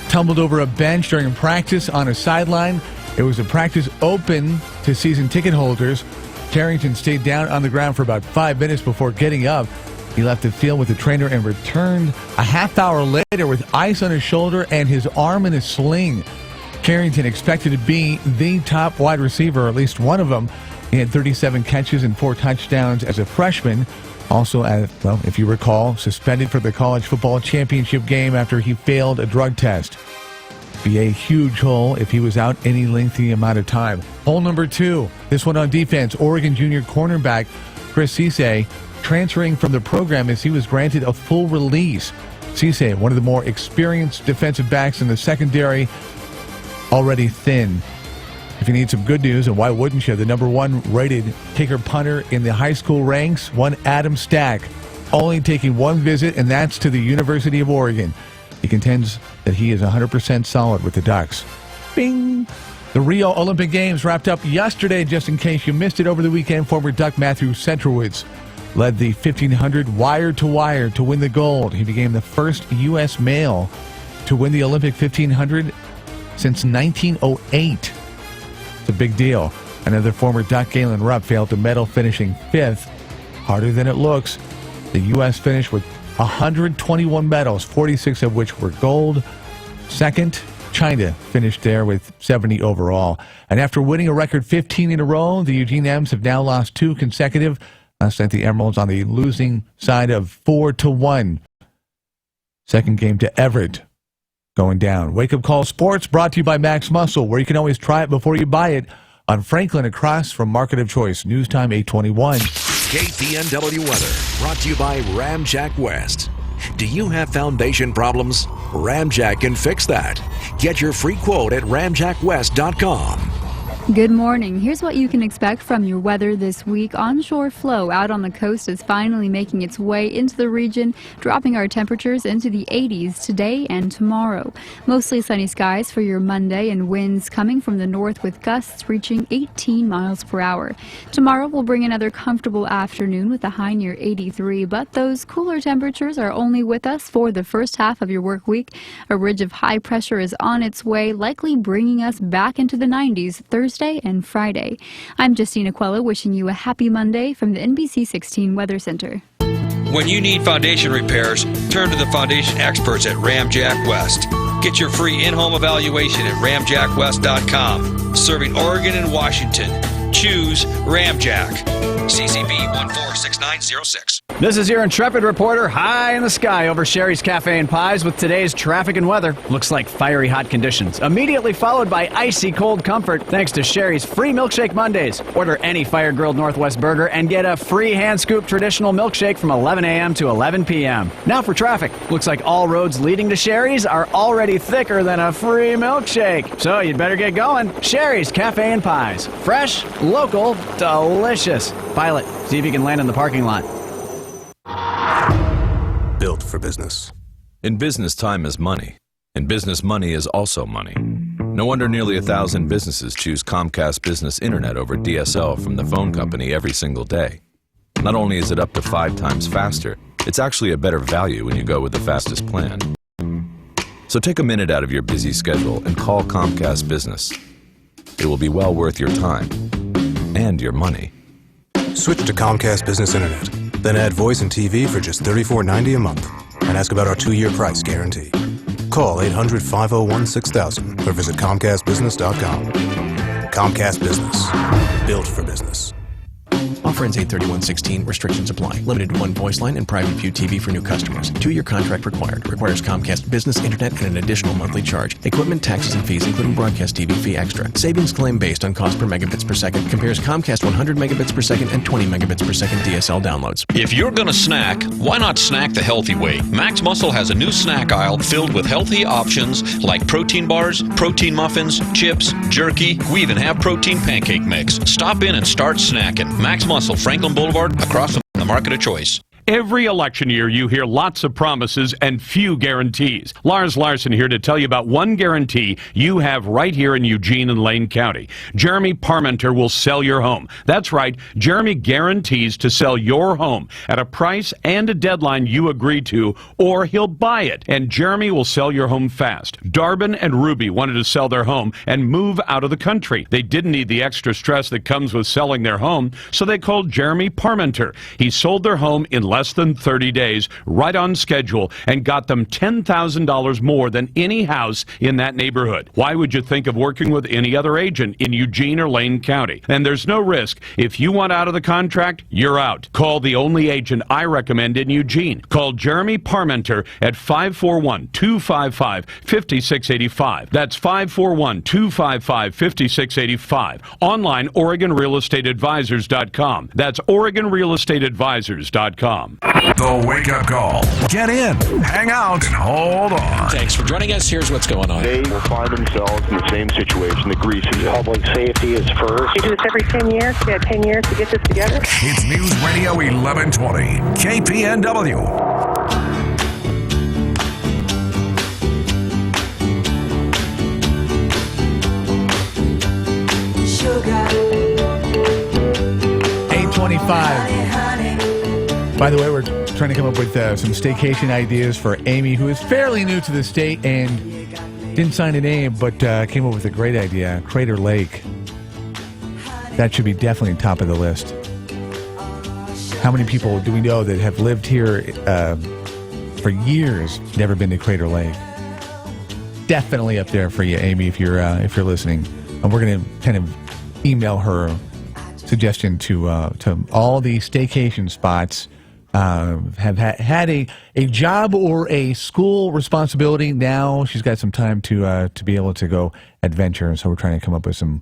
tumbled over a bench during practice on a sideline. It was a practice open to season ticket holders. Carrington stayed down on the ground for about 5 minutes before getting up. He left the field with the trainer and returned a half hour later with ice on his shoulder and his arm in a sling. Carrington expected to be the top wide receiver, or at least one of them. He had 37 catches and 4 touchdowns as a freshman. Also, if you recall, suspended for the college football championship game after he failed a drug test. Be a huge hole if he was out any lengthy amount of time. Hole number 2, this one on defense. Oregon junior cornerback Chris Cisse transferring from the program as he was granted a full release. Cisse, one of the more experienced defensive backs in the secondary, already thin. If you need some good news, and why wouldn't you, the number 1 rated kicker punter in the high school ranks, one Adam Stack, only taking 1 visit, and that's to the University of Oregon. He contends that he is 100% solid with the Ducks. Bing! The Rio Olympic Games wrapped up yesterday. Just in case you missed it over the weekend, former Duck Matthew Centrowitz led the 1500 wire-to-wire to win the gold. He became the first U.S. male to win the Olympic 1500 since 1908. It's a big deal. Another former Duck, Galen Rupp, failed to medal, finishing 5th. Harder than it looks. The U.S. finished with 121 medals, 46 of which were gold. Second, China finished there with 70 overall. And after winning a record 15 in a row, the Eugene M's have now lost 2 consecutive. Last night, the Emeralds on the losing side of 4-1. Second game to Everett going down. Wake Up Call Sports brought to you by Max Muscle, where you can always try it before you buy it. On Franklin, across from Market of Choice. News time 8:21. KPNW weather brought to you by Ramjack West. Do you have foundation problems? Ramjack can fix that. Get your free quote at ramjackwest.com. Good morning. Here's what you can expect from your weather this week. Onshore flow out on the coast is finally making its way into the region, dropping our temperatures into the 80s today and tomorrow. Mostly sunny skies for your Monday and winds coming from the north with gusts reaching 18 miles per hour. Tomorrow will bring another comfortable afternoon with a high near 83, but those cooler temperatures are only with us for the first half of your work week. A ridge of high pressure is on its way, likely bringing us back into the 90s Thursday and Friday. I'm Justina Quello wishing you a happy Monday from the NBC 16 Weather Center. When you need foundation repairs, turn to the foundation experts at Ramjack West. Get your free in-home evaluation at ramjackwest.com. Serving Oregon and Washington. Choose Ramjack. CCB 146906. This is your intrepid reporter high in the sky over Sherry's Cafe and Pies with today's traffic and weather. Looks like fiery hot conditions, immediately followed by icy cold comfort thanks to Sherry's free Milkshake Mondays. Order any fire-grilled Northwest burger and get a free hand-scooped traditional milkshake from 11 a.m. to 11 p.m. Now for traffic. Looks like all roads leading to Sherry's are already thicker than a free milkshake. So you'd better get going. Sherry's Cafe and Pies. Fresh, local, delicious. Pilot, see if you can land in the parking lot. Built for business. In business, time is money. In business, money is also money. No wonder nearly 1,000 businesses choose Comcast Business Internet over DSL from the phone company every single day. Not only is it up to 5 times faster, it's actually a better value when you go with the fastest plan. So take a minute out of your busy schedule and call Comcast Business. It will be well worth your time and your money. Switch to Comcast Business Internet. Then add voice and TV for just $34.90 a month. And ask about our 2-year price guarantee. Call 800-501-6000 or visit ComcastBusiness.com. Comcast Business. Built for business. Offer ends 8/31/16. Restrictions apply. Limited to 1 voice line and private view TV for new customers. 2-year contract required. Requires Comcast Business Internet and an additional monthly charge. Equipment, taxes, and fees, including broadcast TV fee extra. Savings claim based on cost per megabits per second. Compares Comcast 100 megabits per second and 20 megabits per second DSL downloads. If you're going to snack, why not snack the healthy way? Max Muscle has a new snack aisle filled with healthy options like protein bars, protein muffins, chips, jerky. We even have protein pancake mix. Stop in and start snacking. Max Muscle, Franklin Boulevard, across from the Market of Choice. Every election year, you hear lots of promises and few guarantees. Lars Larson here to tell you about one guarantee you have right here in Eugene and Lane County. Jeremy Parmenter will sell your home. That's right. Jeremy guarantees to sell your home at a price and a deadline you agree to, or he'll buy it. And Jeremy will sell your home fast. Darbin and Ruby wanted to sell their home and move out of the country. They didn't need the extra stress that comes with selling their home, so they called Jeremy Parmenter. He sold their home in less than 30 days, right on schedule, and got them $10,000 more than any house in that neighborhood. Why would you think of working with any other agent in Eugene or Lane County? And there's no risk. If you want out of the contract, you're out. Call the only agent I recommend in Eugene. Call Jeremy Parmenter at 541-255-5685. That's 541-255-5685. Online, OregonRealEstateAdvisors.com. That's OregonRealEstateAdvisors.com. The Wake Up Call. Get in, hang out, and hold on. Thanks for joining us. Here's what's going on. They will find themselves in the same situation that Greece is in. Public safety is first. You do this every 10 years? You had 10 years to get this together? It's News Radio 1120, KPNW. Sugar. 8:25. By the way, we're trying to come up with some staycation ideas for Amy, who is fairly new to the state and didn't sign a name, but came up with a great idea, Crater Lake. That should be definitely top of the list. How many people do we know that have lived here for years, never been to Crater Lake? Definitely up there for you, Amy, if you're listening. And we're going to kind of email her suggestion to all the staycation spots. Have had a job or a school responsibility. Now she's got some time to be able to go adventure, and so we're trying to come up with some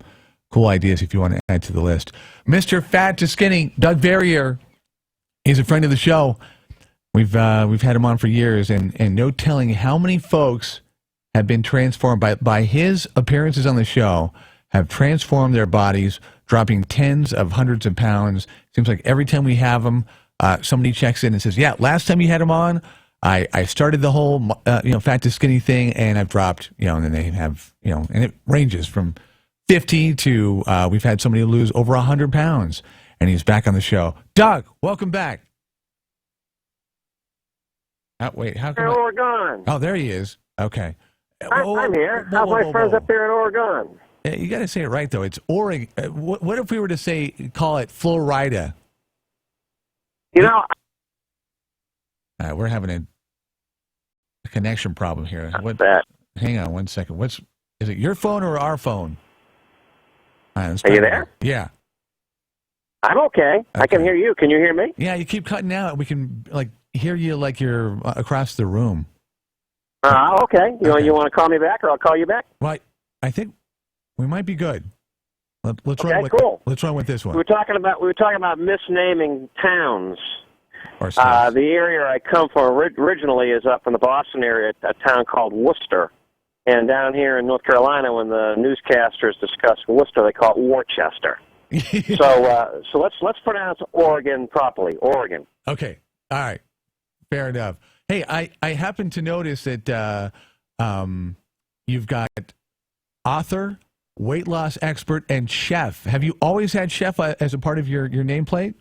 cool ideas if you want to add to the list. Mr. Fat to Skinny, Doug Verrier, is a friend of the show. We've had him on for years, and no telling how many folks have been transformed by his appearances on the show. have transformed their bodies, dropping tens of hundreds of pounds. Seems like every time we have them, somebody checks in and says, yeah, last time you had them on, I started the whole, fat to skinny thing, and I've dropped, and then they have, and it ranges from 50 to, we've had somebody lose over 100 pounds, and he's back on the show. Doug, welcome back. Wait, how come? Oregon. Oh, there he is. Okay. I'm here. How's my friends up there in Oregon? You got to say it right, though. It's Oregon. What if we were to call it Florida? We're having a connection problem here. What's that? Hang on one second. Is it your phone or our phone? Are you there? Yeah. I'm okay. I can hear you. Can you hear me? Yeah, you keep cutting out. We can hear you like you're across the room. Okay. You want to call me back, or I'll call you back? Well, I think we might be good. Let's run with this one. We were talking about misnaming towns. Or states. The area I come from originally is up in the Boston area, a town called Worcester. And down here in North Carolina, when the newscasters discuss Worcester, they call it Worcester. So let's pronounce Oregon properly. Oregon. Okay. All right. Fair enough. Hey, I happen to notice that you've got author, weight loss expert, and chef. Have you always had chef as a part of your nameplate?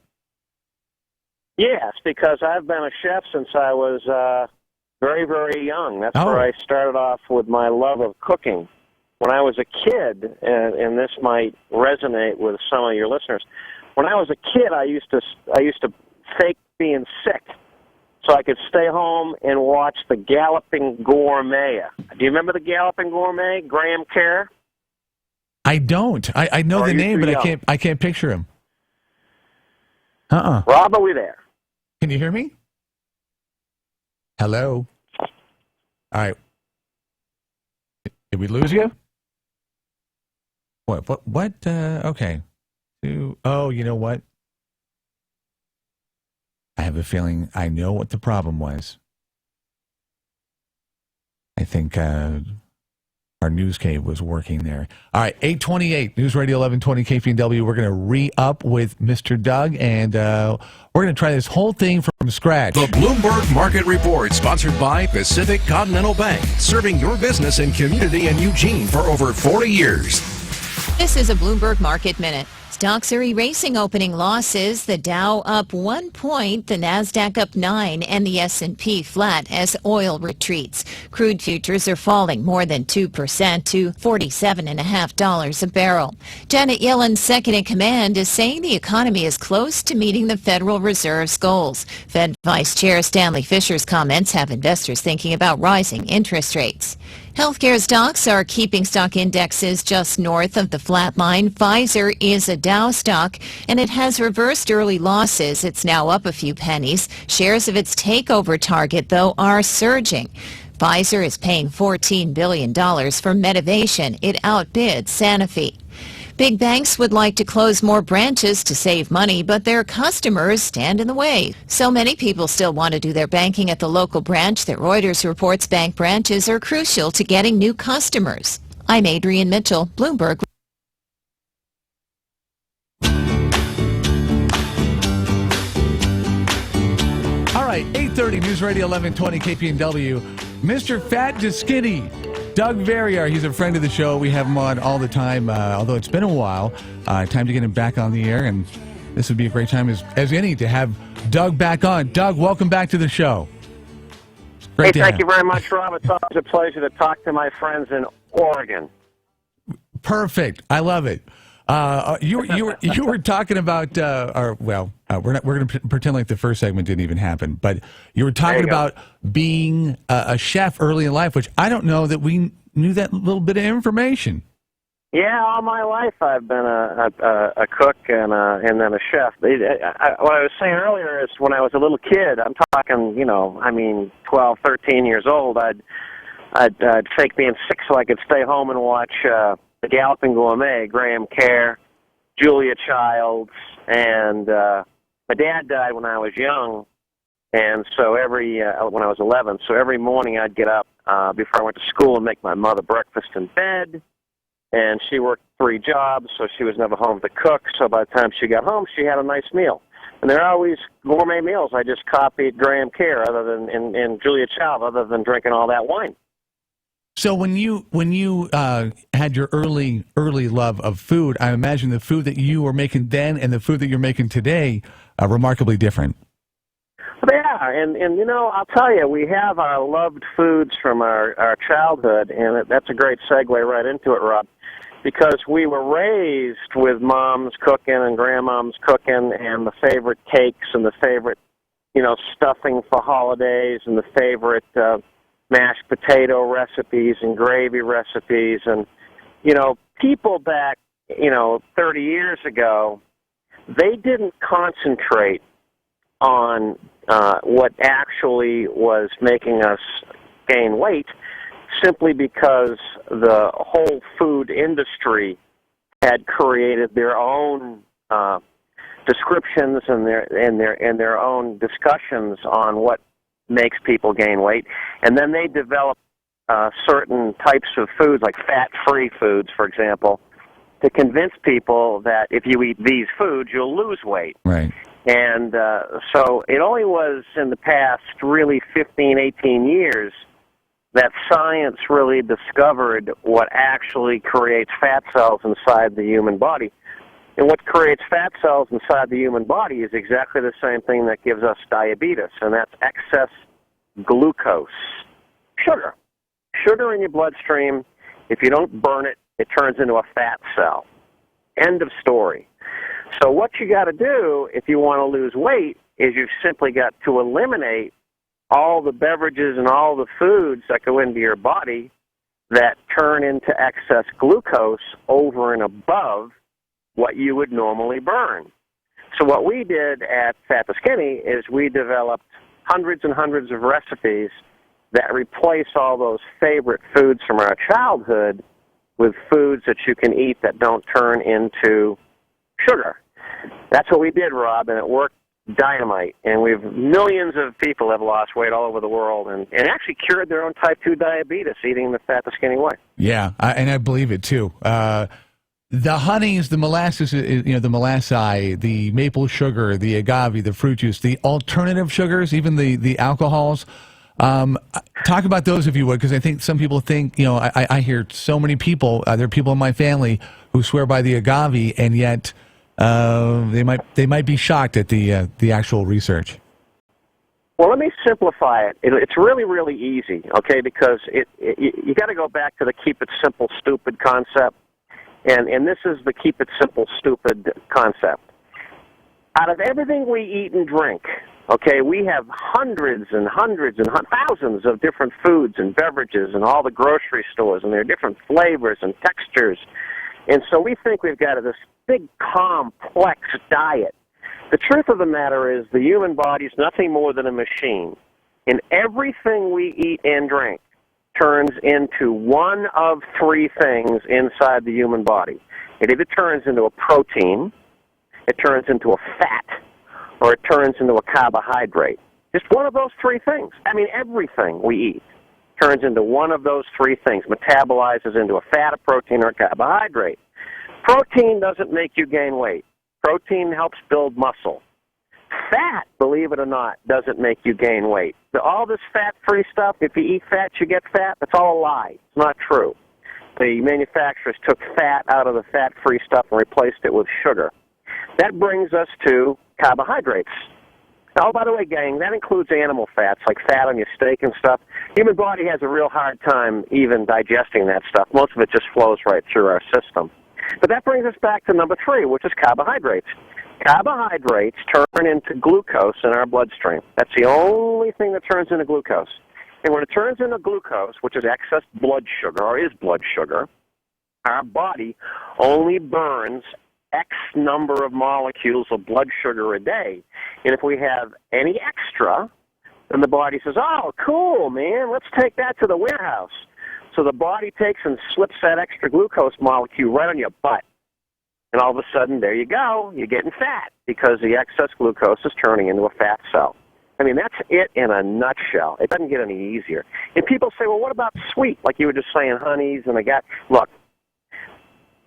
Yes, because I've been a chef since I was very, very young. That's where I started off with my love of cooking. When I was a kid, and this might resonate with some of your listeners, when I was a kid, I used to fake being sick so I could stay home and watch The Galloping Gourmet. Do you remember The Galloping Gourmet, Graham Kerr? I don't. I know the name, but I can't picture him. Rob, are we there? Can you hear me? Hello? All right. Did we lose you? What? Okay. Oh, you know what? I have a feeling I know what the problem was. I think our news cave was working there. All right, 828, News Radio 1120 KPNW. We're going to re-up with Mr. Doug, and we're going to try this whole thing from scratch. The Bloomberg Market Report, sponsored by Pacific Continental Bank, serving your business and community in Eugene for over 40 years. This is a Bloomberg Market Minute. Stocks are erasing opening losses. The Dow up 1 point, the Nasdaq up 9, and the S&P flat as oil retreats. Crude futures are falling more than 2% to $47.50 a barrel. Janet Yellen's second in command is saying the economy is close to meeting the Federal Reserve's goals. Fed Vice Chair Stanley Fischer's comments have investors thinking about rising interest rates. Healthcare stocks are keeping stock indexes just north of the flat line. Pfizer is a Dow stock, and it has reversed early losses. It's now up a few pennies. Shares of its takeover target, though, are surging. Pfizer is paying $14 billion for Medivation. It outbid Sanofi. Big banks would like to close more branches to save money, but their customers stand in the way. So many people still want to do their banking at the local branch that Reuters reports bank branches are crucial to getting new customers. I'm Adrienne Mitchell, Bloomberg. All right, 8:30, News Radio 1120 KPNW. Mr. Fat to Skinny, Doug Verrier. He's a friend of the show. We have him on all the time, although it's been a while. Time to get him back on the air, and this would be a great time as any to have Doug back on. Doug, welcome back to the show. Thank you very much, Rob. It's always a pleasure to talk to my friends in Oregon. Perfect. I love it. You were talking about we're going to pretend like the first segment didn't even happen, but you were talking about being a chef early in life, which I don't know that we knew that little bit of information. Yeah, all my life I've been a cook and then a chef. What I was saying earlier is when I was a little kid, I'm talking 12, 13 years old, I'd fake being sick so I could stay home and watch The Galloping Gourmet, Graham Kerr, Julia Childs, and my dad died when I was young, and so when I was 11, so every morning I'd get up before I went to school and make my mother breakfast in bed, and she worked 3 jobs, so she was never home to cook. So by the time she got home, she had a nice meal. And they're always gourmet meals. I just copied Graham Kerr other than and Julia Child, other than drinking all that wine. So when you had your early love of food, I imagine the food that you were making then and the food that you're making today are remarkably different. Yeah, and you know, I'll tell you, we have our loved foods from our childhood, and that's a great segue right into it, Rob, because we were raised with Mom's cooking and Grandmom's cooking and the favorite cakes and the favorite, you know, stuffing for holidays and the favorite mashed potato recipes and gravy recipes. And, you know, people back, 30 years ago, they didn't concentrate on what actually was making us gain weight, simply because the whole food industry had created their own descriptions and their own discussions on what makes people gain weight, and then they developed certain types of foods, like fat-free foods, for example, to convince people that if you eat these foods, you'll lose weight. Right. And so it only was in the past really 15, 18 years that science really discovered what actually creates fat cells inside the human body. And what creates fat cells inside the human body is exactly the same thing that gives us diabetes, and that's excess glucose, sugar. Sugar in your bloodstream, if you don't burn it, it turns into a fat cell. End of story. So what you got to do if you want to lose weight is you've simply got to eliminate all the beverages and all the foods that go into your body that turn into excess glucose over and above what you would normally burn. So what we did at Fat to Skinny is we developed hundreds and hundreds of recipes that replace all those favorite foods from our childhood with foods that you can eat that don't turn into sugar. That's what we did, Rob, and it worked dynamite. And millions of people have lost weight all over the world and actually cured their own type 2 diabetes eating the Fat to Skinny way. Yeah, and I believe it too. The honeys, the molasses, the molassi, the maple sugar, the agave, the fruit juice, the alternative sugars, even the alcohols. Talk about those if you would, because I think some people think, I hear so many people, there are people in my family who swear by the agave, and yet they might be shocked at the actual research. Well, let me simplify it. It's really, really easy, okay, because you got to go back to the keep it simple, stupid concept. And this is the keep it simple, stupid concept. Out of everything we eat and drink, okay, we have hundreds and hundreds and thousands of different foods and beverages in all the grocery stores, and there are different flavors and textures. And so we think we've got this big, complex diet. The truth of the matter is the human body is nothing more than a machine. And everything we eat and drink turns into one of 3 things inside the human body. It either turns into a protein, it turns into a fat, or it turns into a carbohydrate. Just one of those 3 things. I mean, everything we eat turns into one of those 3 things, metabolizes into a fat, a protein, or a carbohydrate. Protein doesn't make you gain weight. Protein helps build muscle. Fat, believe it or not, doesn't make you gain weight. All this fat-free stuff, if you eat fat, you get fat, that's all a lie. It's not true. The manufacturers took fat out of the fat-free stuff and replaced it with sugar. That brings us to carbohydrates. Oh, by the way, gang, that includes animal fats, like fat on your steak and stuff. Human body has a real hard time even digesting that stuff. Most of it just flows right through our system. But that brings us back to number 3, which is carbohydrates. Carbohydrates turn into glucose in our bloodstream. That's the only thing that turns into glucose. And when it turns into glucose, which is excess blood sugar, or is blood sugar, our body only burns X number of molecules of blood sugar a day. And if we have any extra, then the body says, oh, cool, man, let's take that to the warehouse. So the body takes and slips that extra glucose molecule right on your butt. And all of a sudden, there you go, you're getting fat because the excess glucose is turning into a fat cell. I mean, that's it in a nutshell. It doesn't get any easier. And people say, well, what about sweet? Like you were just saying, honeys and look,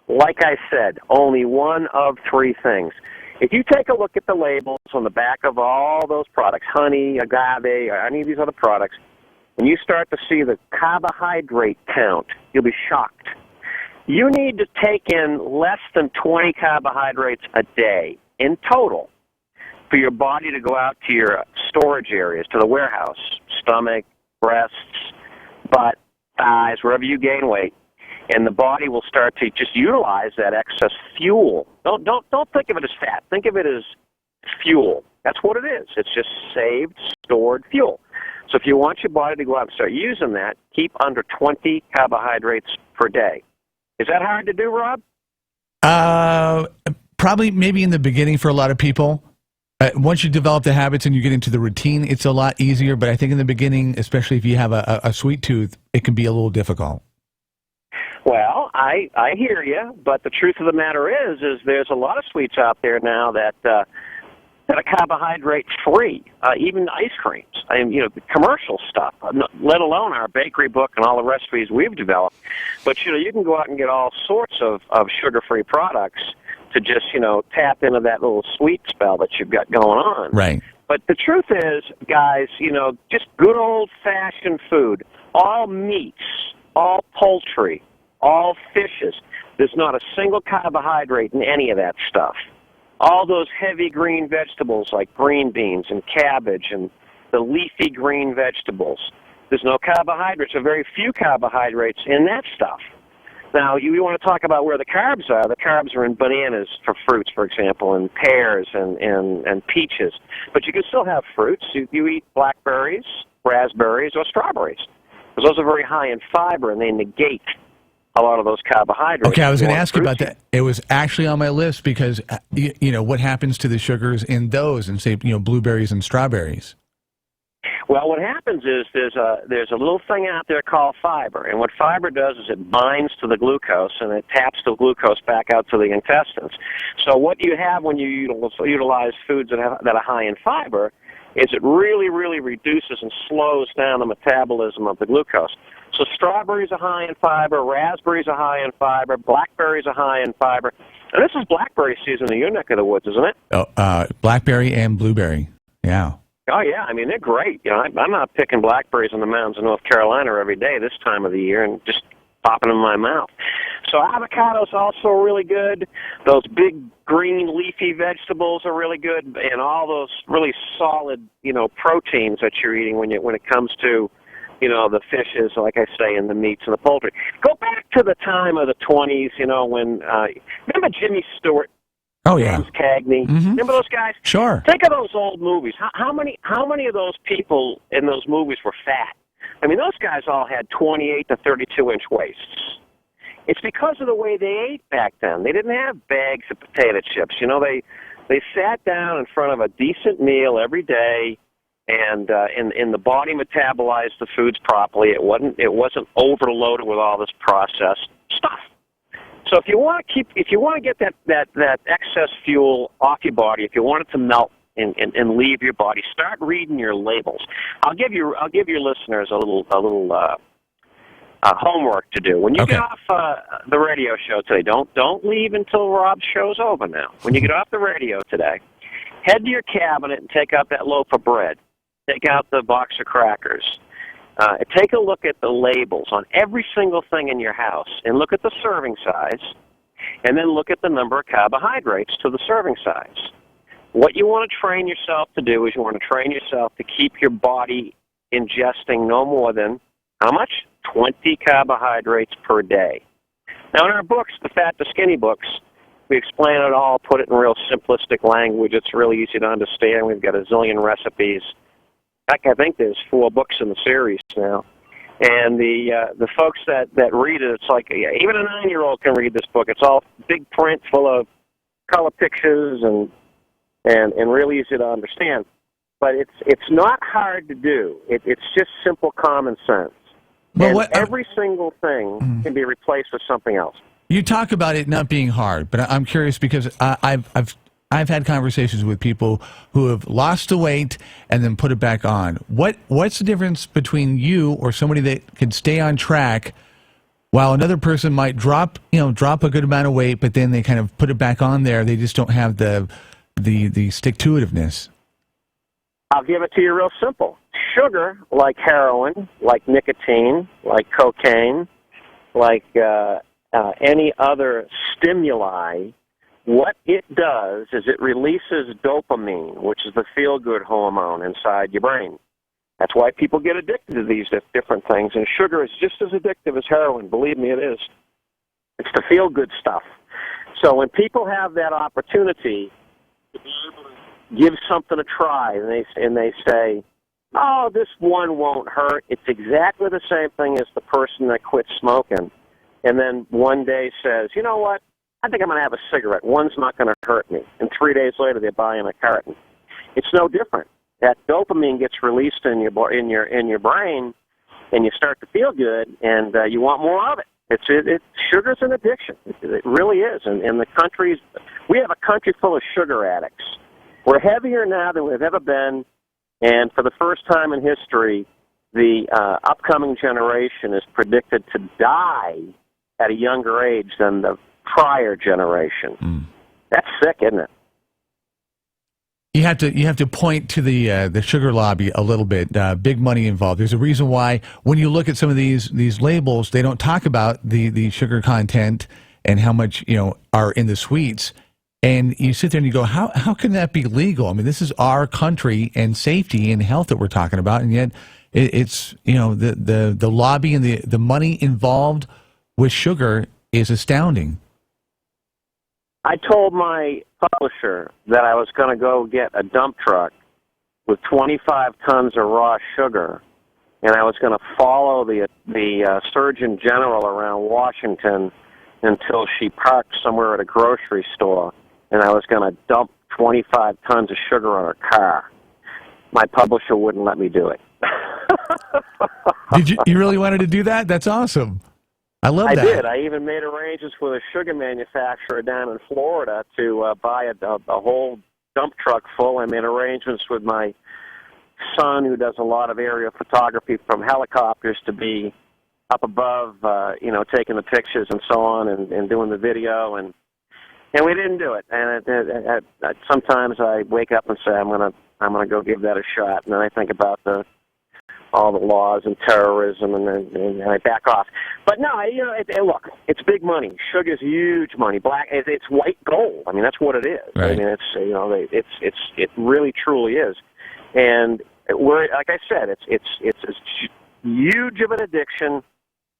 like I said, only one of three things. If you take a look at the labels on the back of all those products, honey, agave, or any of these other products, and you start to see the carbohydrate count, you'll be shocked. You need to take in less than 20 carbohydrates a day in total for your body to go out to your storage areas, to the warehouse, stomach, breasts, butt, thighs, wherever you gain weight, and the body will start to just utilize that excess fuel. Don't think of it as fat. Think of it as fuel. That's what it is. It's just saved, stored fuel. So if you want your body to go out and start using that, keep under 20 carbohydrates per day. Is that hard to do, Rob? Probably maybe in the beginning for a lot of people. Once you develop the habits and you get into the routine, it's a lot easier. But I think in the beginning, especially if you have a sweet tooth, it can be a little difficult. Well, I hear you, but the truth of the matter is there's a lot of sweets out there now that are carbohydrate free, even ice creams. The commercial stuff, let alone our bakery book and all the recipes we've developed. But you can go out and get all sorts of sugar-free products to just tap into that little sweet spell that you've got going on. Right. But the truth is, guys, just good old-fashioned food, all meats, all poultry, all fishes. There's not a single carbohydrate in any of that stuff. All those heavy green vegetables like green beans and cabbage and the leafy green vegetables. There's no carbohydrates, or very few carbohydrates in that stuff. Now, you want to talk about where the carbs are. The carbs are in bananas for fruits, for example, and pears and peaches. But you can still have fruits. You eat blackberries, raspberries, or strawberries. Because those are very high in fiber, and they negate a lot of those carbohydrates. Okay, I was going to ask you about that. It was actually on my list because, what happens to the sugars in those and say, blueberries and strawberries? Well, what happens is there's a little thing out there called fiber, and what fiber does is it binds to the glucose and it taps the glucose back out to the intestines. So what you have when you utilize foods that are high in fiber is it really, really reduces and slows down the metabolism of the glucose. So strawberries are high in fiber, raspberries are high in fiber, blackberries are high in fiber. And this is blackberry season in your neck of the woods, isn't it? Oh, blackberry and blueberry. Yeah. Oh, yeah. I mean, they're great. I'm not picking blackberries in the mountains of North Carolina every day this time of the year and just popping them in my mouth. So avocado's also really good. Those big green leafy vegetables are really good, and all those really solid, proteins that you're eating when it comes to the fishes, like I say, and the meats and the poultry. Go back to the time of the 20s, when, remember Jimmy Stewart? Oh, yeah. James Cagney. Mm-hmm. Remember those guys? Sure. Think of those old movies. How many of those people in those movies were fat? I mean, those guys all had 28 to 32-inch waists. It's because of the way they ate back then. They didn't have bags of potato chips. They sat down in front of a decent meal every day, and the body metabolized the foods properly. It wasn't overloaded with all this processed stuff. So if you want to get that excess fuel off your body, if you want it to melt and leave your body, start reading your labels. I'll give your listeners a little homework to do. When you get off the radio show today, don't leave until Rob's show's over now. When you get off the radio today, head to your cabinet and take out that loaf of bread. Take out the box of crackers. Take a look at the labels on every single thing in your house and look at the serving size, and then look at the number of carbohydrates to the serving size. What you want to train yourself to do is you want to train yourself to keep your body ingesting no more than, how much? 20 carbohydrates per day. Now, in our books, the Fat to Skinny books, we explain it all, put it in real simplistic language. It's really easy to understand. We've got a zillion recipes. In fact, I think there's 4 books in the series now. And the folks that read it, it's like even a 9-year-old can read this book. It's all big print, full of color pictures and really easy to understand. But it's not hard to do. It's just simple common sense. Well, and every single thing can be replaced with something else. You talk about it not being hard, but I'm curious because I've had conversations with people who have lost the weight and then put it back on. What's the difference between you or somebody that can stay on track while another person might drop a good amount of weight, but then they kind of put it back on there. They just don't have the stick-to-itiveness. I'll give it to you real simple. Sugar, like heroin, like nicotine, like cocaine, like any other stimuli, what it does is it releases dopamine, which is the feel-good hormone inside your brain. That's why people get addicted to these different things, and sugar is just as addictive as heroin. Believe me, it is. It's the feel-good stuff. So when people have that opportunity to be able to give something a try, and they say, oh, this one won't hurt, it's exactly the same thing as the person that quit smoking, and then one day says, you know what, I think I'm going to have a cigarette. One's not going to hurt me. And 3 days later, they're buying a carton. It's no different. That dopamine gets released in your brain, and you start to feel good, and you want more of it. Sugar's an addiction. It really is. And in the countries, we have a country full of sugar addicts. We're heavier now than we've ever been, and for the first time in history, the upcoming generation is predicted to die at a younger age than the prior generation. That's sick, isn't it? You have to point to the sugar lobby a little bit. Big money involved. There's a reason why when you look at some of these labels, they don't talk about the sugar content and how much are in the sweets. And you sit there and you go, how can that be legal? I mean, this is our country and safety and health that we're talking about, and yet it's the lobby and the money involved with sugar is astounding. I told my publisher that I was going to go get a dump truck with 25 tons of raw sugar, and I was going to follow the Surgeon General around Washington until she parked somewhere at a grocery store, and I was going to dump 25 tons of sugar on her car. My publisher wouldn't let me do it. Did you really wanted to do that? That's awesome. I love that. I did. I even made arrangements with a sugar manufacturer down in Florida to buy a whole dump truck full. I made arrangements with my son, who does a lot of aerial photography from helicopters, to be up above, taking the pictures and so on, and doing the video, and we didn't do it. And sometimes I wake up and say, I'm gonna go give that a shot, and then I think about all the laws and terrorism, and I back off. But no, look, it's big money. Sugar's huge money. It's white gold. I mean, that's what it is. Right. I mean, it really truly is. And like I said, it's as huge of an addiction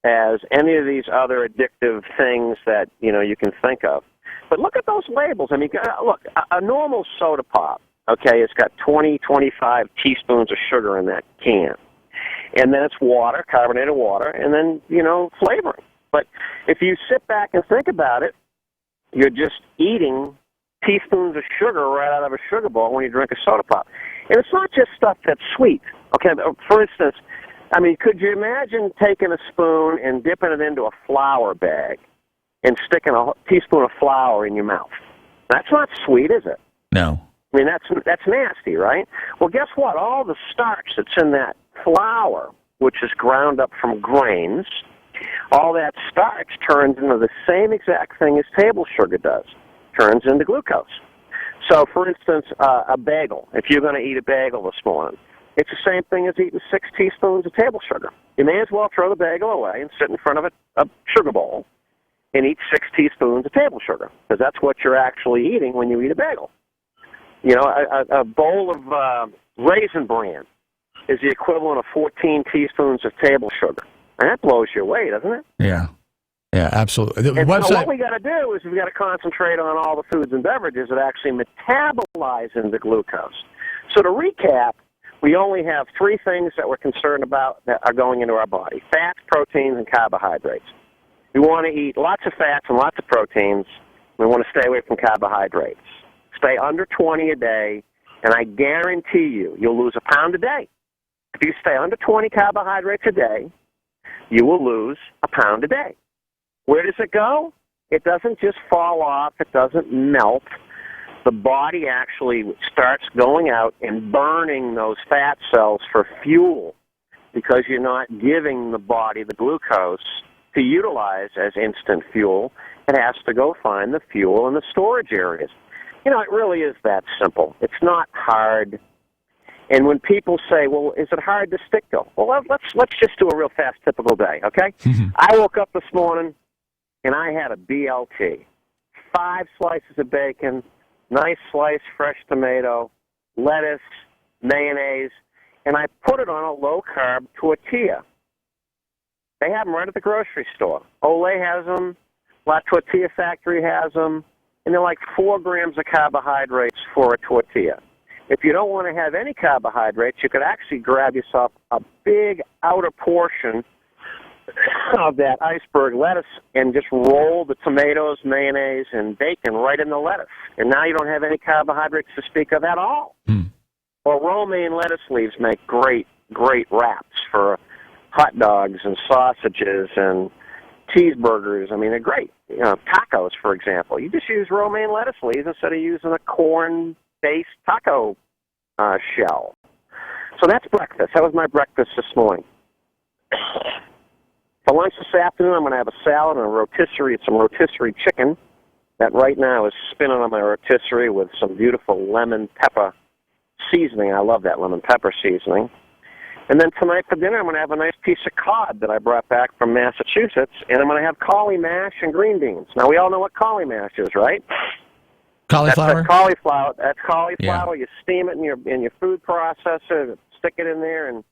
as any of these other addictive things that you can think of. But look at those labels. I mean, look, a normal soda pop. Okay, it's got 25 teaspoons of sugar in that can. And then it's water, carbonated water, and then, flavoring. But if you sit back and think about it, you're just eating teaspoons of sugar right out of a sugar bowl when you drink a soda pop. And it's not just stuff that's sweet. Okay, for instance, I mean, could you imagine taking a spoon and dipping it into a flour bag and sticking a teaspoon of flour in your mouth? That's not sweet, is it? No. I mean, that's nasty, right? Well, guess what? All the starch that's in that flour, which is ground up from grains, all that starch turns into the same exact thing as table sugar does, turns into glucose. So, for instance, a bagel, if you're going to eat a bagel this morning, it's the same thing as eating 6 teaspoons of table sugar. You may as well throw the bagel away and sit in front of a sugar bowl and eat 6 teaspoons of table sugar, because that's what you're actually eating when you eat a bagel. A bowl of Raisin Bran is the equivalent of 14 teaspoons of table sugar. And that blows you away, doesn't it? Yeah. Yeah, absolutely. So what we got to do is we got to concentrate on all the foods and beverages that actually metabolize into glucose. So to recap, we only have 3 things that we're concerned about that are going into our body: fats, proteins, and carbohydrates. We want to eat lots of fats and lots of proteins. We want to stay away from carbohydrates. Stay under 20 a day, and I guarantee you'll lose a pound a day. If you stay under 20 carbohydrates a day, you will lose a pound a day. Where does it go? It doesn't just fall off. It doesn't melt. The body actually starts going out and burning those fat cells for fuel, because you're not giving the body the glucose to utilize as instant fuel, it has to go find the fuel in the storage areas. You know, it really is that simple. It's not hard. And when people say, well, is it hard to stick to? Well, let's just do a real fast, typical day, okay? I woke up this morning, and I had a BLT. 5 slices of bacon, nice sliced fresh tomato, lettuce, mayonnaise, and I put it on a low-carb tortilla. They have them right at the grocery store. Olay has them. La Tortilla Factory has them. And they're like 4 grams of carbohydrates for a tortilla. If you don't want to have any carbohydrates, you could actually grab yourself a big outer portion of that iceberg lettuce and just roll the tomatoes, mayonnaise, and bacon right in the lettuce. And now you don't have any carbohydrates to speak of at all. Or romaine lettuce leaves make great wraps for hot dogs and sausages and cheeseburgers. I mean, they're great. You know, tacos, for example. You just use romaine lettuce leaves instead of using a corn-based taco shell. So that's breakfast. That was my breakfast this morning. For lunch this afternoon, I'm going to have a salad and some rotisserie chicken that right now is spinning on my rotisserie with some beautiful lemon pepper seasoning. I love that lemon pepper seasoning. And then tonight for dinner, I'm going to have a nice piece of cod that I brought back from Massachusetts, and I'm going to have cauli mash and green beans. Now, we all know what cauli mash is, right? Cauliflower? That's cauliflower. That's cauliflower. Yeah. You steam it in your food processor, stick it in there, and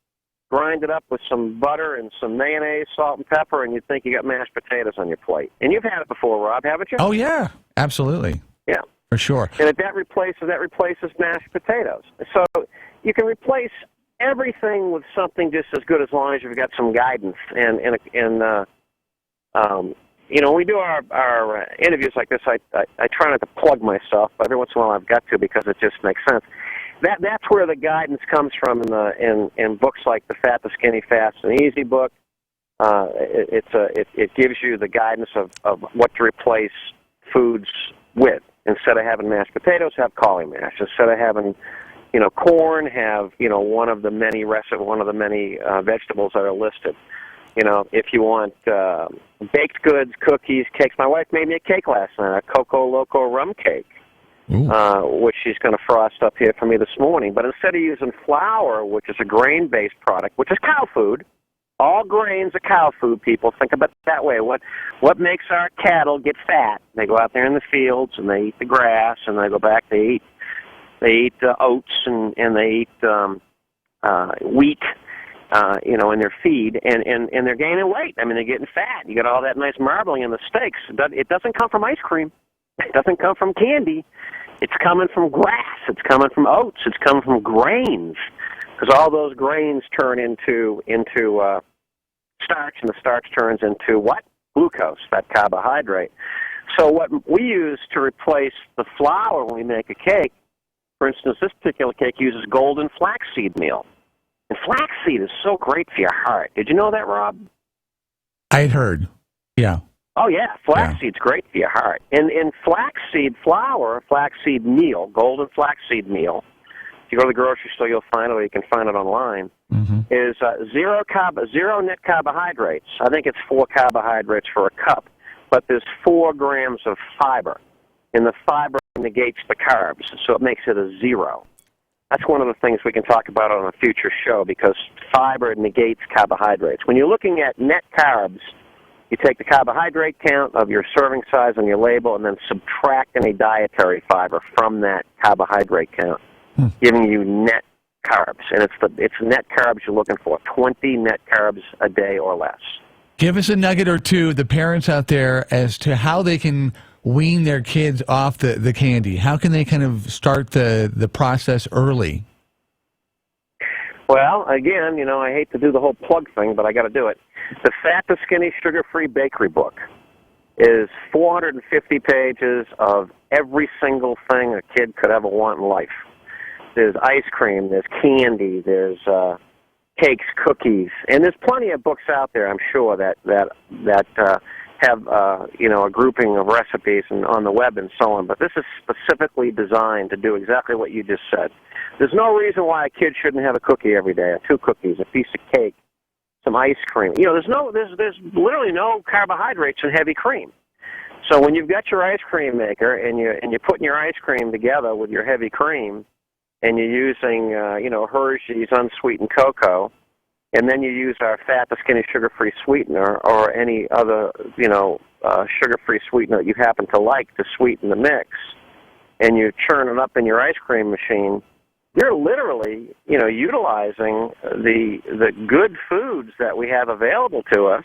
grind it up with some butter and some mayonnaise, salt, and pepper, and you think you got mashed potatoes on your plate. And you've had it before, Rob, haven't you? Oh, yeah. Absolutely. Yeah. For sure. And that replaces mashed potatoes. So you can replace everything with something just as good as long as you've got some guidance. And you know, when we do our interviews like this, I try not to plug myself, but every once in a while I've got to because it just makes sense. That's where the guidance comes from in books like the Fat, the Skinny, Fast, and Easy book. It gives you the guidance of what to replace foods with. Instead of having mashed potatoes, have cauli mash. Instead of having corn, have one of the many vegetables that are listed. If you want baked goods, cookies, cakes. My wife made me a cake last night, a Coco Loco rum cake, which she's going to frost up here for me this morning. But instead of using flour, which is a grain-based product, which is cow food, all grains are cow food, people. Think about it that way. What makes our cattle get fat? They go out there in the fields, and they eat the grass, and they go back, they eat oats, and they eat wheat, in their feed, and they're gaining weight. I mean, they're getting fat. You got all that nice marbling in the steaks. It doesn't come from ice cream. It doesn't come from candy. It's coming from grass. It's coming from oats. It's coming from grains, because all those grains turn into starch, and the starch turns into what? Glucose, that carbohydrate. So what we use to replace the flour when we make a cake, for instance, this particular cake uses golden flaxseed meal. And flaxseed is so great for your heart. Did you know that, Rob? I'd heard. Yeah. Oh, yeah. Flaxseed's great for your heart. And flaxseed flour, flaxseed meal, golden flaxseed meal, if you go to the grocery store, you'll find it, or you can find it online, is zero net carbohydrates. I think it's 4 carbohydrates for a cup, but there's 4 grams of fiber. And the fiber negates the carbs, so it makes it a 0. That's one of the things we can talk about on a future show, because fiber negates carbohydrates. When you're looking at net carbs, you take the carbohydrate count of your serving size on your label and then subtract any dietary fiber from that carbohydrate count, giving you net carbs. And it's net carbs you're looking for, 20 net carbs a day or less. Give us a nugget or two, the parents out there, as to how they can wean their kids off the candy. How can they kind of start the process early? Well, again, I hate to do the whole plug thing, but I got to do it. The Fat, the Skinny, Sugar-Free Bakery book is 450 pages of every single thing a kid could ever want in life. There's ice cream, there's candy, there's cakes, cookies, and there's plenty of books out there, I'm sure, that have a grouping of recipes and on the web and so on. But this is specifically designed to do exactly what you just said. There's no reason why a kid shouldn't have a cookie every day, or 2 cookies, a piece of cake, some ice cream. You know, there's literally no carbohydrates in heavy cream. So when you've got your ice cream maker and you're putting your ice cream together with your heavy cream, and you're using Hershey's unsweetened cocoa, and then you use our Fat to Skinny sugar-free sweetener or any other sugar-free sweetener that you happen to like to sweeten the mix, and you churn it up in your ice cream machine, you're literally utilizing the good foods that we have available to us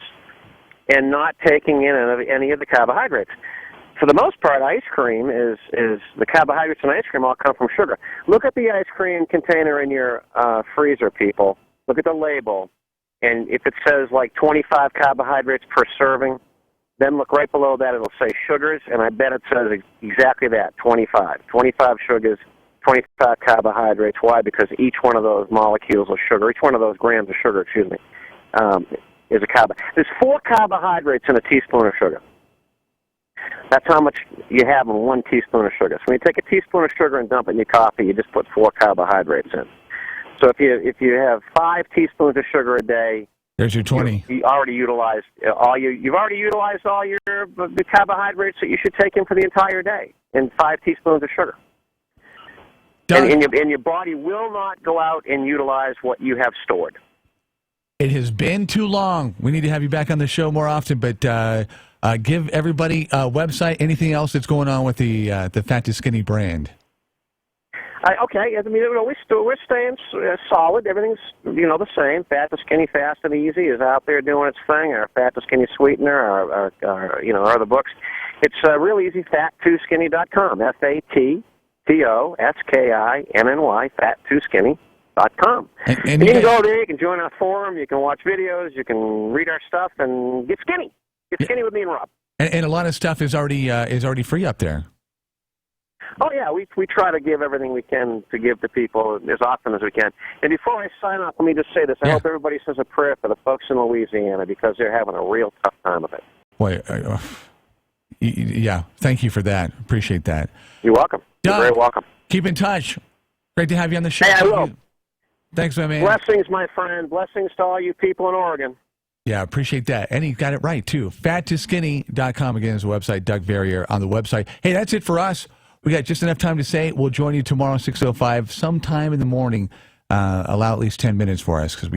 and not taking in any of the carbohydrates. For the most part, ice cream is the carbohydrates in ice cream all come from sugar. Look at the ice cream container in your freezer, people. Look at the label, and if it says like 25 carbohydrates per serving, then look right below that. It'll say sugars, and I bet it says exactly that, 25. 25 sugars, 25 carbohydrates. Why? Because each one of those molecules of sugar, each one of those grams of sugar, is a carbohydrate. There's 4 carbohydrates in a teaspoon of sugar. That's how much you have in 1 teaspoon of sugar. So when you take a teaspoon of sugar and dump it in your coffee, you just put 4 carbohydrates in. So if you have 5 teaspoons of sugar a day, there's your 20. You already utilized you've already utilized all the carbohydrates that you should take in for the entire day in 5 teaspoons of sugar. And your body will not go out and utilize what you have stored. It has been too long. We need to have you back on the show more often, but give everybody a website, anything else that's going on with the Fat to Skinny brand. Okay, I mean, we're staying solid. Everything's the same. Fat to Skinny, Fast and Easy is out there doing its thing. Our Fat to Skinny sweetener, our other books. It's real easy. Fat2Skinny.com. FATTOSKINNY. Fat2Skinny.com. And you can go there. You can join our forum. You can watch videos. You can read our stuff and get skinny. Get skinny with me and Rob. And a lot of stuff is already free up there. Oh, yeah, we try to give everything we can to give to people as often as we can. And before I sign off, let me just say this. I hope everybody says a prayer for the folks in Louisiana because they're having a real tough time of it. Boy, yeah, thank you for that. Appreciate that. You're welcome. You're very welcome. Keep in touch. Great to have you on the show. Hey, I will. Thanks, my man. Blessings, my friend. Blessings to all you people in Oregon. Yeah, appreciate that. And he got it right, too. Fat2Skinny.com, again, is the website. Doug Verrier on the website. Hey, that's it for us. We got just enough time to say we'll join you tomorrow, 6:05, sometime in the morning. Allow at least 10 minutes for us because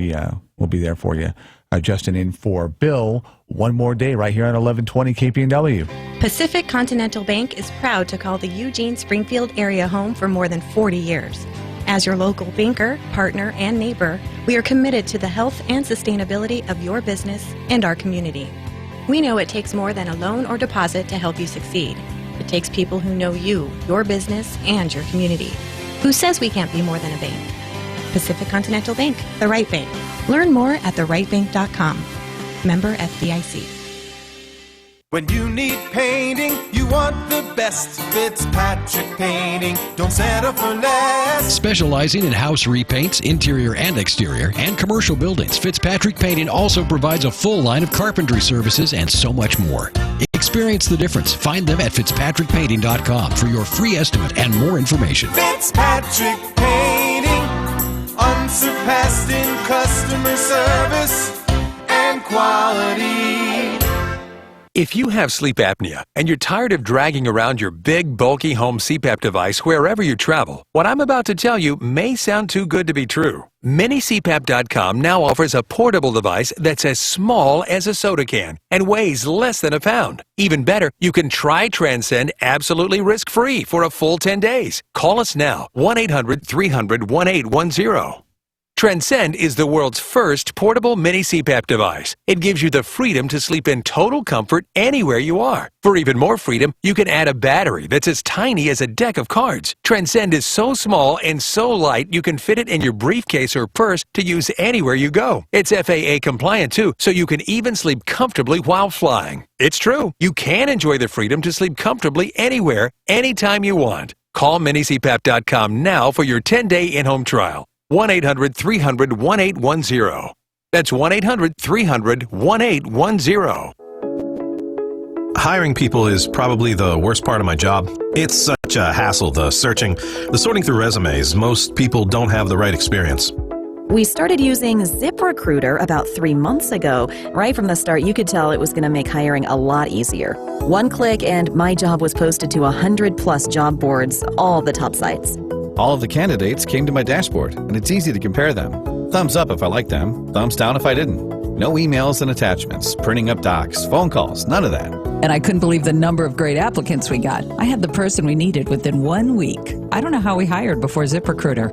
we'll be there for you. Justin in for Bill. One more day right here on 1120 KPNW. Pacific Continental Bank is proud to call the Eugene Springfield area home for more than 40 years. As your local banker, partner, and neighbor, we are committed to the health and sustainability of your business and our community. We know it takes more than a loan or deposit to help you succeed. It takes people who know you, your business, and your community. Who says we can't be more than a bank? Pacific Continental Bank, the right bank. Learn more at therightbank.com. Member FDIC. When you need painting, you want the best. Fitzpatrick Painting. Don't settle for less. Specializing in house repaints, interior and exterior, and commercial buildings, Fitzpatrick Painting also provides a full line of carpentry services and so much more. Experience the difference. Find them at fitzpatrickpainting.com for your free estimate and more information. Fitzpatrick Painting, unsurpassed in customer service and quality. If you have sleep apnea and you're tired of dragging around your big, bulky home CPAP device wherever you travel, what I'm about to tell you may sound too good to be true. MiniCPAP.com now offers a portable device that's as small as a soda can and weighs less than a pound. Even better, you can try Transcend absolutely risk-free for a full 10 days. Call us now, 1-800-300-1810. Transcend is the world's first portable mini CPAP device. It gives you the freedom to sleep in total comfort anywhere you are. For even more freedom, you can add a battery that's as tiny as a deck of cards. Transcend is so small and so light you can fit it in your briefcase or purse to use anywhere you go. It's FAA compliant too, so you can even sleep comfortably while flying. It's true. You can enjoy the freedom to sleep comfortably anywhere, anytime you want. Call minicpap.com now for your 10-day in-home trial. 1-800-300-1810. That's 1-800-300-1810. Hiring people is probably the worst part of my job. It's such a hassle, the searching, the sorting through resumes. Most people don't have the right experience. We started using ZipRecruiter about 3 months ago. Right from the start, you could tell it was going to make hiring a lot easier. One click and my job was posted to 100+ job boards, all the top sites. All of the candidates came to my dashboard, and it's easy to compare them. Thumbs up if I liked them, thumbs down if I didn't. No emails and attachments, printing up docs, phone calls, none of that. And I couldn't believe the number of great applicants we got. I had the person we needed within 1 week. I don't know how we hired before ZipRecruiter.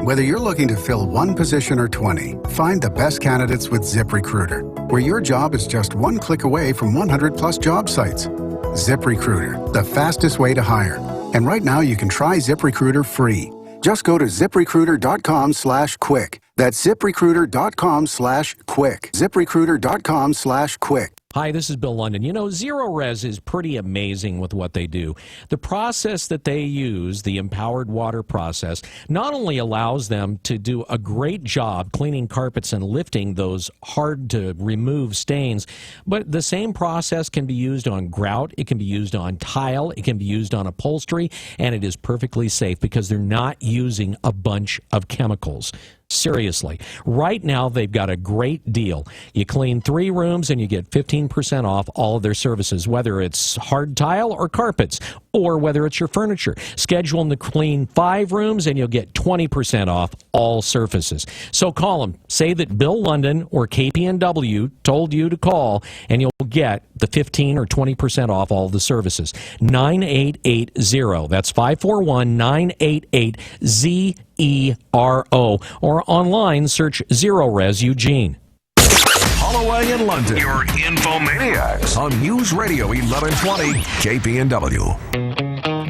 Whether you're looking to fill one position or 20, find the best candidates with ZipRecruiter, where your job is just one click away from 100+ job sites. ZipRecruiter, the fastest way to hire. And right now you can try ZipRecruiter free. Just go to ZipRecruiter.com/quick. That's ZipRecruiter.com/quick. ZipRecruiter.com/quick. Hi, this is Bill London. You know, Zero Res is pretty amazing with what they do. The process that they use, the empowered water process, not only allows them to do a great job cleaning carpets and lifting those hard-to-remove stains, but the same process can be used on grout, it can be used on tile, it can be used on upholstery, and it is perfectly safe because they're not using a bunch of chemicals. Seriously. Right now, they've got a great deal. You clean 3 rooms and you get 15% off all of their services, whether it's hard tile or carpets, or whether it's your furniture. Schedule them to clean 5 rooms and you'll get 20% off all surfaces. So call them. Say that Bill London or KPNW told you to call, and you'll get the 15 or 20% off all the services. 9880. That's 541-988-ZERO. Or online, search Zero Res Eugene. Holloway and London, your infomaniacs on News Radio 1120 KPNW.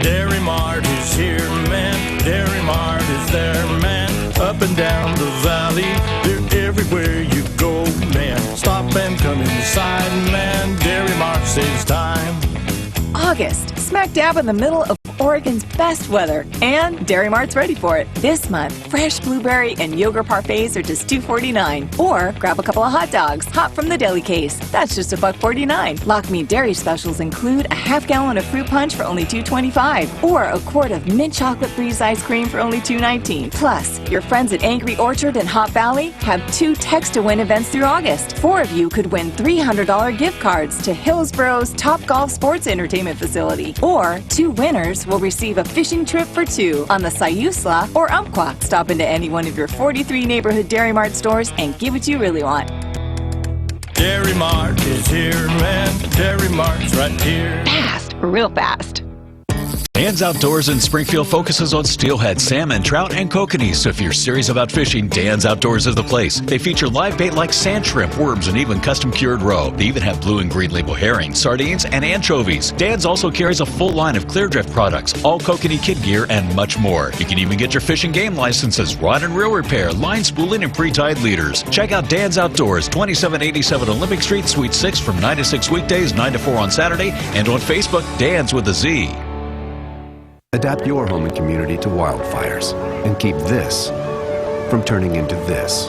Dairy Mart is here, man. Dairy Mart is there, man. Up and down the valley, they're everywhere you go, man. Stop and come inside, man. Dairy Mart saves time. August, smack dab in the middle of Oregon's best weather, and Dairy Mart's ready for it. This month, fresh blueberry and yogurt parfaits are just $2.49. Or grab a couple of hot dogs, hot from the deli case. That's just $1.49. Lock Me Dairy specials include a half gallon of fruit punch for only $2.25, or a quart of mint chocolate freeze ice cream for only $2.19. Plus, your friends at Angry Orchard and Hot Valley have 2 text-to-win events through August. 4 of you could win $300 gift cards to Hillsborough's Top Golf Sports Entertainment Facility. Or 2 winners will receive a fishing trip for 2 on the Sayusla or Umpqua. Stop into any one of your 43 neighborhood Dairy Mart stores and get what you really want. Dairy Mart is here, man. Dairy Mart's right here. Fast, real fast. Dan's Outdoors in Springfield focuses on steelhead, salmon, trout, and kokanee. So if you're serious about fishing, Dan's Outdoors is the place. They feature live bait like sand shrimp, worms, and even custom cured roe. They even have blue and green label herring, sardines, and anchovies. Dan's also carries a full line of clear drift products, all kokanee kid gear, and much more. You can even get your fish and game licenses, rod and reel repair, line spooling, and pre-tied leaders. Check out Dan's Outdoors, 2787 Olympic Street, Suite 6, from 9 to 6 weekdays, 9 to 4 on Saturday, and on Facebook, Dan's with a Z. Adapt your home and community to wildfires and keep this from turning into this.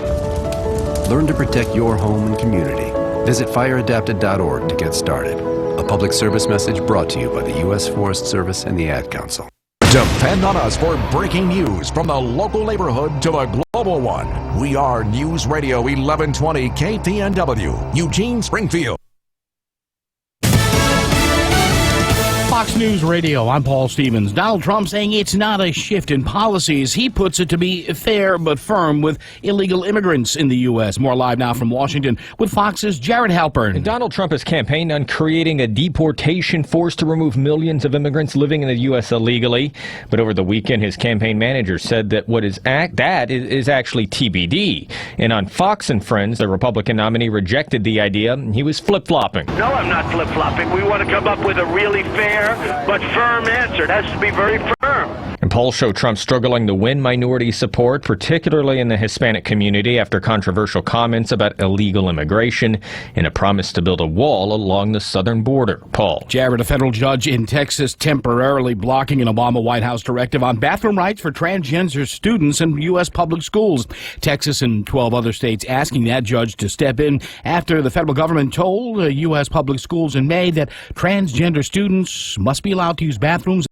Learn to protect your home and community. Visit fireadapted.org to get started. A public service message brought to you by the U.S. Forest Service and the Ad Council. Depend on us for breaking news from the local neighborhood to the global one. We are News Radio 1120 KPNW, Eugene, Springfield. Fox News Radio, I'm Paul Stevens. Donald Trump saying it's not a shift in policies. He puts it to be fair but firm with illegal immigrants in the U.S. More live now from Washington with Fox's Jared Halpern. And Donald Trump has campaigned on creating a deportation force to remove millions of immigrants living in the U.S. illegally. But over the weekend, his campaign manager said that what is actually TBD. And on Fox and Friends, the Republican nominee rejected the idea. He was flip-flopping. No, I'm not flip-flopping. We want to come up with a really fair but firm answer. It has to be very firm. And polls show Trump struggling to win minority support, particularly in the Hispanic community, after controversial comments about illegal immigration and a promise to build a wall along the southern border. Paul. Jared, a federal judge in Texas temporarily blocking an Obama White House directive on bathroom rights for transgender students in U.S. public schools. Texas and 12 other states asking that judge to step in after the federal government told U.S. public schools in May that transgender students must be allowed to use bathrooms